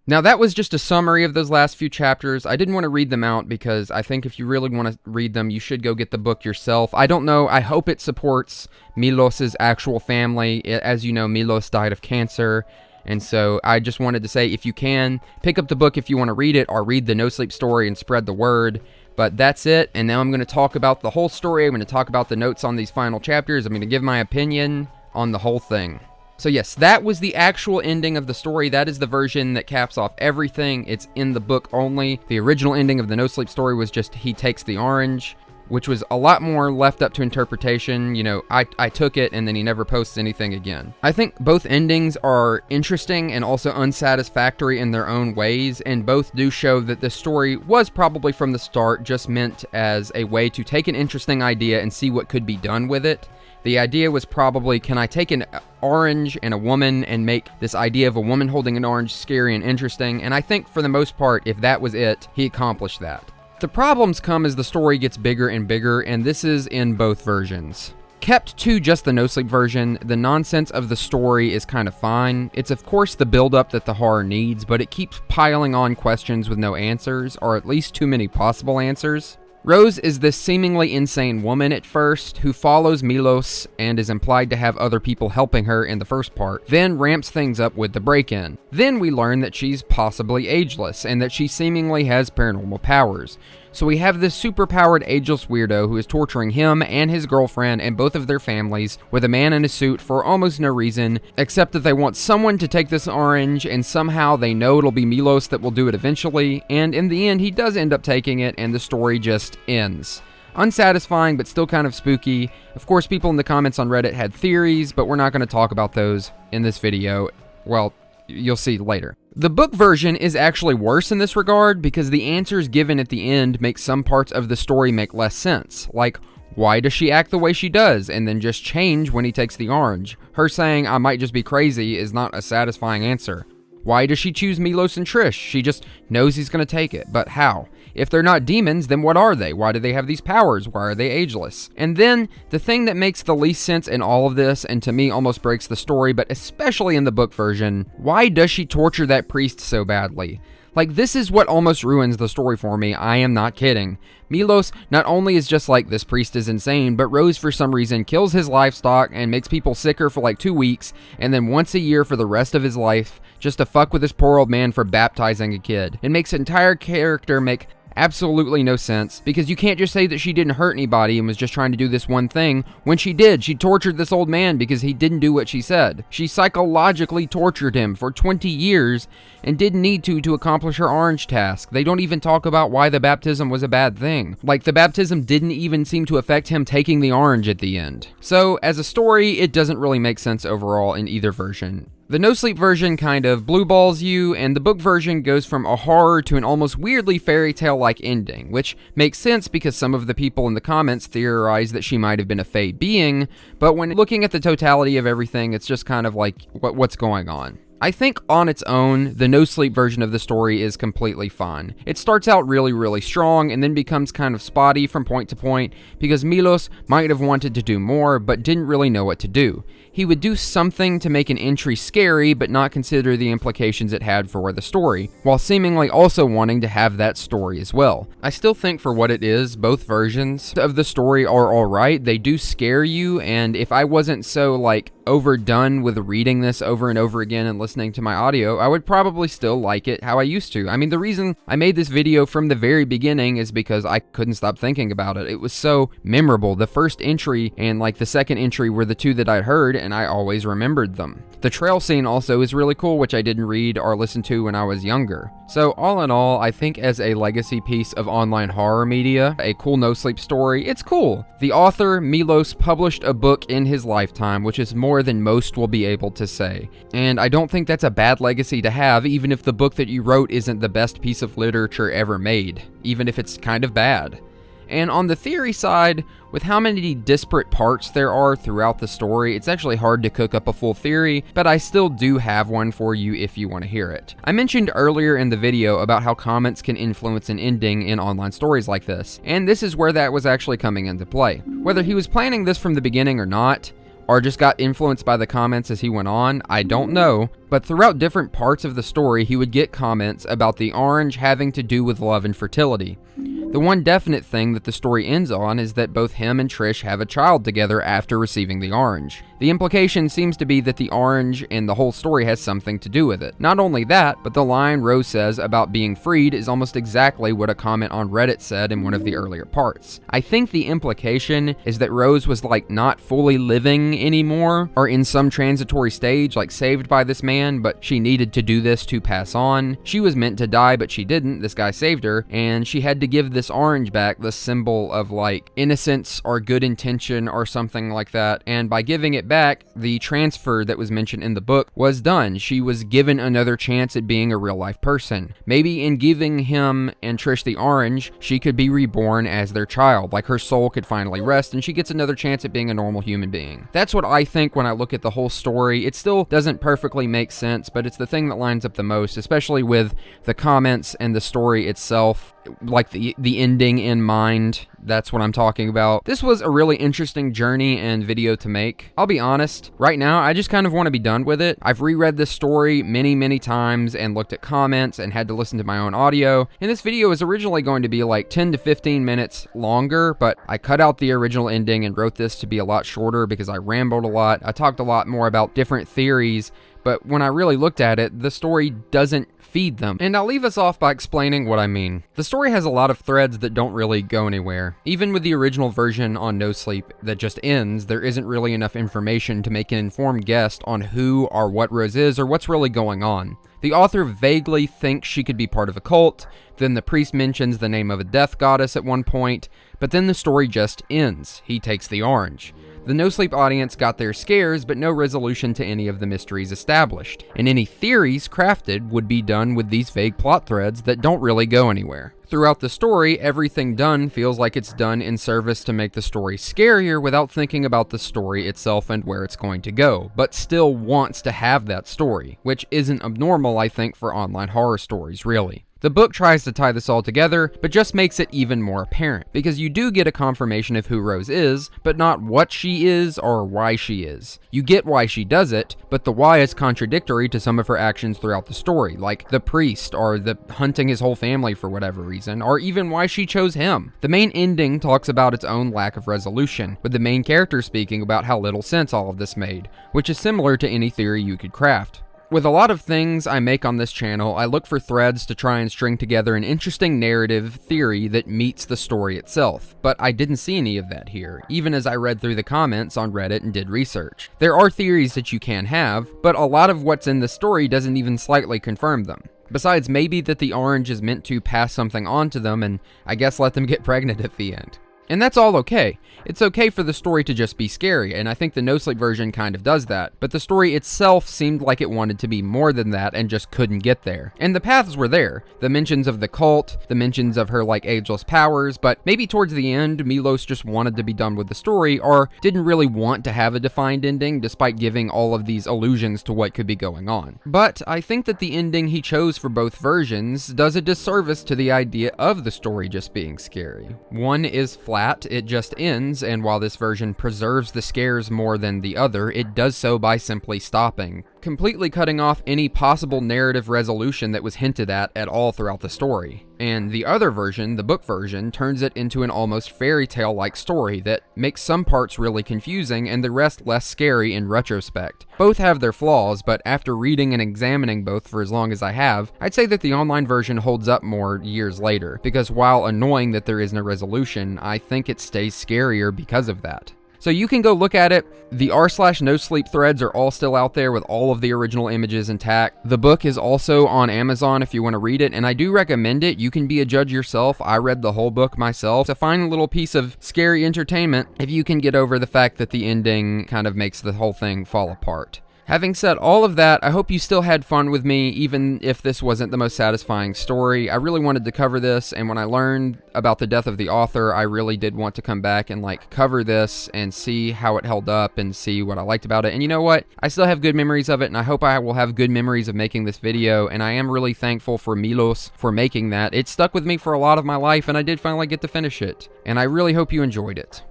A: Now that was just a summary of those last few chapters. I didn't want to read them out because I think if you really want to read them, you should go get the book yourself. I don't know, I hope it supports Milos's actual family. As you know, Milos died of cancer, and so I just wanted to say, if you can, pick up the book if you want to read it, or read the No Sleep story and spread the word. But that's it, and now I'm going to talk about the whole story. I'm going to talk about the notes on these final chapters. I'm going to give my opinion on the whole thing. So yes, that was the actual ending of the story. That is the version that caps off everything. It's in the book only. The original ending of the No Sleep story was just he takes the orange, which was a lot more left up to interpretation. You know, I took it and then he never posts anything again. I think both endings are interesting and also unsatisfactory in their own ways, and both do show that the story was probably from the start just meant as a way to take an interesting idea and see what could be done with it. The idea was probably, can I take an orange and a woman and make this idea of a woman holding an orange scary and interesting? And I think for the most part, if that was it, he accomplished that. The problems come as the story gets bigger and bigger, and this is in both versions. Kept to just the No Sleep version, the nonsense of the story is kind of fine. It's of course the build-up that the horror needs, but it keeps piling on questions with no answers, or at least too many possible answers. Rose is this seemingly insane woman at first, who follows Milos and is implied to have other people helping her in the first part, then ramps things up with the break-in. Then we learn that she's possibly ageless, and that she seemingly has paranormal powers. So we have this super-powered ageless weirdo who is torturing him and his girlfriend and both of their families with a man in a suit for almost no reason, except that they want someone to take this orange, and somehow they know it'll be Milos that will do it eventually, and in the end he does end up taking it, and the story just ends. Unsatisfying, but still kind of spooky. Of course, people in the comments on Reddit had theories, but we're not going to talk about those in this video. Well, you'll see later. The book version is actually worse in this regard because the answers given at the end make some parts of the story make less sense. Like, why does she act the way she does and then just change when he takes the orange? Her saying, I might just be crazy, is not a satisfying answer. Why does she choose Milos and Trish? She just knows he's going to take it, but how? If they're not demons, then what are they? Why do they have these powers? Why are they ageless? And then, the thing that makes the least sense in all of this, and to me almost breaks the story, but especially in the book version, why does she torture that priest so badly? Like, this is what almost ruins the story for me, I am not kidding. Milos not only is just like, this priest is insane, but Rose for some reason kills his livestock and makes people sicker for like 2 weeks, and then once a year for the rest of his life, just to fuck with this poor old man for baptizing a kid. It makes the entire character make absolutely no sense, because you can't just say that she didn't hurt anybody and was just trying to do this one thing, when she did. She tortured this old man because he didn't do what she said. She psychologically tortured him for 20 years and didn't need to accomplish her orange task. They don't even talk about why the baptism was a bad thing. Like, the baptism didn't even seem to affect him taking the orange at the end. So, as a story, it doesn't really make sense overall in either version. The no-sleep version kind of blue balls you, and the book version goes from a horror to an almost weirdly fairy tale-like ending, which makes sense because some of the people in the comments theorize that she might have been a fae being, but when looking at the totality of everything, it's just kind of like, what's going on? I think on its own, the no-sleep version of the story is completely fine. It starts out really strong and then becomes kind of spotty from point to point because Milos might have wanted to do more but didn't really know what to do. He would do something to make an entry scary but not consider the implications it had for the story, while seemingly also wanting to have that story as well. I still think for what it is, both versions of the story are alright. They do scare you, and if I wasn't so overdone with reading this over and over again and listening to my audio, I would probably still like it how I used to. I mean, the reason I made this video from the very beginning is because I couldn't stop thinking about it. It was so memorable. The first entry and the second entry were the two that I'd heard, and I always remembered them. The trail scene also is really cool, which I didn't read or listen to when I was younger. So all in all, I think as a legacy piece of online horror media, a cool no-sleep story, it's cool. The author, Milos, published a book in his lifetime, which is more than most will be able to say. And I don't think that's a bad legacy to have, even if the book that you wrote isn't the best piece of literature ever made, even if it's kind of bad. And on the theory side, with how many disparate parts there are throughout the story, it's actually hard to cook up a full theory, but I still do have one for you if you want to hear it. I mentioned earlier in the video about how comments can influence an ending in online stories like this, and this is where that was actually coming into play. Whether he was planning this from the beginning or not, or just got influenced by the comments as he went on, I don't know, but throughout different parts of the story, he would get comments about the orange having to do with love and fertility. The one definite thing that the story ends on is that both him and Trish have a child together after receiving the orange. The implication seems to be that the orange and the whole story has something to do with it. Not only that, but the line Rose says about being freed is almost exactly what a comment on Reddit said in one of the earlier parts. I think the implication is that Rose was not fully living anymore, or in some transitory stage, saved by this man, but she needed to do this to pass on. She was meant to die, but she didn't. This guy saved her, and she had to give this orange back, the symbol of innocence or good intention or something like that, and by giving it back, the transfer that was mentioned in the book was done. She was given another chance at being a real life person. Maybe in giving him and Trish the orange, she could be reborn as their child, her soul could finally rest and she gets another chance at being a normal human being. That's what I think when I look at the whole story. It still doesn't perfectly make sense, but it's the thing that lines up the most, especially with the comments and the story itself, the ending in mind. That's what I'm talking about. This was a really interesting journey and video to make. I'll be honest, right now I just kind of want to be done with it. I've reread this story many times and looked at comments and had to listen to my own audio, and this video was originally going to be 10 to 15 minutes longer, but I cut out the original ending and wrote this to be a lot shorter because I rambled a lot. I talked a lot more about different theories, but when I really looked at it, the story doesn't feed them. And I'll leave us off by explaining what I mean. The story has a lot of threads that don't really go anywhere. Even with the original version on NoSleep that just ends, there isn't really enough information to make an informed guess on who or what Rose is or what's really going on. The author vaguely thinks she could be part of a cult, then the priest mentions the name of a death goddess at one point, but then the story just ends. He takes the orange. The no-sleep audience got their scares, but no resolution to any of the mysteries established, and any theories crafted would be done with these vague plot threads that don't really go anywhere. Throughout the story, everything done feels like it's done in service to make the story scarier without thinking about the story itself and where it's going to go, but still wants to have that story, which isn't abnormal, I think, for online horror stories, really. The book tries to tie this all together, but just makes it even more apparent, because you do get a confirmation of who Rose is, but not what she is or why she is. You get why she does it, but the why is contradictory to some of her actions throughout the story, like the priest, or the hunting his whole family for whatever reason, or even why she chose him. The main ending talks about its own lack of resolution, with the main character speaking about how little sense all of this made, which is similar to any theory you could craft. With a lot of things I make on this channel, I look for threads to try and string together an interesting narrative theory that meets the story itself, but I didn't see any of that here, even as I read through the comments on Reddit and did research. There are theories that you can have, but a lot of what's in the story doesn't even slightly confirm them. Besides maybe that the orange is meant to pass something on to them and I guess let them get pregnant at the end. And that's all okay. It's okay for the story to just be scary, and I think the NoSleep version kind of does that, but the story itself seemed like it wanted to be more than that and just couldn't get there. And the paths were there. The mentions of the cult, the mentions of her ageless powers, but maybe towards the end, Milos just wanted to be done with the story, or didn't really want to have a defined ending despite giving all of these allusions to what could be going on. But I think that the ending he chose for both versions does a disservice to the idea of the story just being scary. One is flat, it just ends, and while this version preserves the scares more than the other, it does so by simply stopping, completely cutting off any possible narrative resolution that was hinted at all throughout the story. And the other version, the book version, turns it into an almost fairy tale-like story that makes some parts really confusing and the rest less scary in retrospect. Both have their flaws, but after reading and examining both for as long as I have, I'd say that the online version holds up more years later, because while annoying that there is no resolution, I think it stays scarier because of that. So you can go look at it. The r/NoSleep threads are all still out there with all of the original images intact. The book is also on Amazon if you want to read it, and I do recommend it. You can be a judge yourself. I read the whole book myself. It's a fine little piece of scary entertainment if you can get over the fact that the ending kind of makes the whole thing fall apart. Having said all of that, I hope you still had fun with me, even if this wasn't the most satisfying story. I really wanted to cover this, and when I learned about the death of the author, I really did want to come back and cover this and see how it held up and see what I liked about it. And you know what? I still have good memories of it, and I hope I will have good memories of making this video, and I am really thankful for Milos for making that. It stuck with me for a lot of my life, and I did finally get to finish it. And I really hope you enjoyed it.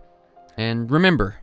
A: And remember,